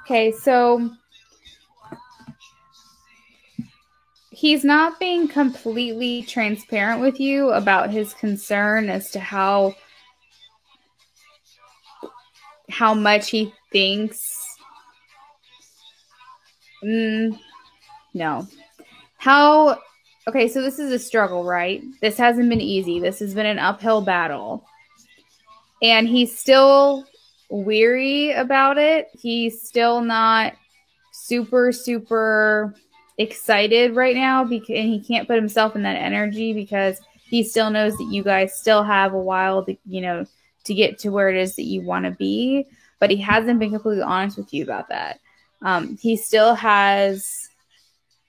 Okay, so he's not being completely transparent with you about his concern as to how much he thinks. No. How, okay, so this is a struggle, right? This hasn't been easy. This has been an uphill battle. And he's still weary about it. He's still not super, super excited right now, and he can't put himself in that energy because he still knows that you guys still have a while to, to get to where it is that you want to be. But he hasn't been completely honest with you about that. He still has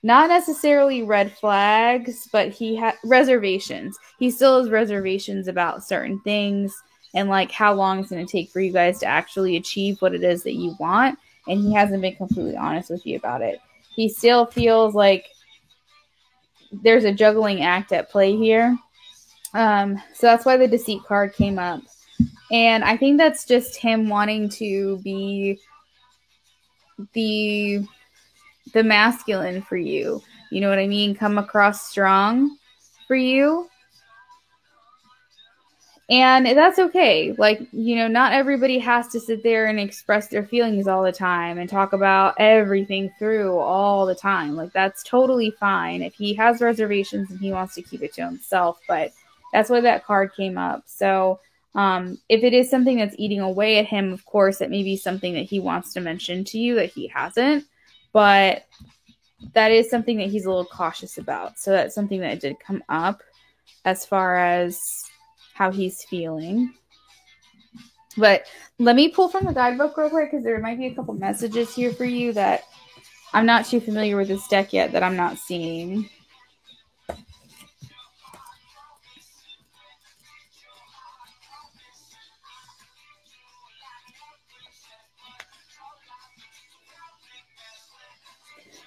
not necessarily red flags, but he has reservations. He still has reservations about certain things and like how long it's going to take for you guys to actually achieve what it is that you want. And he hasn't been completely honest with you about it. He still feels like there's a juggling act at play here. So that's why the deceit card came up. And I think that's just him wanting to be the masculine for you. You know what I mean? Come across strong for you. And that's okay. Like, not everybody has to sit there and express their feelings all the time and talk about everything through all the time. Like, that's totally fine if he has reservations and he wants to keep it to himself. But that's why that card came up. So if it is something that's eating away at him, of course, it may be something that he wants to mention to you that he hasn't. But that is something that he's a little cautious about. So that's something that did come up as far as how he's feeling. But let me pull from the guidebook real quick because there might be a couple messages here for you that I'm not too familiar with this deck yet that I'm not seeing.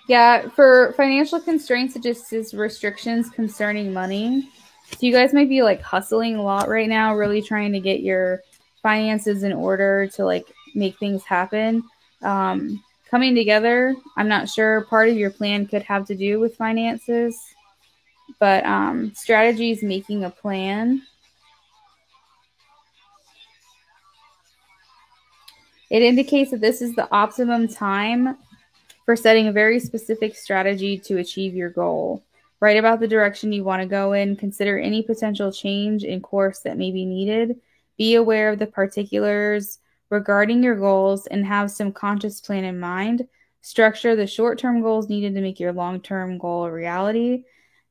Yeah, for financial constraints, it just says restrictions concerning money. So you guys might be like hustling a lot right now, really trying to get your finances in order to like make things happen. Coming together, I'm not sure. Part of your plan could have to do with finances, but strategy is making a plan. It indicates that this is the optimum time for setting a very specific strategy to achieve your goal. Write about the direction you want to go in. Consider any potential change in course that may be needed. Be aware of the particulars regarding your goals and have some conscious plan in mind. Structure the short-term goals needed to make your long-term goal a reality.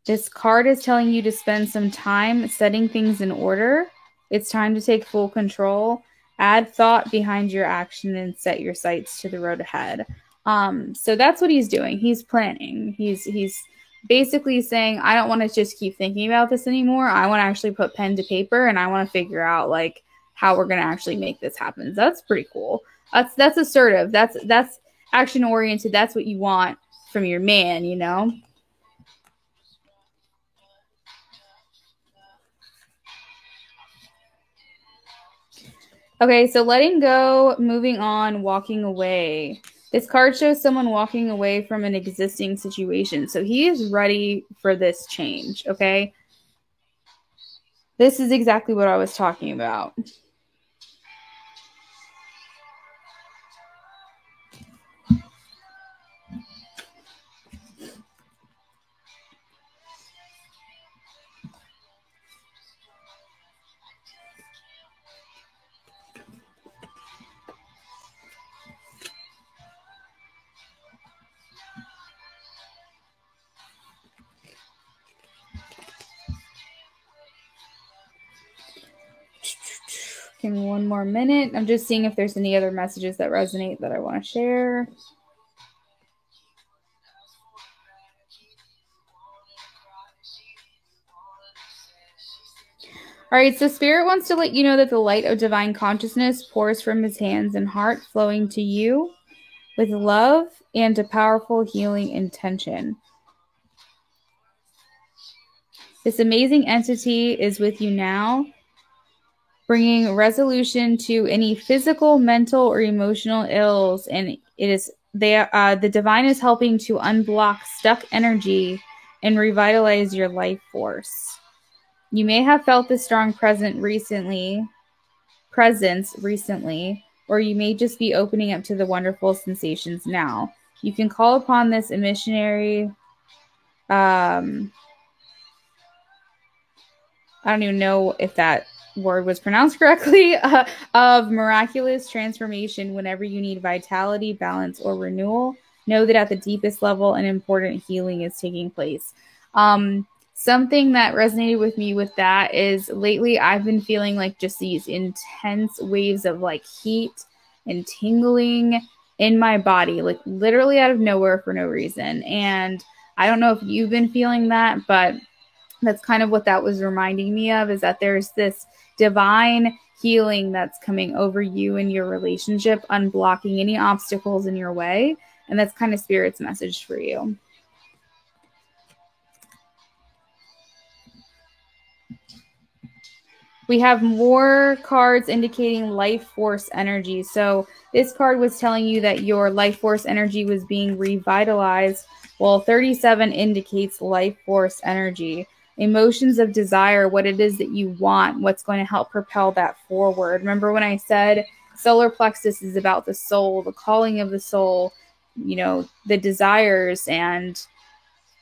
This card is telling you to spend some time setting things in order. It's time to take full control. Add thought behind your action and set your sights to the road ahead. So that's what he's doing. He's planning. He's basically saying, I don't want to just keep thinking about this anymore. I want to actually put pen to paper and I want to figure out like how we're going to actually make this happen. That's pretty cool. That's assertive. That's action oriented. That's what you want from your man, Okay, so letting go, moving on, walking away. This card shows someone walking away from an existing situation. So he is ready for this change, okay? This is exactly what I was talking about. Give me one more minute. I'm just seeing if there's any other messages that resonate that I want to share. All right, so Spirit wants to let you know that the light of divine consciousness pours from his hands and heart, flowing to you with love and a powerful healing intention. This amazing entity is with you now. bringing resolution to any physical, mental, or emotional ills. And the divine is helping to unblock stuck energy and revitalize your life force. You may have felt this strong presence recently, or you may just be opening up to the wonderful sensations now. You can call upon this missionary. I don't even know if that word was pronounced correctly, of miraculous transformation whenever you need vitality, balance, or renewal. Know that at the deepest level, an important healing is taking place. Something that resonated with me with that is lately I've been feeling like just these intense waves of like heat and tingling in my body, like literally out of nowhere for no reason. And I don't know if you've been feeling that, but that's kind of what that was reminding me of, is that there's this divine healing that's coming over you and your relationship, unblocking any obstacles in your way. And that's kind of Spirit's message for you. We have more cards indicating life force energy. So this card was telling you that your life force energy was being revitalized, while 37 indicates life force energy. Emotions of desire, what it is that you want, what's going to help propel that forward. Remember when I said solar plexus is about the soul, the calling of the soul, you know, the desires and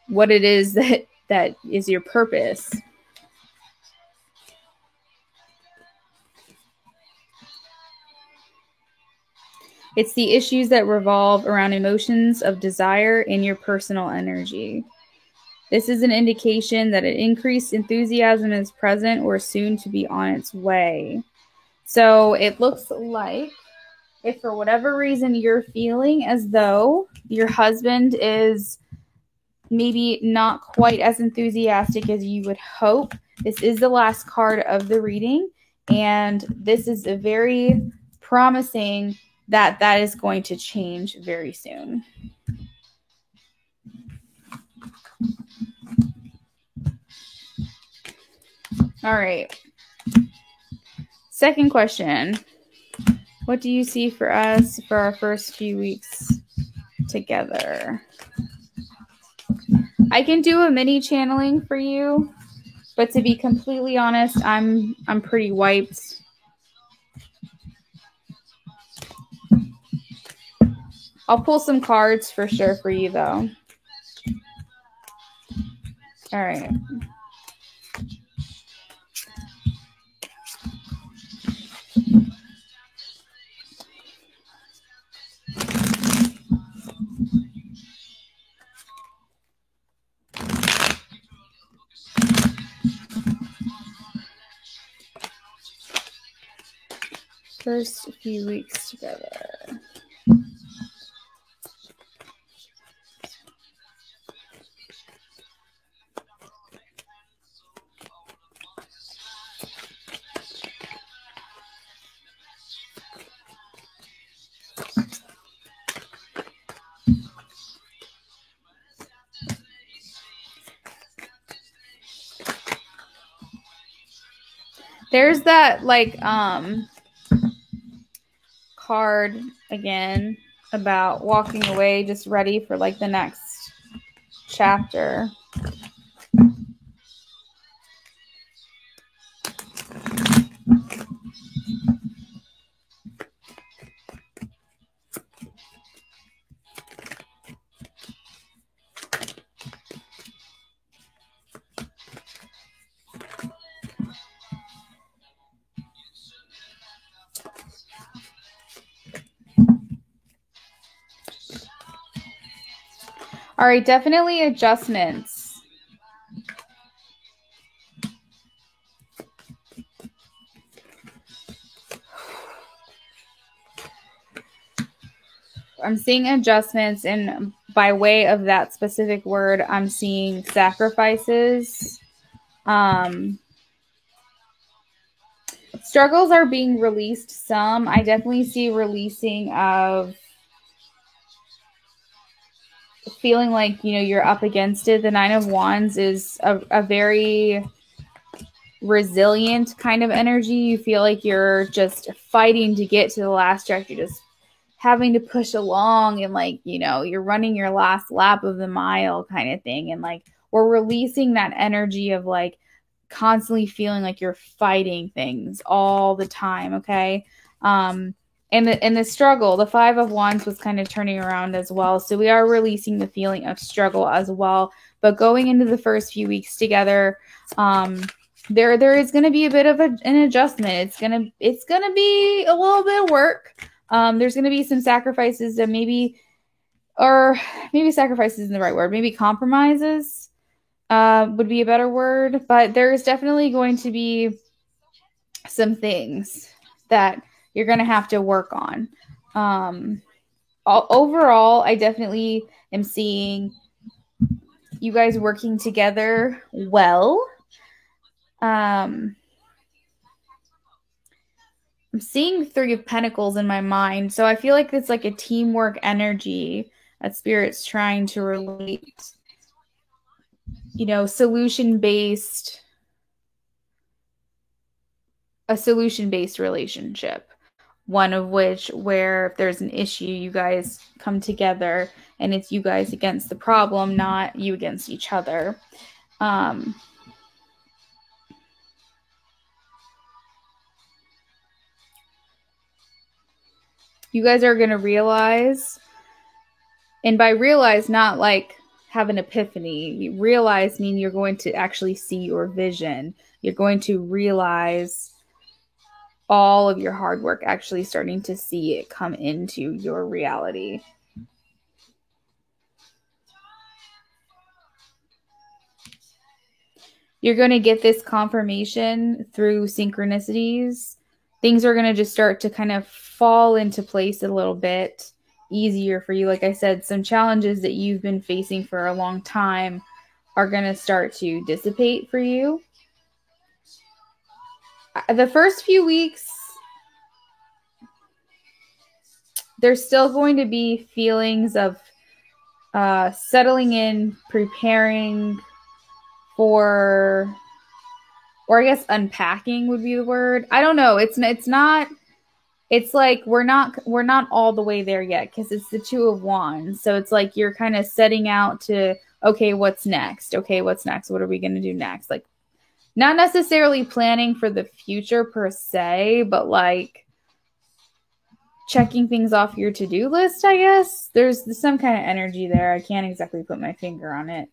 what it is that is your purpose. It's the issues that revolve around emotions of desire in your personal energy. This is an indication that an increased enthusiasm is present or soon to be on its way. So it looks like if for whatever reason you're feeling as though your husband is maybe not quite as enthusiastic as you would hope, this is the last card of the reading. And this is a very promising that is going to change very soon. All right. Second question. What do you see for us for our first few weeks together? I can do a mini channeling for you, but to be completely honest, I'm pretty wiped. I'll pull some cards for sure for you, though. All right. First few weeks together. There's that like card again about walking away, just ready for like the next chapter. All right, definitely adjustments. I'm seeing adjustments, and by way of that specific word, I'm seeing sacrifices. Struggles are being released some. I definitely see releasing of feeling like, you know, you're up against it. The Nine of Wands is a very resilient kind of energy. You feel like you're just fighting to get to the last track. You're just having to push along and like, you know, you're running your last lap of the mile kind of thing. And like, we're releasing that energy of like constantly feeling like you're fighting things all the time. Okay. And the struggle, the 5 of Wands was kind of turning around as well. So we are releasing the feeling of struggle as well. But going into the first few weeks together, there is going to be a bit of an adjustment. It's gonna be a little bit of work. There's going to be some sacrifices that maybe sacrifices isn't the right word. Maybe compromises would be a better word. But there's definitely going to be some things that you're going to have to work on. Overall, I definitely am seeing you guys working together well. I'm seeing 3 of Pentacles in my mind. So I feel like it's like a teamwork energy that Spirit's trying to relate, you know, a solution-based relationship. One of which where if there's an issue, you guys come together and it's you guys against the problem, not you against each other. You guys are going to realize, and by realize, not like have an epiphany. You realize mean you're going to actually see your vision. You're going to realize all of your hard work, actually starting to see it come into your reality. You're going to get this confirmation through synchronicities. Things are going to just start to kind of fall into place a little bit easier for you. Like I said, some challenges that you've been facing for a long time are going to start to dissipate for you. The first few weeks, there's still going to be feelings of settling in, preparing for, or I guess unpacking would be the word. I don't know. It's not. It's like we're not all the way there yet because it's the 2 of Wands. So it's like you're kind of setting out to, okay, what's next? Okay, what's next? What are we going to do next? Like, not necessarily planning for the future per se, but like checking things off your to-do list, I guess. There's some kind of energy there. I can't exactly put my finger on it.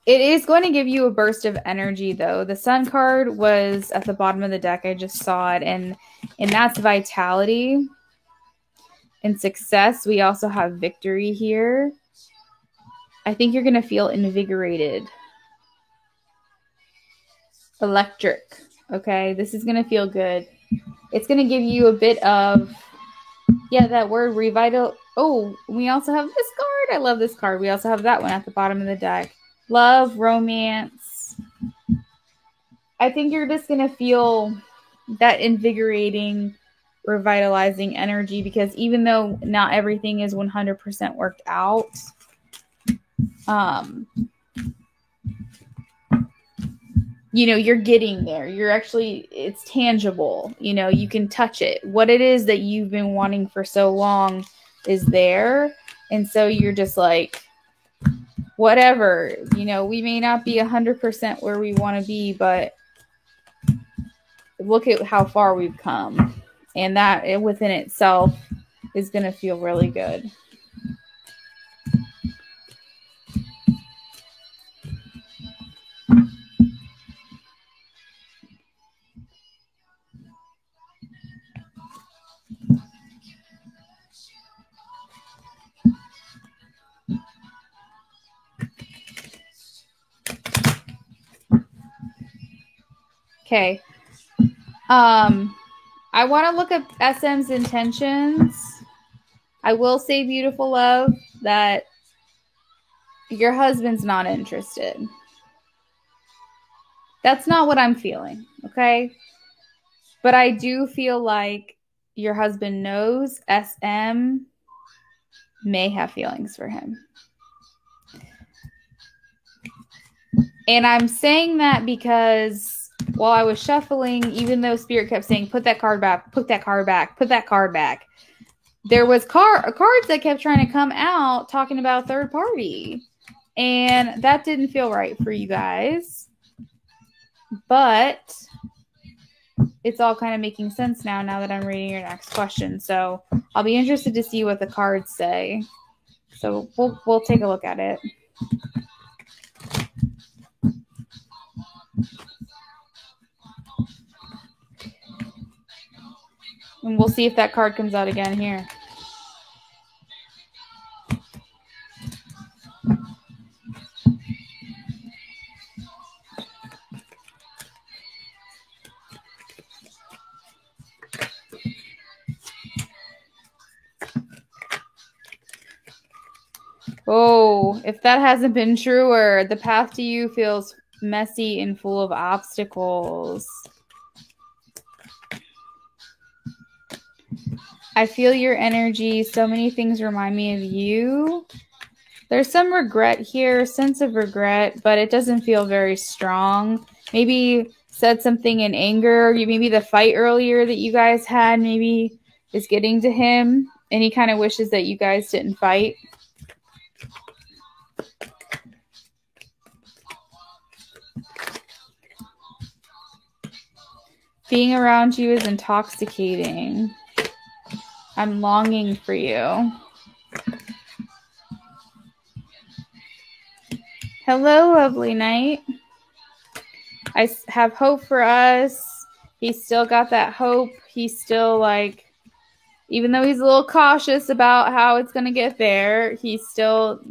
It is going to give you a burst of energy, though. The Sun card was at the bottom of the deck. I just saw it, and that's vitality and success. We also have victory here. I think you're going to feel invigorated. Electric. Okay, this is going to feel good. It's going to give you a bit of, that word, revital. Oh, we also have this card. I love this card. We also have that one at the bottom of the deck. Love, romance. I think you're just going to feel that invigorating, revitalizing energy because even though not everything is 100% worked out, you know, you're getting there. You're actually, it's tangible. You know, you can touch it. What it is that you've been wanting for so long is there. And so you're just like, whatever, you know, we may not be 100% where we want to be, but look at how far we've come. And that within itself is going to feel really good. Okay. I want to look at SM's intentions. I will say, beautiful love, that your husband's not interested. That's not what I'm feeling, okay? But I do feel like your husband knows SM may have feelings for him. And I'm saying that because while I was shuffling, even though Spirit kept saying, put that card back, put that card back, put that card back, there was cards that kept trying to come out talking about third party. And that didn't feel right for you guys. But it's all kind of making sense now that I'm reading your next question. So I'll be interested to see what the cards say. So we'll take a look at it. And we'll see if that card comes out again here. Oh, if that hasn't been truer, the path to you feels messy and full of obstacles. I feel your energy. So many things remind me of you. There's some regret here, sense of regret, but it doesn't feel very strong. Maybe said something in anger. Maybe the fight earlier that you guys had maybe is getting to him, and he kind of wishes that you guys didn't fight. Being around you is intoxicating. I'm longing for you. Hello, lovely night. I have hope for us. He's still got that hope. He's still like, even though he's a little cautious about how it's going to get there, he's still,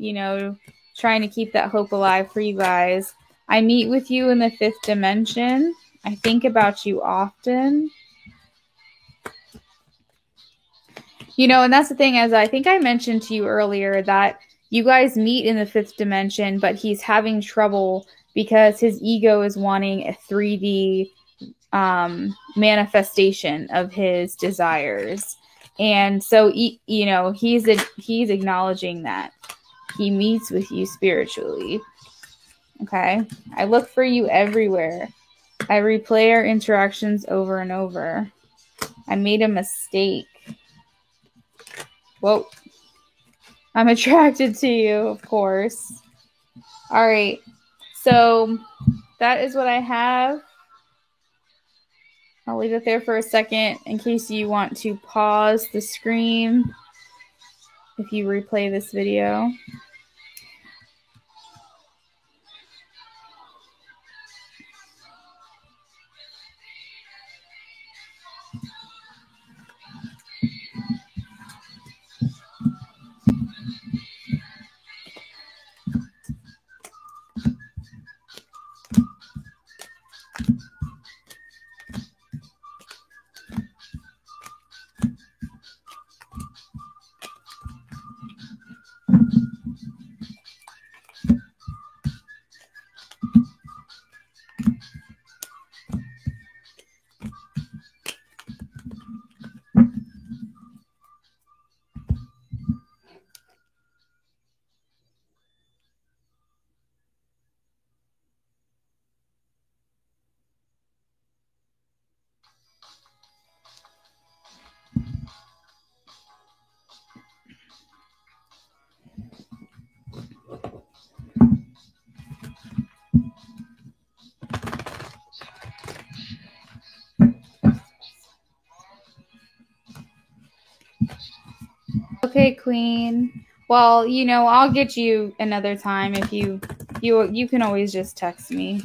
trying to keep that hope alive for you guys. I meet with you in the 5th dimension. I think about you often. And that's the thing, as I think I mentioned to you earlier, that you guys meet in the 5th dimension, but he's having trouble because his ego is wanting a 3D manifestation of his desires. And so, he's acknowledging that he meets with you spiritually. Okay. I look for you everywhere. I replay our interactions over and over. I made a mistake. Whoa. I'm attracted to you, of course. All right. So that is what I have. I'll leave it there for a second in case you want to pause the screen if you replay this video. Okay, Queen. Well, I'll get you another time if you can always just text me.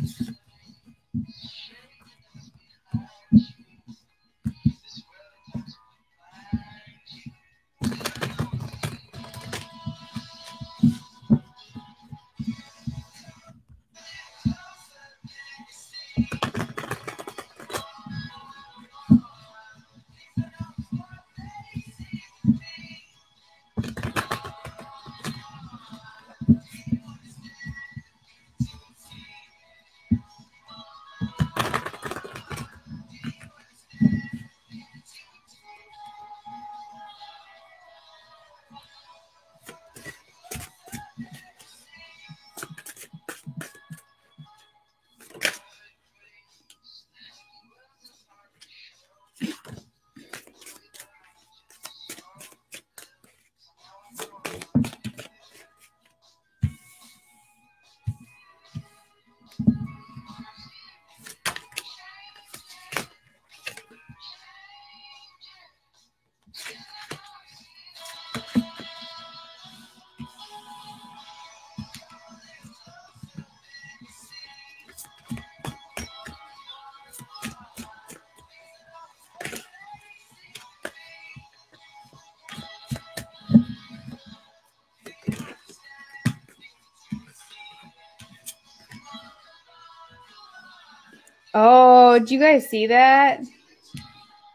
Oh, did you guys see that?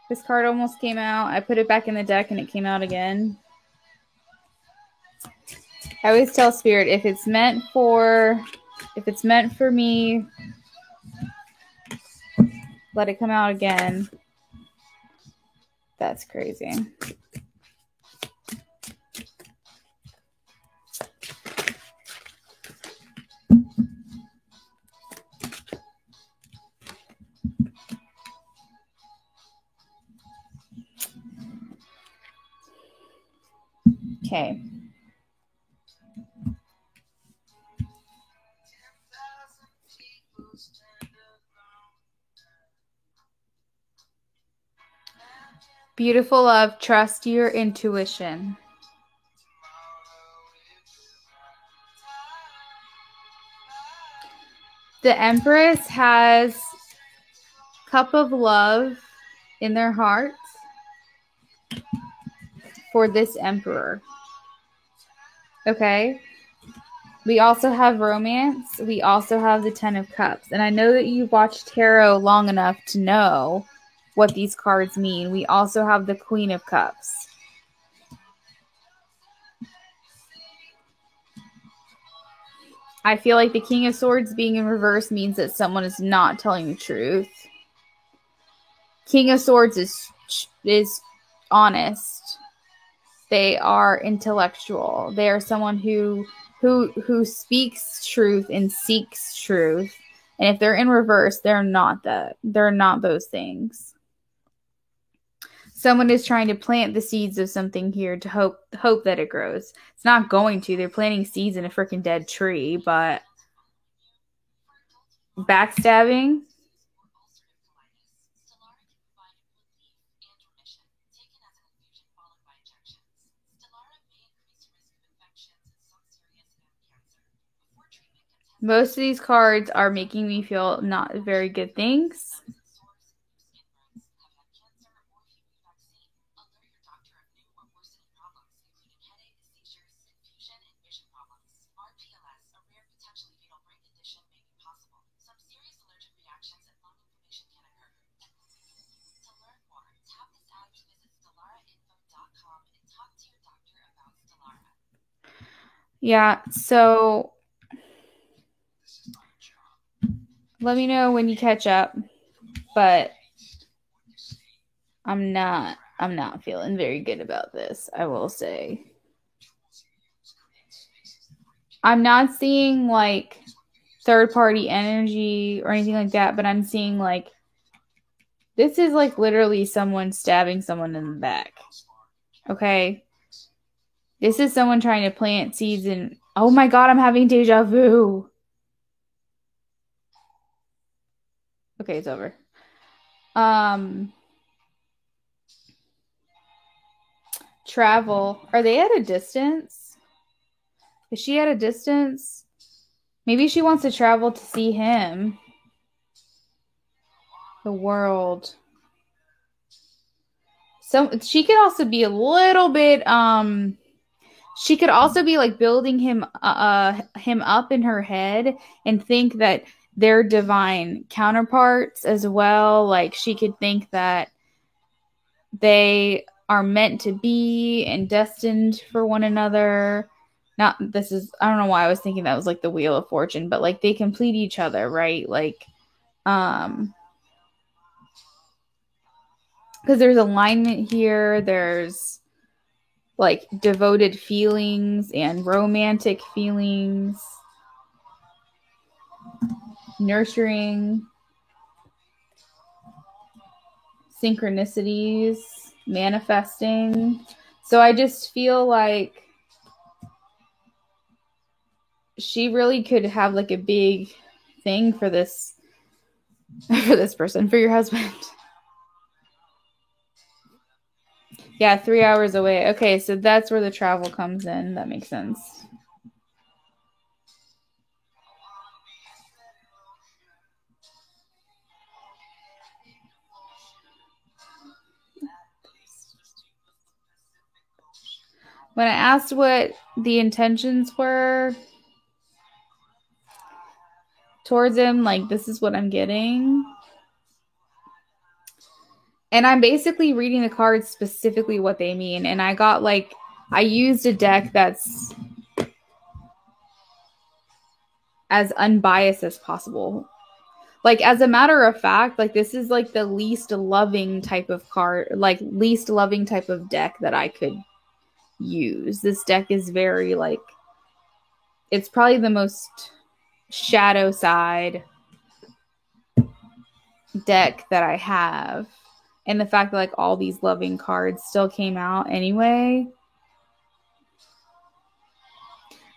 This card almost came out. I put it back in the deck and it came out again. I always tell Spirit, if it's meant for me, let it come out again. That's crazy. Okay. Beautiful love, trust your intuition. The Empress has cup of love in their hearts for this Emperor. Okay? We also have romance. We also have the Ten of Cups. And I know that you've watched tarot long enough to know what these cards mean. We also have the Queen of Cups. I feel like the King of Swords being in reverse means that someone is not telling the truth. King of Swords is honest. They are intellectual. They are someone who speaks truth and seeks truth. And if they're in reverse, they're not that. They're not those things. Someone is trying to plant the seeds of something here to hope that it grows. It's not going to. They're planting seeds in a freaking dead tree, but backstabbing. Most of these cards are making me feel not very good things. Yeah, so let me know when you catch up, but I'm not feeling very good about this, I will say. I'm not seeing like third party energy or anything like that, but I'm seeing like this is like literally someone stabbing someone in the back. Okay? This is someone trying to plant seeds in. Oh my god, I'm having deja vu. Okay, it's over. Travel. Are they at a distance? Is she at a distance? Maybe she wants to travel to see him. The world. So she could also be a little bit she could also be like building him up in her head and think that they're divine counterparts as well. Like she could think that they are meant to be and destined for one another. I don't know why I was thinking that was like the Wheel of Fortune, but like they complete each other, right? Like because there's alignment here, there's like devoted feelings and romantic feelings, nurturing, synchronicities, manifesting. So I just feel like she really could have like a big thing for this person, for your husband. Yeah, 3 hours away. Okay, so that's where the travel comes in. That makes sense. When I asked what the intentions were towards him, like, this is what I'm getting. And I'm basically reading the cards specifically what they mean. And I used a deck that's as unbiased as possible. Like, as a matter of fact, like, this is like the least loving type of card, like, least loving type of deck that I could use. This deck is very, like, it's probably the most shadow side deck that I have. And the fact that, like, all these loving cards still came out anyway.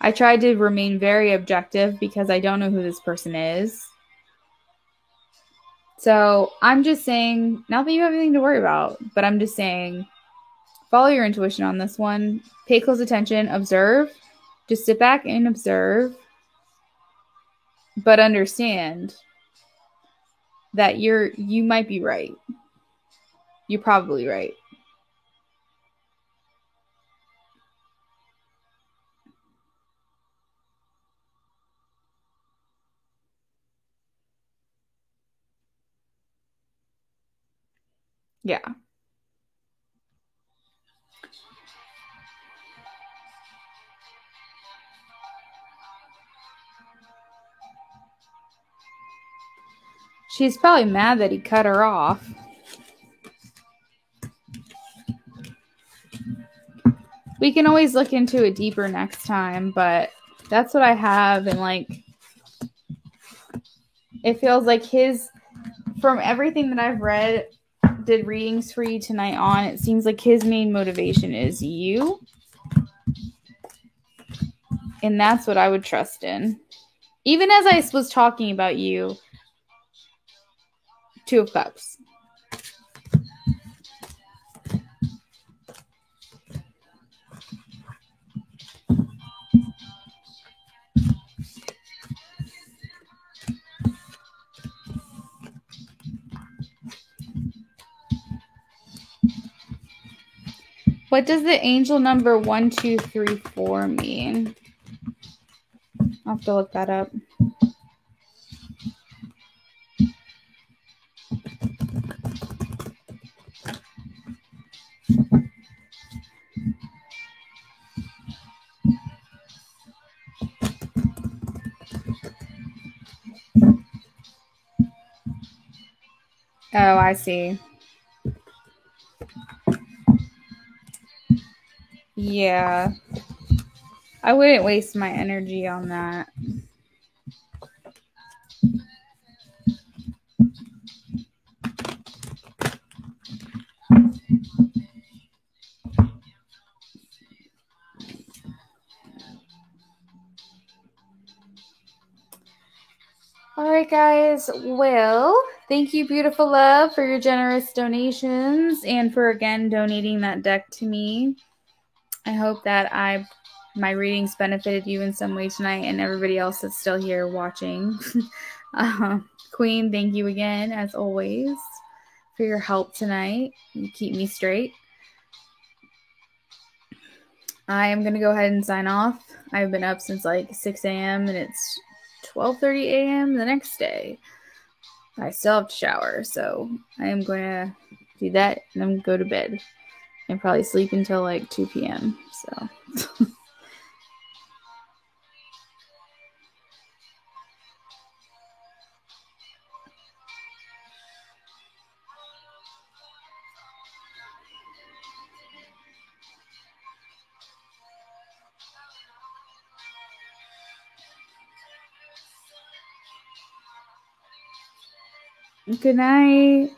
I tried to remain very objective because I don't know who this person is. So I'm just saying, not that you have anything to worry about, but I'm just saying, follow your intuition on this one. Pay close attention, observe. Just sit back and observe. But understand that you might be right. You're probably right. Yeah. She's probably mad that he cut her off. We can always look into it deeper next time, but that's what I have. And, like, it feels like from everything that I've read, did readings for you tonight on, it seems like his main motivation is you. And that's what I would trust in. Even as I was talking about you, Two of Cups. What does the angel number 1, 2, 3, 4 mean? I'll have to look that up. Oh, I see. Yeah. I wouldn't waste my energy on that. All right, guys. Well, thank you, beautiful love, for your generous donations and for, again, donating that deck to me. I hope that my readings benefited you in some way tonight and everybody else that's still here watching. Queen, thank you again, as always, for your help tonight. You keep me straight. I am going to go ahead and sign off. I've been up since like 6 a.m. and it's 12:30 a.m. the next day. I still have to shower, so I am going to do that and then go to bed and probably sleep until like 2 p.m. So... Good night.